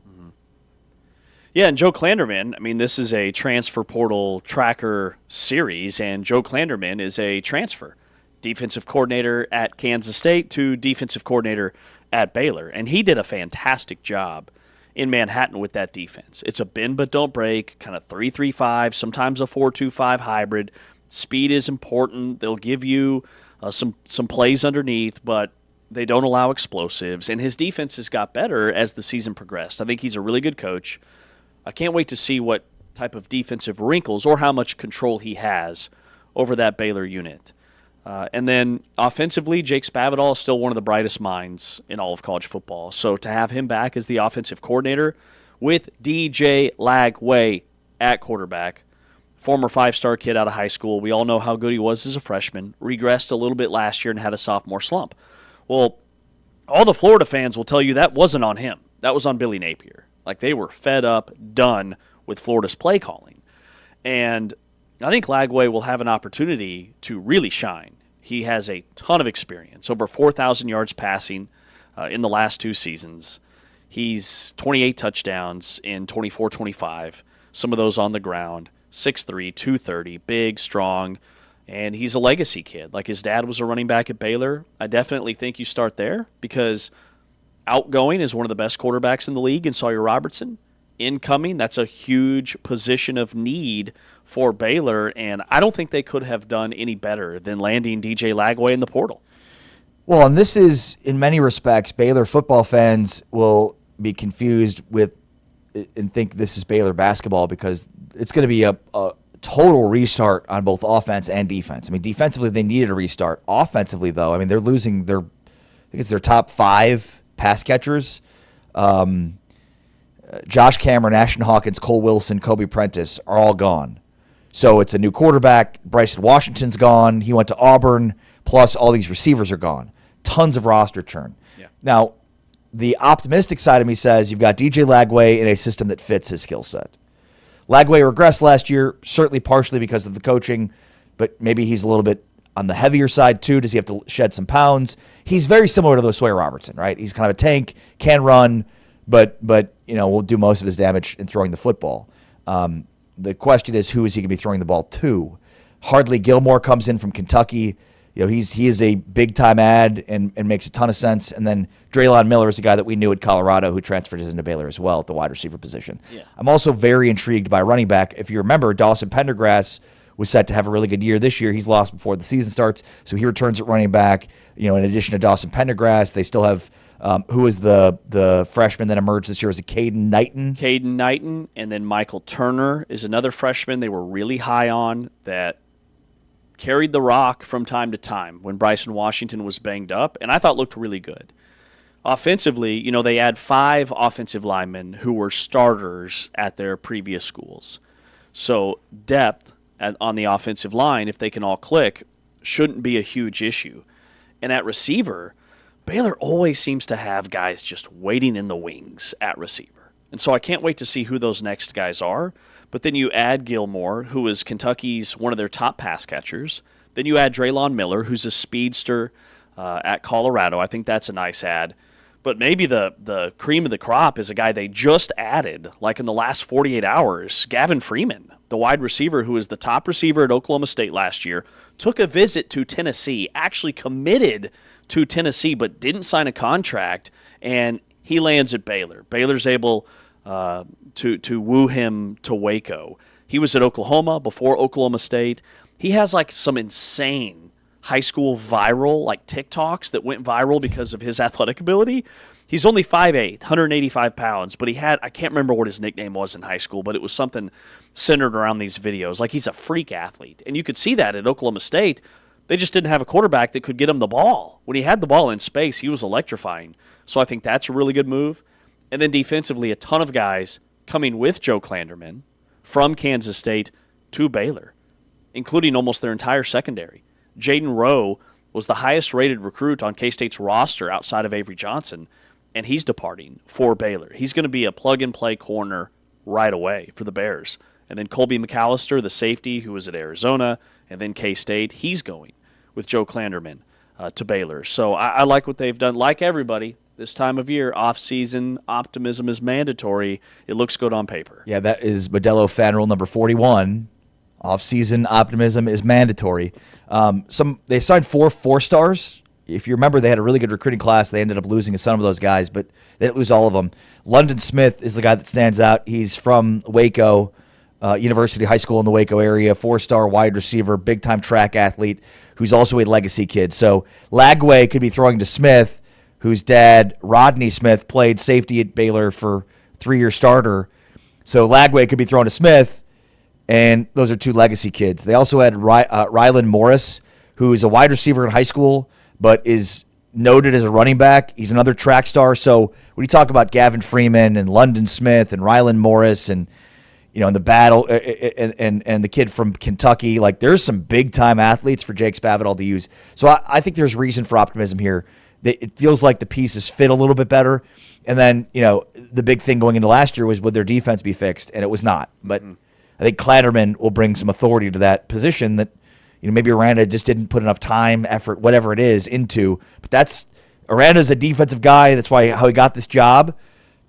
Yeah, and Joe Klanderman, I mean, this is a transfer portal tracker series, and Joe Klanderman is a transfer. Defensive coordinator at Kansas State to defensive coordinator at Baylor. And he did a fantastic job in Manhattan with that defense. It's a bend but don't break, kind of 3-3-5, sometimes a 4-2-5 hybrid. Speed is important. They'll give you some plays underneath, but they don't allow explosives. And his defense has got better as the season progressed. I think he's a really good coach. I can't wait to see what type of defensive wrinkles or how much control he has over that Baylor unit. And then offensively, Jake Spavital is still one of the brightest minds in all of college football. So to have him back as the offensive coordinator with DJ Lagway at quarterback, former 5-star kid out of high school. We all know how good he was as a freshman. Regressed a little bit last year and had a sophomore slump. Well, all the Florida fans will tell you that wasn't on him. That was on Billy Napier. Like, they were fed up, done with Florida's play calling. And I think Lagway will have an opportunity to really shine. He has a ton of experience, over 4,000 yards passing in the last 2 seasons. He's 28 touchdowns in 24-25, some of those on the ground, 6'3", 230, big, strong, and he's a legacy kid. Like, his dad was a running back at Baylor. I definitely think you start there because outgoing is one of the best quarterbacks in the league in Sawyer Robertson. Incoming, that's a huge position of need for Baylor, and I don't think they could have done any better than landing DJ Lagway in the portal. Well, and this is, in many respects, Baylor football fans will be confused with and think this is Baylor basketball because it's going to be a total restart on both offense and defense. I mean, defensively, they needed a restart. Offensively, though, I mean, they're losing I think it's their top 5 pass catchers. Josh Cameron, Ashton Hawkins, Cole Wilson, Kobe Prentice are all gone. So it's a new quarterback. Bryson Washington's gone. He went to Auburn. Plus, all these receivers are gone. Tons of roster churn. Yeah. Now, the optimistic side of me says you've got DJ Lagway in a system that fits his skill set. Lagway regressed last year, certainly partially because of the coaching, but maybe he's a little bit on the heavier side too. Does he have to shed some pounds? He's very similar to the Sawyer Robertson, right? He's kind of a tank, can run, but will do most of his damage in throwing the football. The question is, who is he going to be throwing the ball to? Hardly Gilmore comes in from Kentucky. he is a big-time ad and makes a ton of sense. And then Draylon Miller is a guy that we knew at Colorado who transferred into Baylor as well at the wide receiver position. Yeah. I'm also very intrigued by running back. If you remember, Dawson Pendergrass was set to have a really good year this year. He's lost before the season starts, so he returns at running back. In addition to Dawson Pendergrass, they still have who was the freshman that emerged this year? Was it Caden Knighton? Caden Knighton, and then Michael Turner is another freshman they were really high on that carried the rock from time to time when Bryson Washington was banged up, and I thought looked really good. Offensively, they add 5 offensive linemen who were starters at their previous schools. So depth on the offensive line, if they can all click, shouldn't be a huge issue. And at receiver, Baylor always seems to have guys just waiting in the wings at receiver. And so I can't wait to see who those next guys are. But then you add Gilmore, who is Kentucky's one of their top pass catchers. Then you add Draylon Miller, who's a speedster at Colorado. I think that's a nice add. But maybe the cream of the crop is a guy they just added, like in the last 48 hours, Gavin Freeman, the wide receiver who was the top receiver at Oklahoma State last year, took a visit to Tennessee, actually committed to Tennessee, but didn't sign a contract, and he lands at Baylor. Baylor's able to woo him to Waco. He was at Oklahoma before Oklahoma State. He has like some insane high school viral, like TikToks that went viral because of his athletic ability. He's only 5'8", 185 pounds, but I can't remember what his nickname was in high school, but it was something centered around these videos. Like, he's a freak athlete. And you could see that at Oklahoma State. They just didn't have a quarterback that could get him the ball. When he had the ball in space, he was electrifying. So I think that's a really good move. And then defensively, a ton of guys coming with Joe Klanderman from Kansas State to Baylor, including almost their entire secondary. Jaden Rowe was the highest-rated recruit on K-State's roster outside of Avery Johnson, and he's departing for Baylor. He's going to be a plug-and-play corner right away for the Bears. And then Colby McAllister, the safety who was at Arizona, and then K-State, he's going with Joe Klanderman to Baylor. So I like what they've done. Like everybody, this time of year, off-season optimism is mandatory. It looks good on paper. Yeah, that is Modelo fan rule number 41. Off-season optimism is mandatory. They signed 4 stars. If you remember, they had a really good recruiting class. They ended up losing some of those guys, but they didn't lose all of them. London Smith is the guy that stands out. He's from Waco University High School in the Waco area, 4-star wide receiver, big-time track athlete, who's also a legacy kid. So Lagway could be throwing to Smith, whose dad, Rodney Smith, played safety at Baylor for 3-year starter. So Lagway could be throwing to Smith, and those are 2 legacy kids. They also had Rylan Morris, who is a wide receiver in high school, but is noted as a running back. He's another track star. So when you talk about Gavin Freeman and London Smith and Rylan Morris and in the battle and the kid from Kentucky, like, there's some big-time athletes for Jake Spavital to use. So I think there's reason for optimism here. It feels like the pieces fit a little bit better. And then, the big thing going into last year was, would their defense be fixed? And it was not. But I think Klanderman will bring some authority to that position that, maybe Aranda just didn't put enough time, effort, whatever it is, into. But Aranda's a defensive guy. That's how he got this job.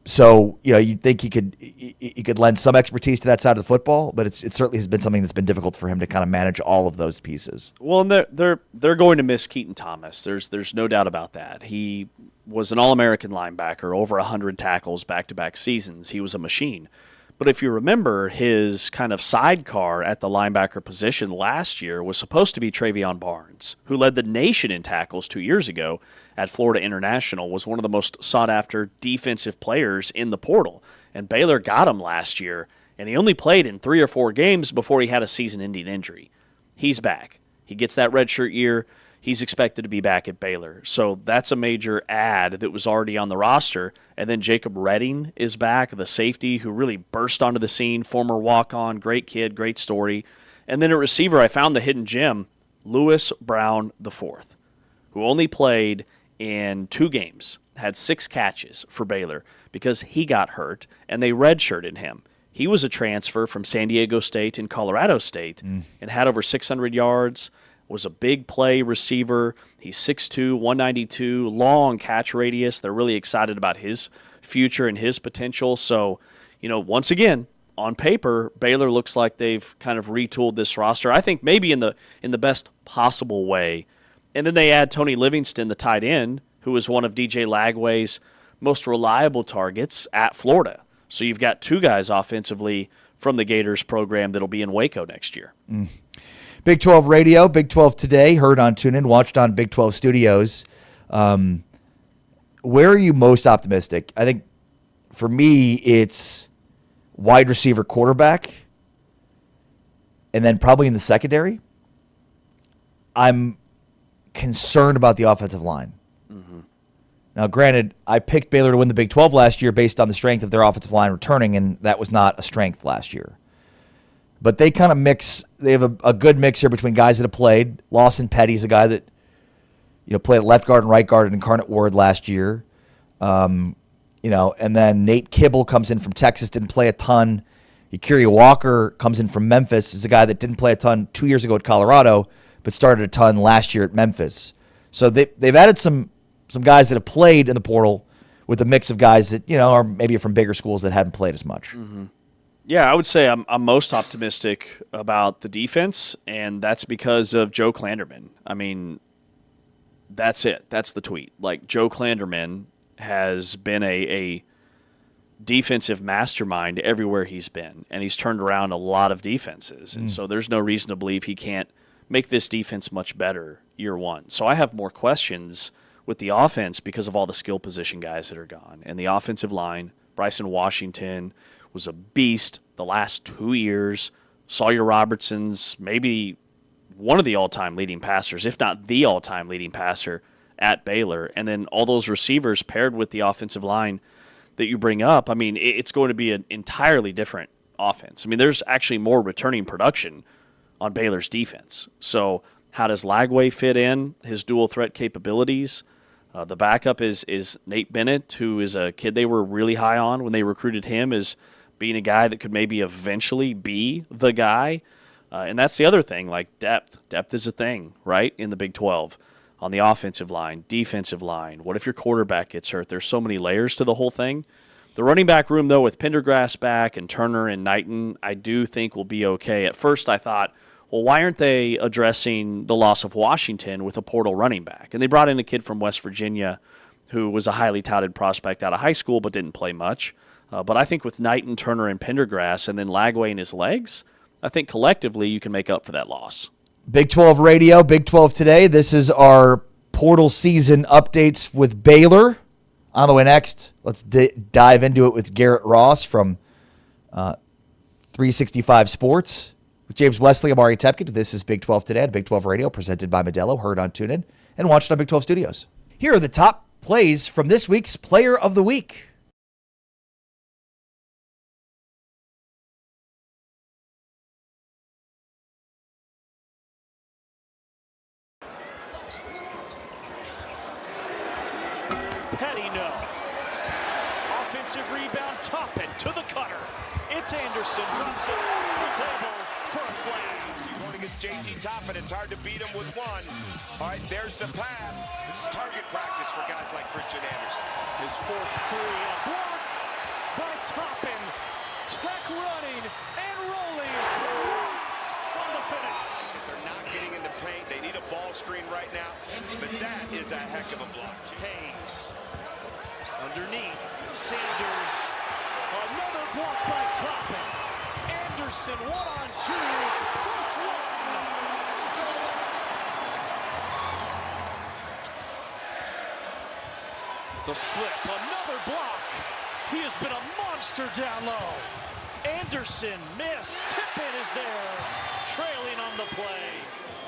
So, you'd think he could lend some expertise to that side of the football, but it certainly has been something that's been difficult for him to kind of manage all of those pieces. Well, and they're going to miss Keaton Thomas. There's no doubt about that. He was an All-American linebacker, over 100 tackles back-to-back seasons. He was a machine. But if you remember, his kind of sidecar at the linebacker position last year was supposed to be Travion Barnes, who led the nation in tackles 2 years ago at Florida International, was one of the most sought-after defensive players in the portal. And Baylor got him last year, and he only played in 3 or 4 games before he had a season-ending injury. He's back. He gets that redshirt year. He's expected to be back at Baylor. So that's a major add that was already on the roster. And then Jacob Redding is back, the safety who really burst onto the scene, former walk-on, great kid, great story. And then at receiver, I found the hidden gem, Lewis Brown IV, who only played in 2 games, had 6 catches for Baylor because he got hurt, and they redshirted him. He was a transfer from San Diego State and Colorado State and had over 600 yards, was a big play receiver. He's 6'2", 192, long catch radius. They're really excited about his future and his potential. So, once again, on paper, Baylor looks like they've kind of retooled this roster. I think maybe in the best possible way And then they add Tony Livingston, the tight end, who was one of DJ Lagway's most reliable targets at Florida. So you've got 2 guys offensively from the Gators program that'll be in Waco next year. Big 12 Radio, Big 12 Today, heard on TuneIn, watched on Big 12 Studios. Where are you most optimistic? I think for me, it's wide receiver, quarterback, and then probably in the secondary. I'm concerned about the offensive line. Now, granted, I picked Baylor to win the Big 12 last year based on the strength of their offensive line returning, and that was not a strength last year. But they kind of mix. They have a good mix here between guys that have played. Lawson Petty's a guy that played at left guard and right guard at Incarnate Word last year. And then Nate Kibble comes in from Texas, didn't play a ton. Yakiri Walker comes in from Memphis, is a guy that didn't play a ton 2 years ago at Colorado, but started a ton last year at Memphis. So they've added some guys that have played in the portal with a mix of guys that, are maybe from bigger schools that hadn't played as much. Yeah, I would say I'm most optimistic about the defense, and that's because of Joe Klanderman. I mean, that's it. That's the tweet. Like, Joe Klanderman has been a defensive mastermind everywhere he's been, and he's turned around a lot of defenses. And so there's no reason to believe he can't make this defense much better year one. So I have more questions with the offense because of all the skill position guys that are gone. And the offensive line, Bryson Washington was a beast the last 2 years. Sawyer Robertson's maybe one of the all-time leading passers, if not the all-time leading passer at Baylor. And then all those receivers paired with the offensive line that you bring up, I mean, it's going to be an entirely different offense. I mean, there's actually more returning production on Baylor's defense. So how does Lagway fit in, his dual threat capabilities? The backup is Nate Bennett, who is a kid they were really high on when they recruited him as being a guy that could maybe eventually be the guy. And that's the other thing, like depth. Depth is a thing, right, in the Big 12 on the offensive line, defensive line. What if your quarterback gets hurt? There's so many layers to the whole thing. The running back room, though, with Pendergrass back and Turner and Knighton, I do think will be okay. At first I thought, well, why aren't they addressing the loss of Washington with a portal running back? And they brought in a kid from West Virginia who was a highly touted prospect out of high school but didn't play much. But I think with Knighton, Turner, and Pendergrass, and then Lagway and his legs, I think collectively you can make up for that loss. Big 12 Radio, Big 12 Today. This is our portal season updates with Baylor. On the way next, let's dive into it with Garrett Ross from 365 Sports. With James Wesley, I'm Ari Tepkin. This is Big 12 Today on Big 12 Radio, presented by Modelo, heard on TuneIn, and watched on Big 12 Studios. Here are the top plays from this week's Player of the Week. Petty, no. Offensive rebound, Toppin to the cutter. It's Anderson, drops it off the table for a slam. You're going against JT Toppin, it's hard to beat him with one. All right, there's the pass. This is target practice for guys like Christian Anderson. His fourth three, a block by Toppin. Tech running and rolling. Watts on the finish. If they're not getting in the paint, they need a ball screen right now, but that is a heck of a block. Hayes. Underneath, Sanders, another block by Toppin. Anderson, 1-on-2, this one. The slip, another block. He has been a monster down low. Anderson missed, Tippin is there, trailing on the play.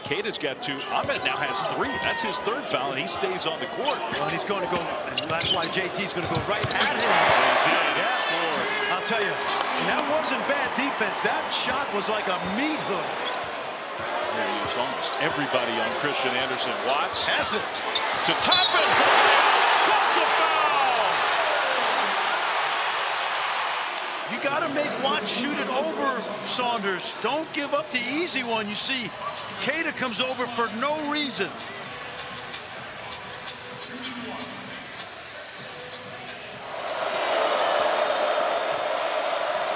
Keita's got two. Ahmed now has three. That's his third foul, and he stays on the court. Well, he's going to go, and that's why JT's going to go right at him. Yeah. Score. I'll tell you, that wasn't bad defense. That shot was like a meat hook. Yeah, he used almost everybody on Christian Anderson. Watts has it to Toppin. That's a foul. You got to make Watts shoot it over Saunders. Don't give up the easy one. You see, Keita comes over for no reason.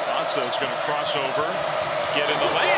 Bonso's going to cross over, get in the lane.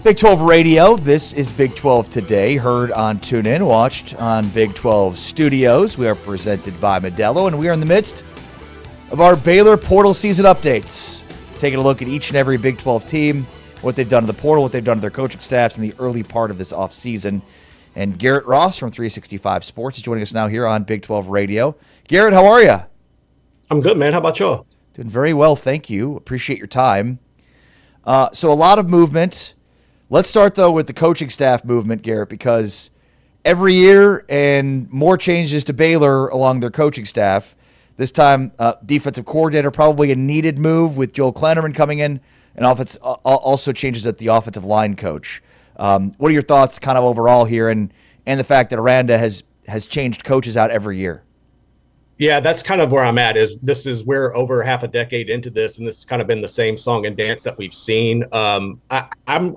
Big 12 Radio, this is Big 12 Today, heard on TuneIn, watched on Big 12 Studios. We are presented by Modelo, and we are in the midst of our Baylor portal season updates. Taking a look at each and every Big 12 team, what they've done to the portal, what they've done to their coaching staffs in the early part of this offseason. And Garrett Ross from 365 Sports is joining us now here on Big 12 Radio. Garrett, how are you? I'm good, man. How about you? Doing very well, thank you. Appreciate your time. So a lot of movement. Let's start, though, with the coaching staff movement, Garrett, because every year and more changes to Baylor along their coaching staff. This time, defensive coordinator, probably a needed move with Joel Kleinerman coming in, and also changes at the offensive line coach. What are your thoughts kind of overall here and the fact that Aranda has changed coaches out every year? Yeah, that's kind of where I'm at. We're over half a decade into this, and this has kind of been the same song and dance that we've seen. I'm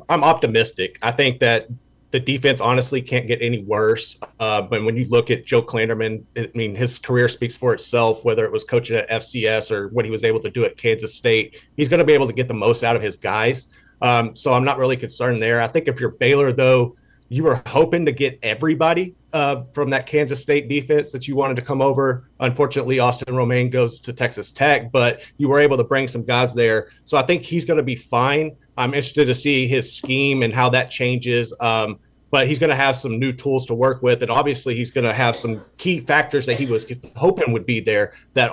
optimistic. I think that the defense honestly can't get any worse. But when you look at Joe Kleinerman, I mean, his career speaks for itself, whether it was coaching at FCS or what he was able to do at Kansas State. He's going to be able to get the most out of his guys. So I'm not really concerned there. I think if you're Baylor, though, you were hoping to get everybody from that Kansas State defense that you wanted to come over. Unfortunately, Austin Romaine goes to Texas Tech, but you were able to bring some guys there. So I think he's going to be fine. I'm interested to see his scheme and how that changes. But he's going to have some new tools to work with. And obviously he's going to have some key factors that he was hoping would be there that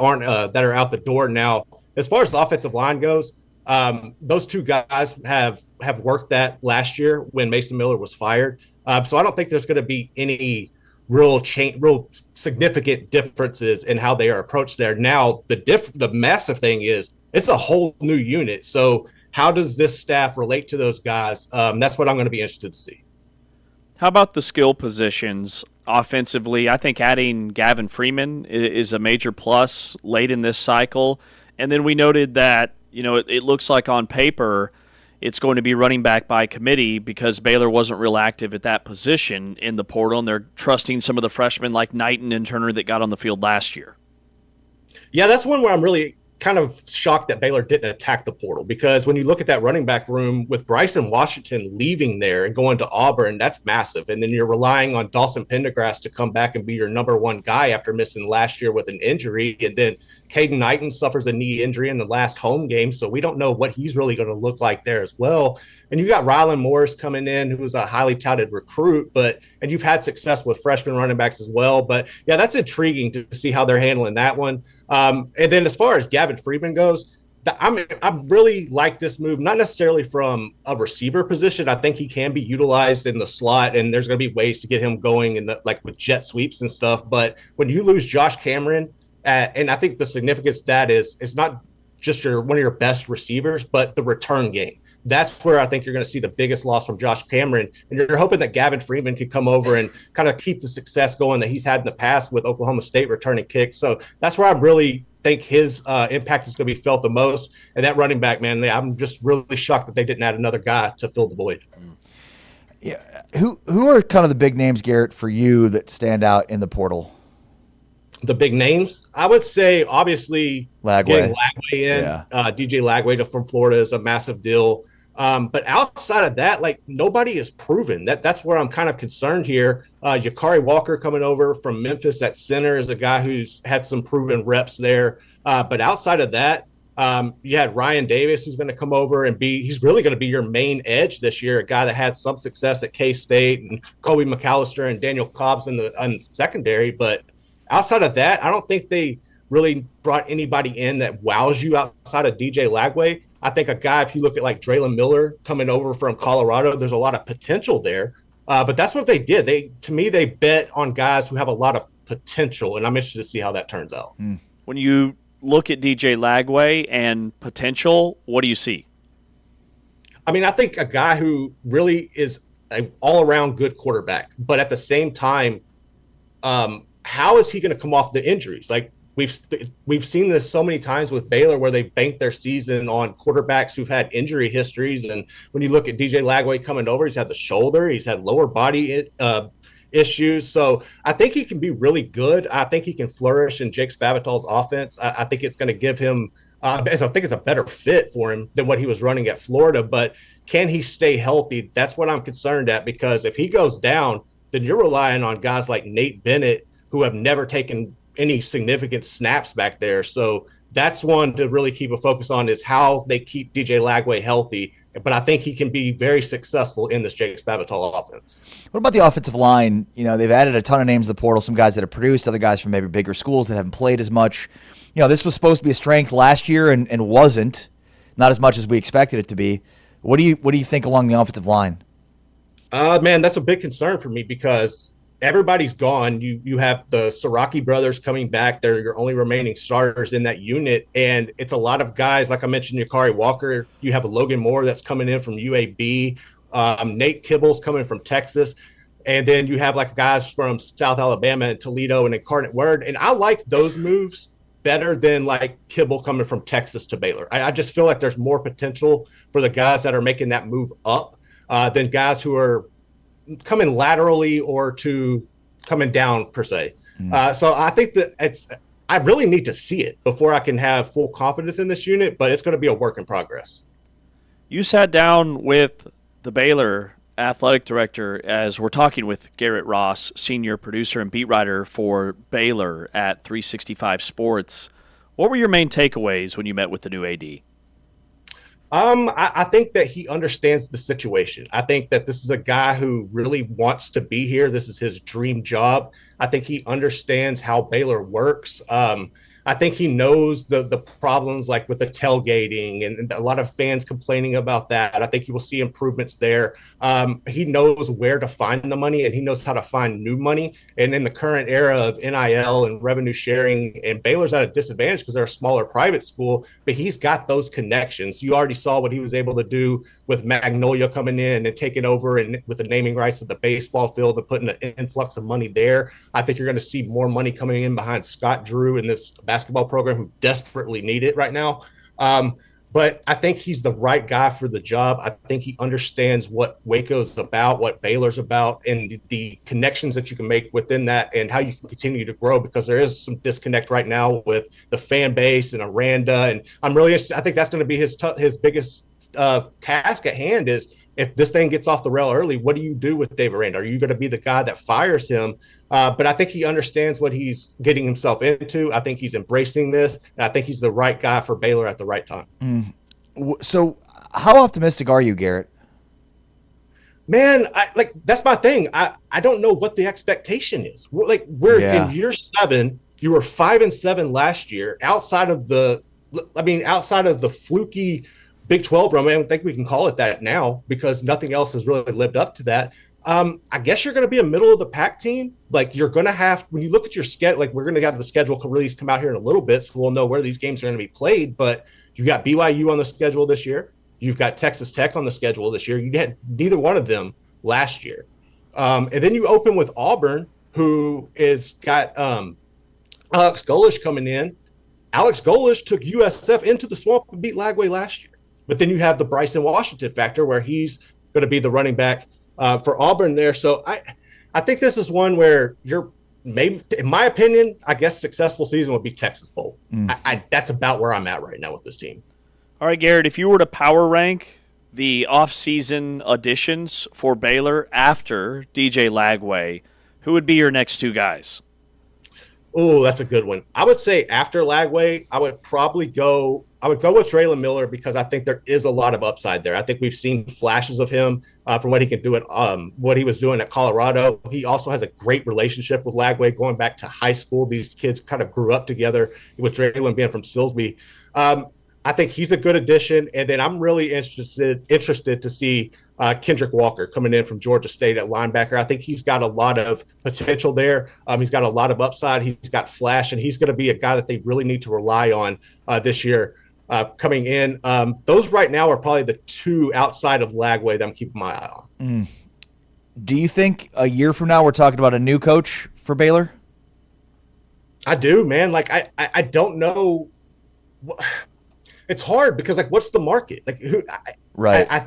that are out the door now. As far as the offensive line goes, those two guys have worked that last year when Mason Miller was fired. So I don't think there's going to be any real significant differences in how they are approached there. Now, the massive thing is it's a whole new unit. So how does this staff relate to those guys? That's what I'm going to be interested to see. How about the skill positions offensively? I think adding Gavin Freeman is a major plus late in this cycle. And then we noted that, it looks like on paper it's going to be running back by committee because Baylor wasn't real active at that position in the portal, and they're trusting some of the freshmen like Knighton and Turner that got on the field last year. Yeah, that's one where I'm really kind of shocked that Baylor didn't attack the portal, because when you look at that running back room with Bryson Washington leaving there and going to Auburn, that's massive. And then you're relying on Dawson Pendergrass to come back and be your number one guy after missing last year with an injury. And then Caden Knighton suffers a knee injury in the last home game, so we don't know what he's really going to look like there as well. And you got Rylan Morris coming in, who was a highly touted recruit, and you've had success with freshman running backs as well. But yeah, that's intriguing to see how they're handling that one. And then as far as Gavin Freeman goes, I really like this move, not necessarily from a receiver position. I think he can be utilized in the slot, and there's going to be ways to get him going with jet sweeps and stuff. But when you lose Josh Cameron, and I think the significance of that is it's not just one of your best receivers, but the return game. That's where I think you're going to see the biggest loss from Josh Cameron. And you're hoping that Gavin Freeman can come over and kind of keep the success going that he's had in the past with Oklahoma State returning kicks. So that's where I really think his impact is going to be felt the most. And that running back, man, I'm just really shocked that they didn't add another guy to fill the void. Yeah, who are kind of the big names, Garrett, for you that stand out in the portal? The big names, I would say, obviously, getting Lagway in. Yeah. DJ Lagway from Florida is a massive deal. But outside of that, nobody is proven. That's where I'm kind of concerned here. Yakari Walker coming over from Memphis at center is a guy who's had some proven reps there. But outside of that, you had Ryan Davis, who's going to come over and he's really going to be your main edge this year, a guy that had some success at K-State, and Kobe McAllister and Daniel Cobbs in the secondary. But outside of that, I don't think they really brought anybody in that wows you outside of DJ Lagway. I think a guy, if you look at Draylon Miller coming over from Colorado, there's a lot of potential there. But that's what they did. They bet on guys who have a lot of potential, and I'm interested to see how that turns out. When you look at DJ Lagway and potential, what do you see? I mean, I think a guy who really is an all-around good quarterback, but at the same time, how is he going to come off the injuries? We've seen this so many times with Baylor where they banked their season on quarterbacks who've had injury histories. And when you look at DJ Lagway coming over, he's had the shoulder, he's had lower body issues. So I think he can be really good. I think he can flourish in Jake Spavital's offense. I think it's going to give him So I think it's a better fit for him than what he was running at Florida. But can he stay healthy? That's what I'm concerned at, because if he goes down, then you're relying on guys like Nate Bennett, who have never taken any significant snaps back there. So that's one to really keep a focus on, is how they keep DJ Lagway healthy. But I think he can be very successful in this Jake Spavital offense. What about the offensive line? You know, they've added a ton of names to the portal, some guys that have produced, other guys from maybe bigger schools that haven't played as much. You know, this was supposed to be a strength last year and wasn't, not as much as we expected it to be. What do you think along the offensive line? Man, that's a big concern for me, because everybody's gone. You have the Siraki brothers coming back. They're your only remaining starters in that unit. And it's a lot of guys, like I mentioned, Yakari Walker. You have a Logan Moore that's coming in from UAB. Nate Kibble's coming from Texas. And then you have like guys from South Alabama and Toledo and Incarnate Word. And I like those moves better than like Kibble coming from Texas to Baylor. I just feel like there's more potential for the guys that are making that move up than guys who are coming laterally or to coming down per se. So I think that I really need to see it before I can have full confidence in this unit, but it's going to be a work in progress. You sat down with the Baylor athletic director as we're talking with Garrett Ross, senior producer and beat writer for Baylor at 365 Sports. What were your main takeaways when you met with the new AD? I think that he understands the situation. I think that this is a guy who really wants to be here. This is his dream job. I think he understands how Baylor works. I think he knows the problems, like with the tailgating and a lot of fans complaining about that. I think you will see improvements there. He knows where to find the money, and he knows how to find new money. And in the current era of NIL and revenue sharing, and Baylor's at a disadvantage because they're a smaller private school, but he's got those connections. You already saw what he was able to do with Magnolia coming in and taking over, and with the naming rights of the baseball field and putting an influx of money there. I think you're going to see more money coming in behind Scott Drew in this basketball program, who desperately need it right now. But I think he's the right guy for the job. I think he understands what Waco's about, what Baylor's about, and the connections that you can make within that, and how you can continue to grow, because there is some disconnect right now with the fan base and Aranda. And I'm really interested. I think that's going to be his biggest task at hand, is if this thing gets off the rail early, what do you do with Dave Aranda? Are you going to be the guy that fires him? But I think he understands what he's getting himself into. I think he's embracing this, and I think he's the right guy for Baylor at the right time. So how optimistic are you, Garrett? Man, that's my thing. I don't know what the expectation is. We're in year 7. You were 5-7 last year. Outside of the fluky Big 12 run, I don't think we can call it that now, because nothing else has really lived up to that. I guess you're going to be a middle of the pack team. Like, you're going to have, when you look at your schedule, like, we're going to have the schedule release come out here in a little bit, so we'll know where these games are going to be played. But you've got BYU on the schedule this year. You've got Texas Tech on the schedule this year. You had neither one of them last year. And then you open with Auburn, who is got Alex Golish coming in. Alex Golish took USF into the swamp and beat Lagway last year. But then you have the Bryson Washington factor, where he's going to be the running back for Auburn there. So I think this is one where you're maybe, in my opinion, I guess successful season would be Texas Bowl. That's about where I'm at right now with this team. All right, Garrett, if you were to power rank the offseason additions for Baylor after DJ Lagway, who would be your next two guys? Oh, that's a good one. I would say after Lagway, I would go with Traylon Miller, because I think there is a lot of upside there. I think we've seen flashes of him from what he can do at what he was doing at Colorado. He also has a great relationship with Lagway going back to high school. These kids kind of grew up together, with Traylon being from Silsbee. I think he's a good addition. And then I'm really interested to see Kendrick Walker coming in from Georgia State at linebacker. I think he's got a lot of potential there. He's got a lot of upside. He's got flash, and he's going to be a guy that they really need to rely on this year coming in. Those right now are probably the two outside of Lagway that I'm keeping my eye on. Do you think a year from now we're talking about a new coach for Baylor? I do, man. Like, I don't know. It's hard because, like, what's the market? Like, who? Right. I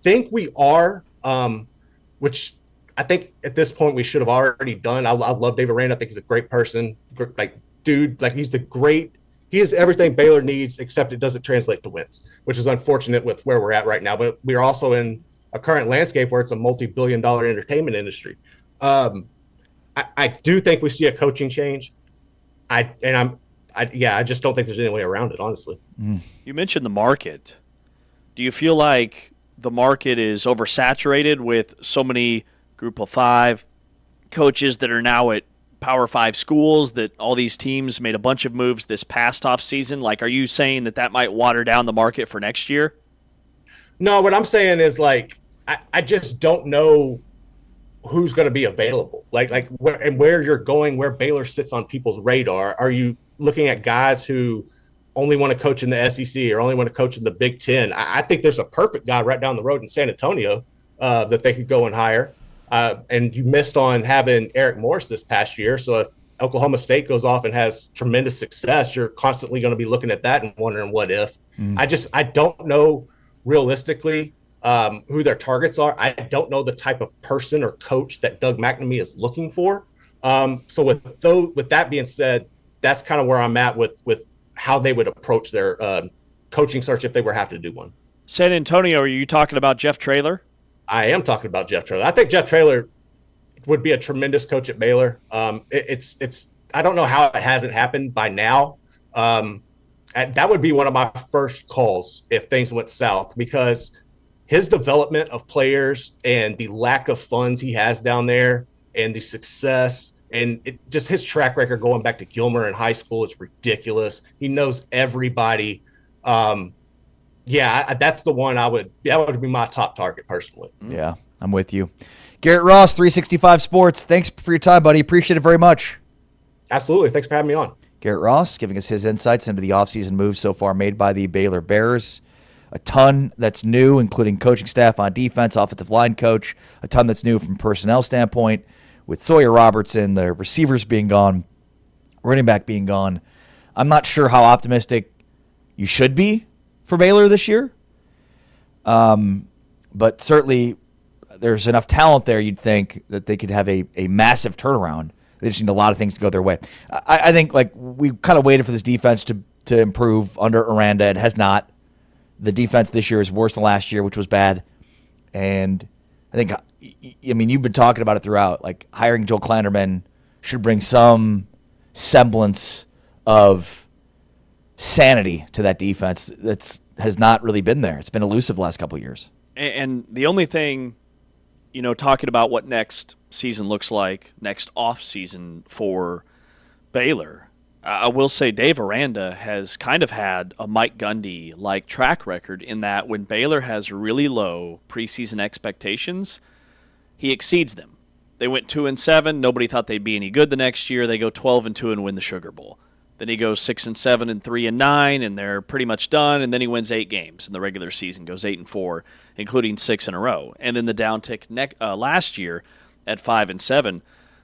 think we are, which I think at this point we should have already done. I love Dave Aranda. I think he's a great person. Like, dude, like, he's the great he is everything Baylor needs, except it doesn't translate to wins, which is unfortunate with where we're at right now. But we're also in a current landscape where it's a multi-billion-dollar entertainment industry. I do think we see a coaching change. I just don't think there's any way around it, honestly. You mentioned the market. Do you feel like the market is oversaturated with so many Group of Five coaches that are now at Power 5 schools, that all these teams made a bunch of moves this past off season? Like, are you saying that might water down the market for next year? No, what I'm saying is, like, I just don't know who's going to be available. Like where you're going, where Baylor sits on people's radar. Are you looking at guys who only want to coach in the SEC or only want to coach in the Big Ten? I think there's a perfect guy right down the road in San Antonio that they could go and hire. And you missed on having Eric Morris this past year. So if Oklahoma State goes off and has tremendous success, you're constantly going to be looking at that and wondering what if. I don't know realistically who their targets are. I don't know the type of person or coach that Doug McNamee is looking for. So with that being said, that's kind of where I'm at with how they would approach their coaching search if they were have to do one. San Antonio, are you talking about Jeff Traylor? I am talking about Jeff Traylor. I think Jeff Traylor would be a tremendous coach at Baylor. It's I don't know how it hasn't happened by now. That would be one of my first calls if things went south, because his development of players and the lack of funds he has down there and the success and just his track record going back to Gilmer in high school is ridiculous. He knows everybody. That's the one that would be my top target personally. Yeah, I'm with you. Garrett Ross, 365 Sports. Thanks for your time, buddy. Appreciate it very much. Absolutely. Thanks for having me on. Garrett Ross giving us his insights into the offseason moves so far made by the Baylor Bears. A ton that's new, including coaching staff on defense, offensive line coach. A ton that's new from personnel standpoint, with Sawyer Robertson, the receivers being gone, running back being gone. I'm not sure how optimistic you should be for Baylor this year. But certainly there's enough talent there, you'd think, that they could have a massive turnaround. They just need a lot of things to go their way. I think, like, we kind of waited for this defense to improve under Aranda. It has not. The defense this year is worse than last year, which was bad. And I think, you've been talking about it throughout. Like, hiring Joel Klanderman should bring some semblance of sanity to that defense that has not really been there. It's been elusive the last couple of years. And the only thing, talking about what next season looks like, next off season for Baylor, I will say Dave Aranda has kind of had a Mike Gundy-like track record in that when Baylor has really low preseason expectations, he exceeds them. They went 2-7. Nobody thought they'd be any good the next year. They go 12-2 and win the Sugar Bowl. Then he goes 6-7 and 3-9, and they're pretty much done. And then he wins 8 games in the regular season, goes 8-4, including 6 in a row. And then the downtick last year at 5-7.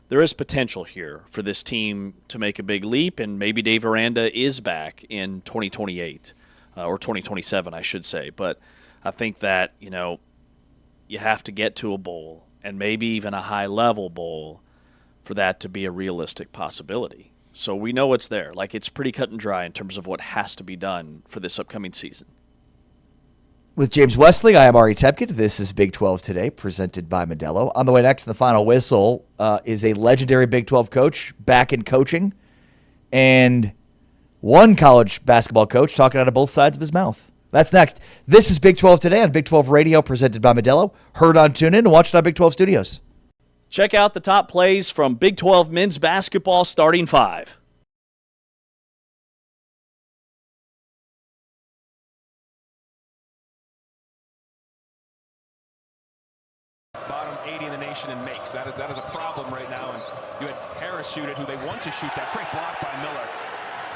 There is potential here for this team to make a big leap, and maybe Dave Aranda is back in 2028 or 2027, I should say. But I think that, you have to get to a bowl, and maybe even a high-level bowl, for that to be a realistic possibility. So we know it's there. Like, it's pretty cut and dry in terms of what has to be done for this upcoming season. With James Wesley, I am Ari Tepkin. This is Big 12 Today, presented by Modelo. On the way next, the final whistle is a legendary Big 12 coach back in coaching, and one college basketball coach talking out of both sides of his mouth. That's next. This is Big 12 Today on Big 12 Radio, presented by Modelo. Heard on TuneIn and watched on Big 12 Studios. Check out the top plays from Big 12 men's basketball starting 5. Bottom 80 in the nation in makes. That is a problem right now. And you had Harris shoot it, who they want to shoot that. Great block by Miller.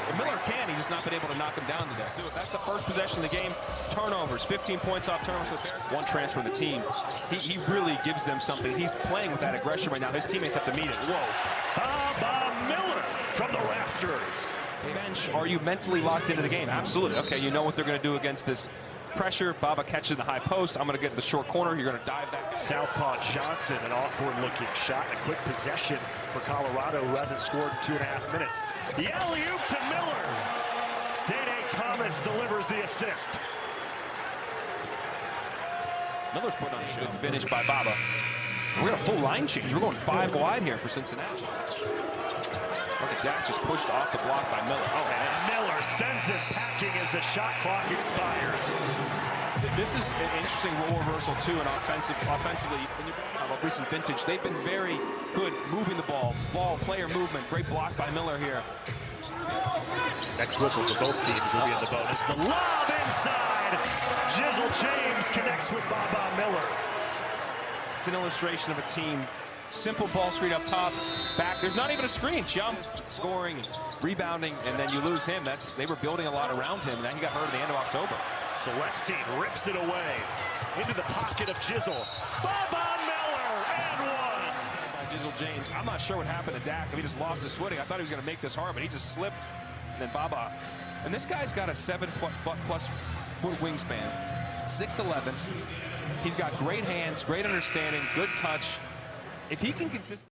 But Miller can. He's just not been able to knock him down today. That's the first possession of the game. Turnovers. 15 points off turnovers for the Bears. One transfer of the team. He really gives them something. He's playing with that aggression right now. His teammates have to meet it. Bob Miller from the rafters. Bench, are you mentally locked into the game? Absolutely. Okay, you know what they're going to do against this pressure. Baba catches in the high post. I'm going to get in the short corner. You're going to dive that. Southpaw Johnson, an awkward-looking shot. A quick possession for Colorado, who hasn't scored in 2.5 minutes. The alley-oop to Miller. Thomas delivers the assist. Miller's putting on a show. Good finish by Baba. We're a full line change. We're going 5 wide here for Cincinnati. Look at Dak just pushed off the block by Miller. Oh, And Miller sends it packing as the shot clock expires. this is an interesting role reversal too, and offensively, when you of recent vintage, they've been very good moving the ball, player movement. Great block by Miller here. Next whistle for both teams will be in the bonus. The lob inside. Jizzle James connects with Baba Miller. It's an illustration of a team. Simple ball screen up top, back. There's not even a screen. Jumps, scoring, rebounding, and then you lose him. They were building a lot around him, and then he got hurt at the end of October. Celestine rips it away into the pocket of Jizzle. Baba Miller and one. By Jizzle James. I'm not sure what happened to Dak. He just lost his footing. I thought he was going to make this hard, but he just slipped. And then Baba. And this guy's got a 7-plus foot wingspan, 6'11". He's got great hands, great understanding, good touch. If he can consistently.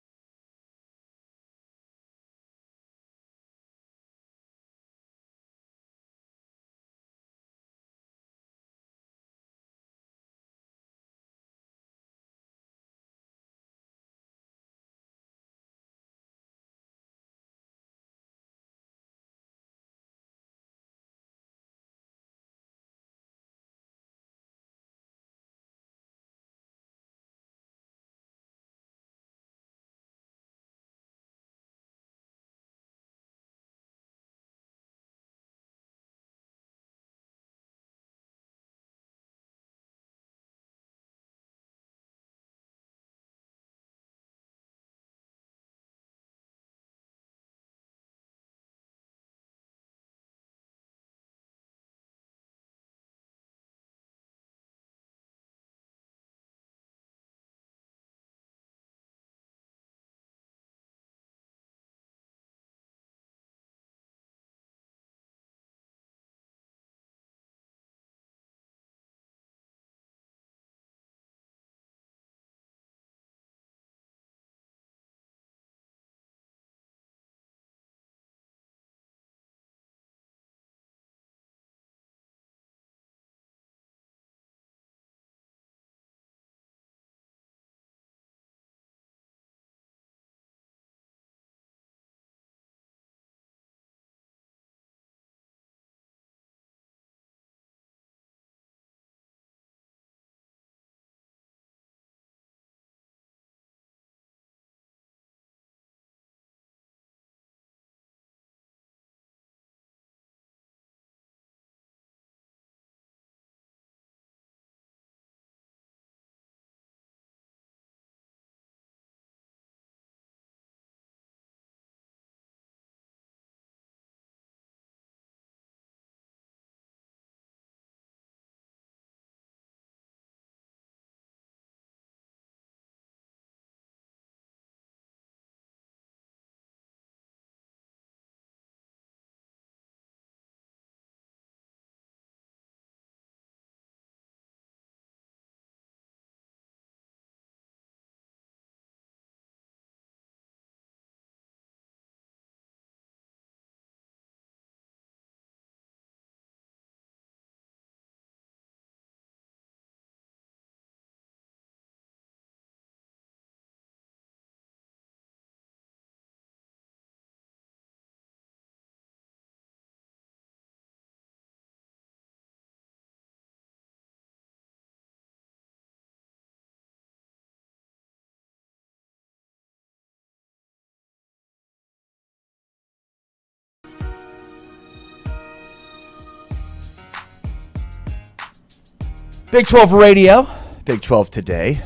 Big 12 Radio, Big 12 Today,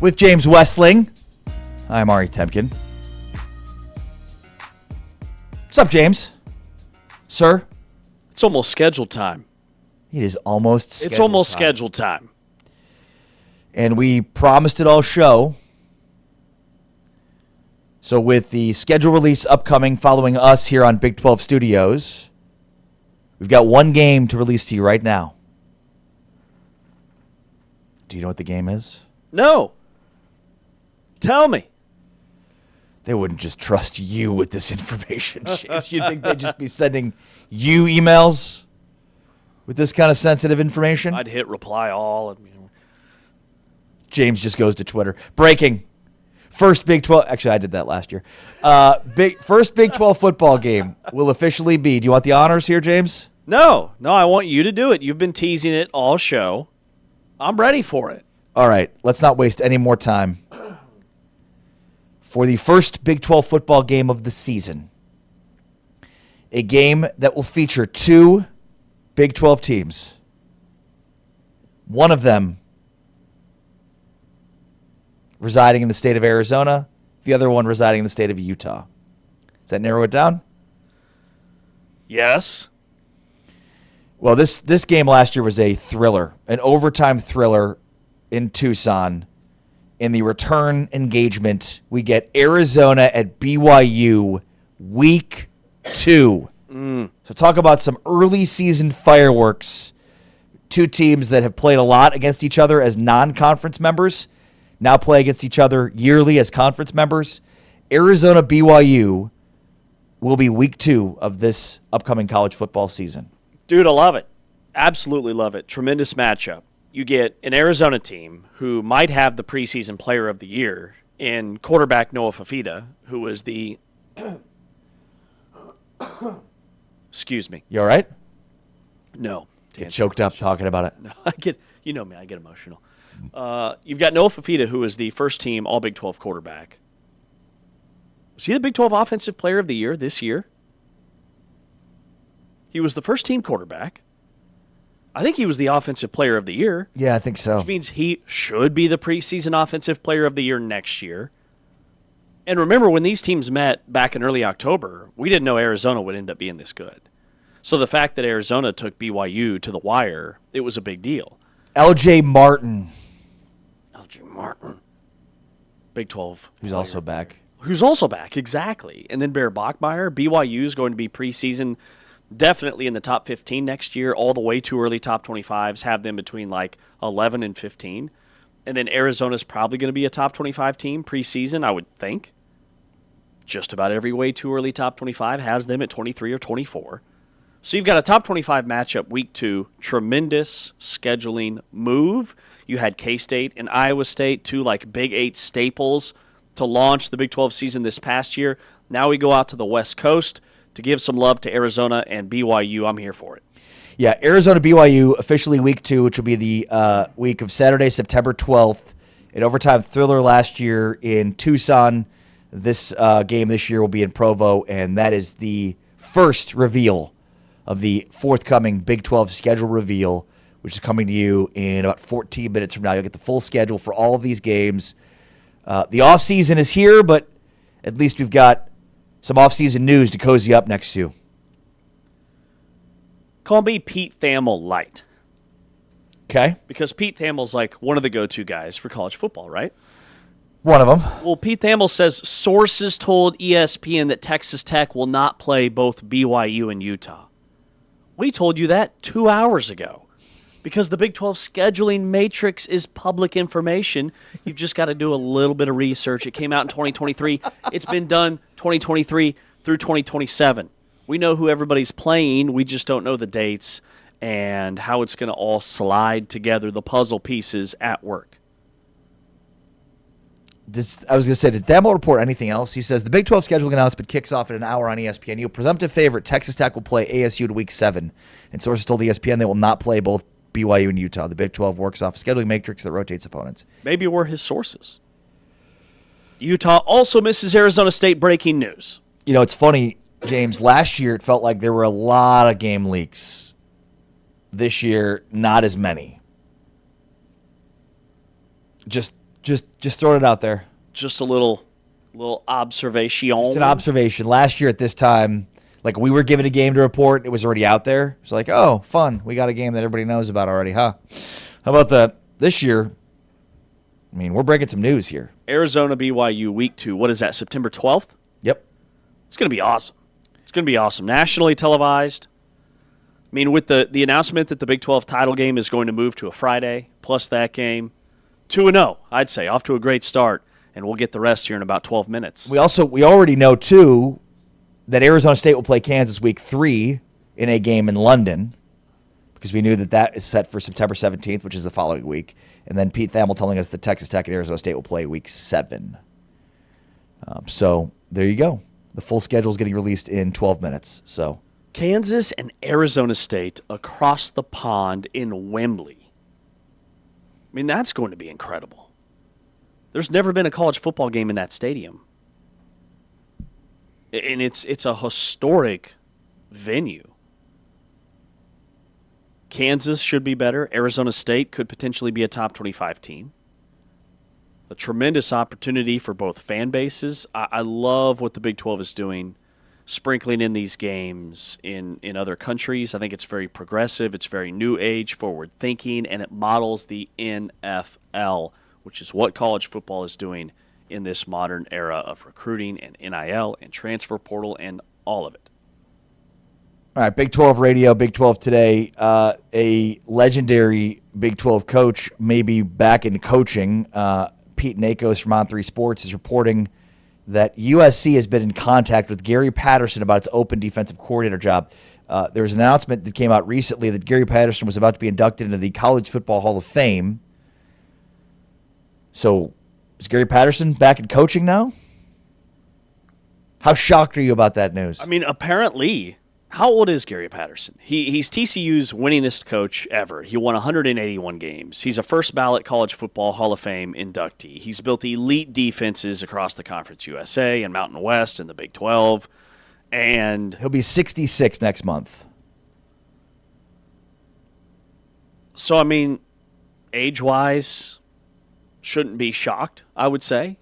with James Westling. I'm Ari Temkin. What's up, James? Sir? It's almost scheduled time. It is almost scheduled It's almost time. scheduled time. And we promised it all show. So with the schedule release upcoming following us here on Big 12 Studios, we've got one game to release to you right now. Do you know what the game is? No. Tell me. They wouldn't just trust you with this information, James. You'd think they'd just be sending you emails? with this kind of sensitive information? I'd hit reply all. James just goes to Twitter. Breaking. First Big 12. Actually, I did that last year. First Big 12 football game will officially be. Do you want the honors here, James? No, I want you to do it. You've been teasing it all show. I'm ready for it. All right, let's not waste any more time. For the first Big 12 football game of the season, a game that will feature two Big 12 teams. One of them residing in the state of Arizona, the other one residing in the state of Utah. Does that narrow it down? Yes. Well, this game last year was a thriller, an overtime thriller in Tucson. In the return engagement, we get Arizona at BYU week 2. So talk about some early season fireworks. Two teams that have played a lot against each other as non-conference members now play against each other yearly as conference members. Arizona BYU will be week 2 of this upcoming college football season. Dude, I love it. Absolutely love it. Tremendous matchup. You get an Arizona team who might have the preseason player of the year in quarterback Noah Fafita, who was the excuse me. You all right? No. Get choked up talking about it. No, you know me, I get emotional. You've got Noah Fafita, who is the first team All Big 12 quarterback. Was he the Big 12 Offensive Player of the Year this year? He was the first team quarterback. I think he was the Offensive Player of the Year. Yeah, I think so. Which means he should be the preseason Offensive Player of the Year next year. And remember, when these teams met back in early October, we didn't know Arizona would end up being this good. So the fact that Arizona took BYU to the wire, it was a big deal. LJ Martin. Big 12. Who's also back. Who's also back, exactly. And then Bear Bachmeier. BYU is going to be preseason definitely in the top 15 next year, all the way to early top 25s, have them between like 11 and 15. And then Arizona's probably going to be a top 25 team preseason, I would think. Just about every way too early top 25 has them at 23 or 24. So you've got a top 25 matchup week 2, tremendous scheduling move. You had K-State and Iowa State, two like Big 8 staples to launch the Big 12 season this past year. Now we go out to the West Coast to give some love to Arizona and BYU. I'm here for it. Yeah, Arizona BYU officially week 2, which will be the week of Saturday, September 12th. An overtime thriller last year in Tucson. This game this year will be in Provo, and that is the first reveal of the forthcoming Big 12 schedule reveal, which is coming to you in about 14 minutes from now. You'll get the full schedule for all of these games. The offseason is here, but at least we've got some offseason news to cozy up next to. Call me Pete Thamel light. Okay. Because Pete Thamel's like one of the go-to guys for college football, right? One of them. Well, Pete Thamel says sources told ESPN that Texas Tech will not play both BYU and Utah. We told you that 2 hours ago. Because the Big 12 scheduling matrix is public information. You've just got to do a little bit of research. It came out in 2023. It's been done 2023 through 2027. We know who everybody's playing. We just don't know the dates and how it's going to all slide together, the puzzle pieces at work. I was going to say, did Thamel report anything else? He says, the Big 12 scheduling announcement kicks off at an hour on ESPN. Presumptive favorite, Texas Tech will play ASU to week 7. And sources told ESPN they will not play both BYU and Utah. The Big 12 works off a scheduling matrix that rotates opponents. Maybe we're his sources. Utah also misses Arizona State. Breaking news. You know, it's funny, James. Last year, it felt like there were a lot of game leaks. This year, not as many. Just throwing it out there. Just a little observation. Just an observation. Last year at this time, like we were given a game to report, it was already out there. It's like, oh, fun. We got a game that everybody knows about already, huh? How about that? This year, I mean, we're breaking some news here. Arizona BYU week 2. What is that, September 12th? Yep. It's going to be awesome. It's going to be awesome. Nationally televised. I mean, with the announcement that the Big 12 title game is going to move to a Friday, plus that game, 2-0, I'd say. Off to a great start, and we'll get the rest here in about 12 minutes. We already know, too, that Arizona State will play Kansas week 3 in a game in London. because we knew that is set for September 17th, which is the following week. And then Pete Thamel telling us that Texas Tech and Arizona State will play week 7. So there you go. The full schedule is getting released in 12 minutes. So Kansas and Arizona State across the pond in Wembley. I mean, that's going to be incredible. There's never been a college football game in that stadium. And it's a historic venue. Kansas should be better. Arizona State could potentially be a top 25 team. A tremendous opportunity for both fan bases. I love what the Big 12 is doing, sprinkling in these games in other countries. I think it's very progressive. It's very new age, forward thinking, and it models the NFL, which is what college football is doing in this modern era of recruiting and NIL and transfer portal and all of it. All right, Big 12 radio, Big 12 today. A legendary Big 12 coach may be back in coaching. Pete Nakos from On3 Sports is reporting that USC has been in contact with Gary Patterson about its open defensive coordinator job. There was an announcement that came out recently that Gary Patterson was about to be inducted into the College Football Hall of Fame. So is Gary Patterson back in coaching now? How shocked are you about that news? I mean, apparently, how old is Gary Patterson? He's TCU's winningest coach ever. He won 181 games. He's a first-ballot College Football Hall of Fame inductee. He's built elite defenses across the Conference USA and Mountain West and the Big 12. And he'll be 66 next month. So, I mean, age-wise, shouldn't be shocked, I would say.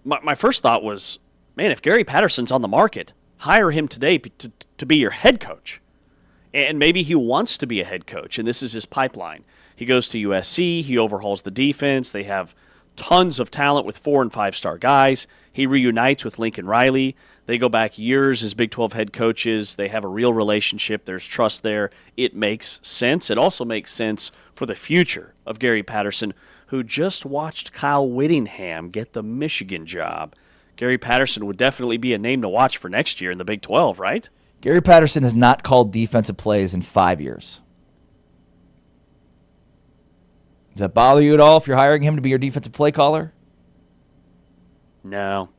My first thought was, man, if Gary Patterson's on the market, hire him today to be your head coach. And maybe he wants to be a head coach, and this is his pipeline. He goes to USC. He overhauls the defense. They have tons of talent with 4- and 5-star guys. He reunites with Lincoln Riley. They go back years as Big 12 head coaches. They have a real relationship. There's trust there. It makes sense. It also makes sense for the future of Gary Patterson, who just watched Kyle Whittingham get the Michigan job. Gary Patterson would definitely be a name to watch for next year in the Big 12, right? Gary Patterson has not called defensive plays in 5 years. Does that bother you at all if you're hiring him to be your defensive play caller? No.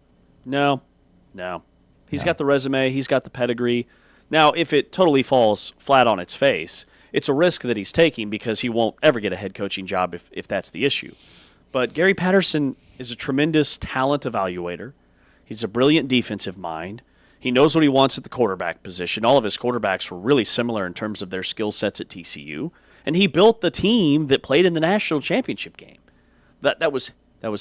He's got the resume. He's got the pedigree. Now, if it totally falls flat on its face, it's a risk that he's taking because he won't ever get a head coaching job if that's the issue. But Gary Patterson is a tremendous talent evaluator. He's a brilliant defensive mind. He knows what he wants at the quarterback position. All of his quarterbacks were really similar in terms of their skill sets at TCU. And he built the team that played in the national championship game. That was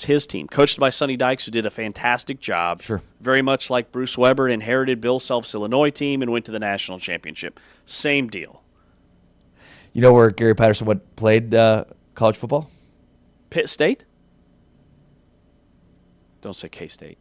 his team, coached by Sonny Dykes, who did a fantastic job. Sure. Very much like Bruce Weber inherited Bill Self's Illinois team and went to the national championship. Same deal. You know where Gary Patterson played college football? Pitt State? Don't say K-State.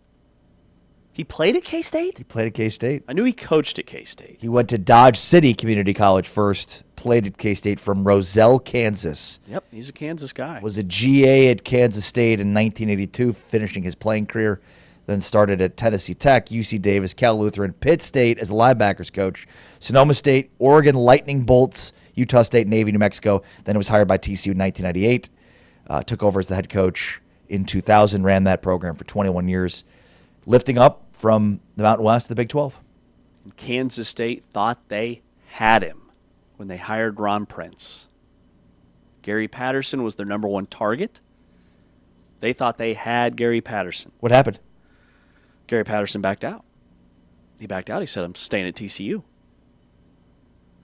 He played at K-State? He played at K-State. I knew he coached at K-State. He went to Dodge City Community College first, played at K-State from Roselle, Kansas. Yep, he's a Kansas guy. Was a GA at Kansas State in 1982, finishing his playing career. Then started at Tennessee Tech, UC Davis, Cal Lutheran, Pitt State as a linebackers coach, Sonoma State, Oregon Lightning Bolts, Utah State, Navy, New Mexico. Then it was hired by TCU in 1998. Took over as the head coach in 2000, ran that program for 21 years, lifting up from the Mountain West to the Big 12. And Kansas State thought they had him when they hired Ron Prince. Gary Patterson was their number one target. They thought they had Gary Patterson. What happened? Gary Patterson backed out. He backed out. He said, I'm staying at TCU.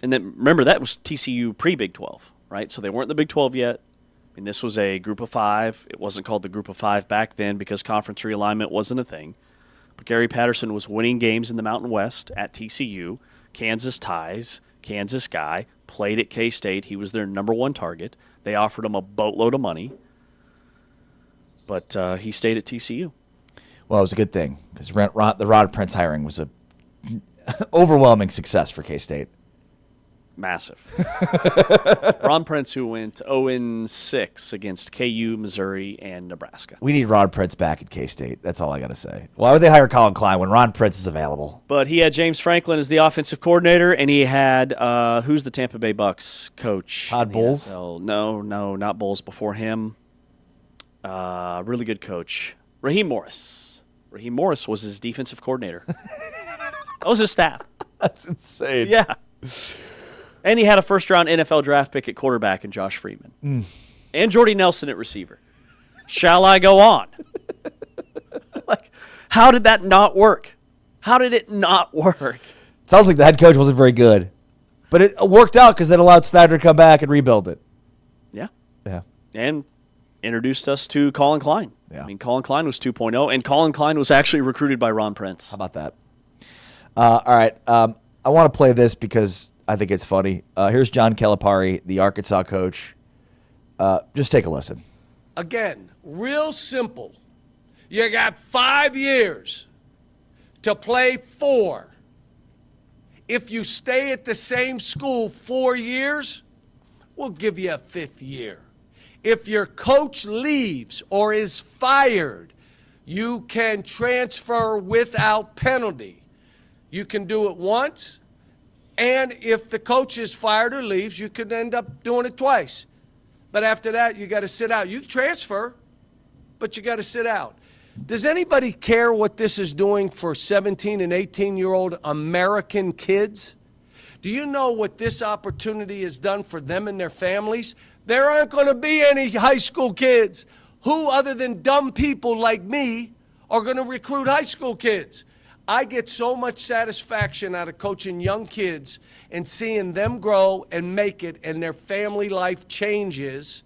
And then, remember, that was TCU pre-Big 12, right? So they weren't in the Big 12 yet. I mean, this was a group of 5. It wasn't called the group of 5 back then because conference realignment wasn't a thing. But Gary Patterson was winning games in the Mountain West at TCU. Kansas ties, Kansas guy, played at K-State. He was their number one target. They offered him a boatload of money. But he stayed at TCU. Well, it was a good thing because the Rod Prince hiring was a overwhelming success for K-State. Massive. Ron Prince, who went 0-6 against KU, Missouri, and Nebraska. We need Ron Prince back at K-State. That's all I got to say. Why would they hire Colin Klein when Ron Prince is available? But he had James Franklin as the offensive coordinator, and he had, who's the Tampa Bay Bucks coach? Todd Bowles? No, not Bowles before him. Really good coach. Raheem Morris. Raheem Morris was his defensive coordinator. That was his staff. That's insane. Yeah. And he had a first-round NFL draft pick at quarterback in Josh Freeman. And Jordy Nelson at receiver. Shall I go on? Like, how did that not work? How did it not work? Sounds like the head coach wasn't very good. But it worked out because that allowed Snyder to come back and rebuild it. Yeah. Yeah. And introduced us to Colin Klein. Yeah. I mean, Colin Klein was 2.0, and Colin Klein was actually recruited by Ron Prince. How about that? All right. I want to play this because I think it's funny. Here's John Calipari, the Arkansas coach. Just take a listen. Again, real simple. You got 5 years to play 4. If you stay at the same school 4 years, we'll give you a 5th year. If your coach leaves or is fired, you can transfer without penalty. You can do it once, and if the coach is fired or leaves, you could end up doing it twice. But after that, you got to sit out. You transfer, but you got to sit out. Does anybody care what this is doing for 17 and 18-year-old American kids? Do you know what this opportunity has done for them and their families? There aren't going to be any high school kids. Who, other than dumb people like me, are going to recruit high school kids? I get so much satisfaction out of coaching young kids and seeing them grow and make it and their family life changes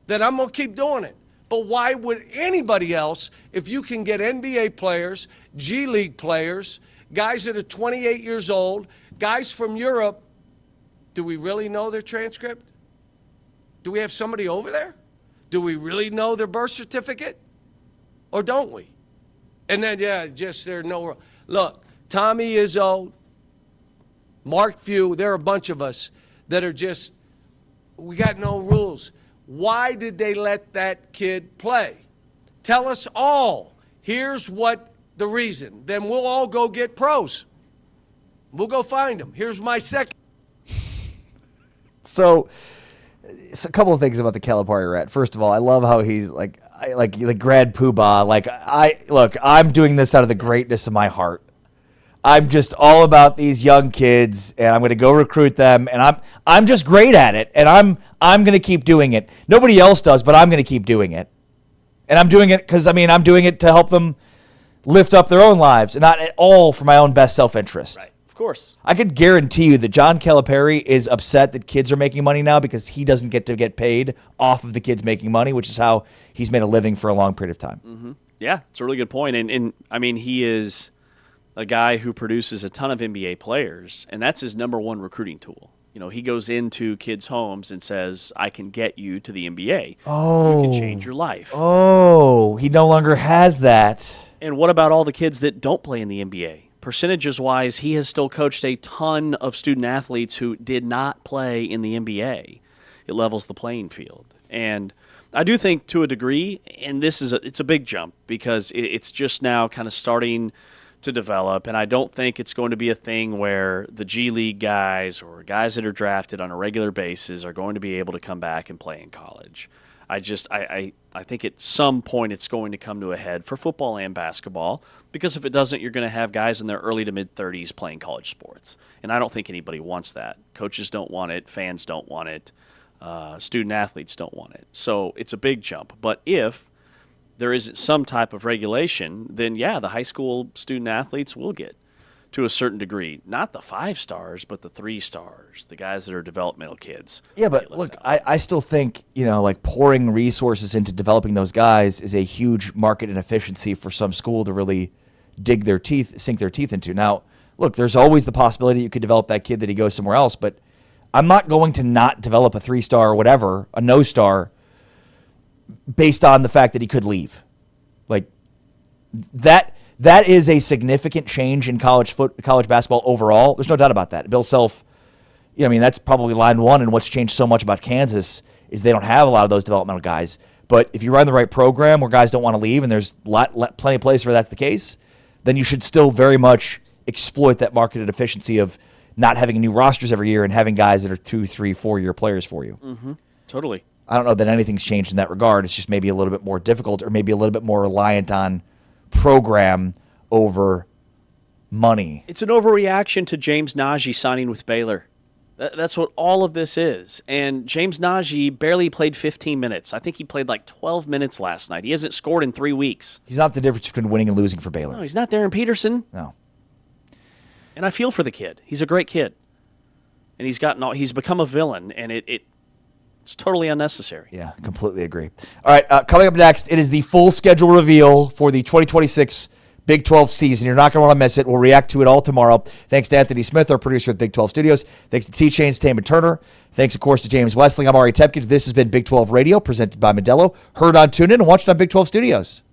that I'm going to keep doing it. But why would anybody else, if you can get NBA players, G League players, guys that are 28 years old, guys from Europe, do we really know their transcript? Do we have somebody over there? Do we really know their birth certificate? Or don't we? And then, there's no. Look, Tommy Izzo, Mark Few, there are a bunch of us that are just, we got no rules. Why did they let that kid play? Tell us all. Here's what the reason. Then we'll all go get pros. We'll go find them. Here's my second. So a couple of things about the Calipari rat. First of all, I love how he's like Grad Poobah. I'm doing this out of the greatness of my heart. I'm just all about these young kids, and I'm going to go recruit them, and I'm just great at it, and I'm going to keep doing it. Nobody else does, but I'm going to keep doing it, and I'm doing it because I'm doing it to help them lift up their own lives, and not at all for my own best self-interest. Right. Of course. I could guarantee you that John Calipari is upset that kids are making money now because he doesn't get to get paid off of the kids making money, which is how he's made a living for a long period of time. Mm-hmm. Yeah, it's a really good point. And I mean, he is a guy who produces a ton of NBA players, and that's his number one recruiting tool. You know, he goes into kids' homes and says, I can get you to the NBA. Oh. You can change your life. Oh, he no longer has that. And what about all the kids that don't play in the NBA? Percentages-wise, he has still coached a ton of student-athletes who did not play in the NBA. It levels the playing field. And I do think to a degree, and it's a big jump because it's just now kind of starting to develop, and I don't think it's going to be a thing where the G League guys or guys that are drafted on a regular basis are going to be able to come back and play in college. I think at some point it's going to come to a head for football and basketball, because if it doesn't, you're going to have guys in their early to mid-30s playing college sports. And I don't think anybody wants that. Coaches don't want it. Fans don't want it. Student-athletes don't want it. So it's a big jump. But if there isn't some type of regulation, then, yeah, the high school student-athletes will get to a certain degree. Not the 5 stars, but the 3 stars, the guys that are developmental kids. Yeah, but look, I still think, pouring resources into developing those guys is a huge market inefficiency for some school to really sink their teeth into. Now, look, there's always the possibility you could develop that kid that he goes somewhere else, but I'm not going to not develop a 3-star or whatever, a no-star, based on the fact that he could leave. Like, that is a significant change in college basketball overall. There's no doubt about that. Bill Self, I mean, that's probably line one. And what's changed so much about Kansas is they don't have a lot of those developmental guys. But if you run the right program where guys don't want to leave, and there's plenty of places where that's the case, then you should still very much exploit that marketed efficiency of not having new rosters every year and having guys that are 2, 3, 4-year players for you. Mm-hmm. Totally. I don't know that anything's changed in that regard. It's just maybe a little bit more difficult, or maybe a little bit more reliant on program over money. It's an overreaction to James Najee signing with Baylor. That's what all of this is. And James Najee barely played 15 minutes. I think he played like 12 minutes last night. He hasn't scored in 3 weeks. He's not the difference between winning and losing for Baylor. No, he's not Darren Peterson. No. And I feel for the kid. He's a great kid. And he's become a villain, and it's totally unnecessary. Yeah, completely agree. All right, coming up next, it is the full schedule reveal for the 2026 Big 12 season. You're not going to want to miss it. We'll react to it all tomorrow. Thanks to Anthony Smith, our producer at Big 12 Studios. Thanks to T-Chain's Taman Turner. Thanks, of course, to James Westling. I'm Ari Tepkin. This has been Big 12 Radio, presented by Modelo. Heard on TuneIn and watched on Big 12 Studios.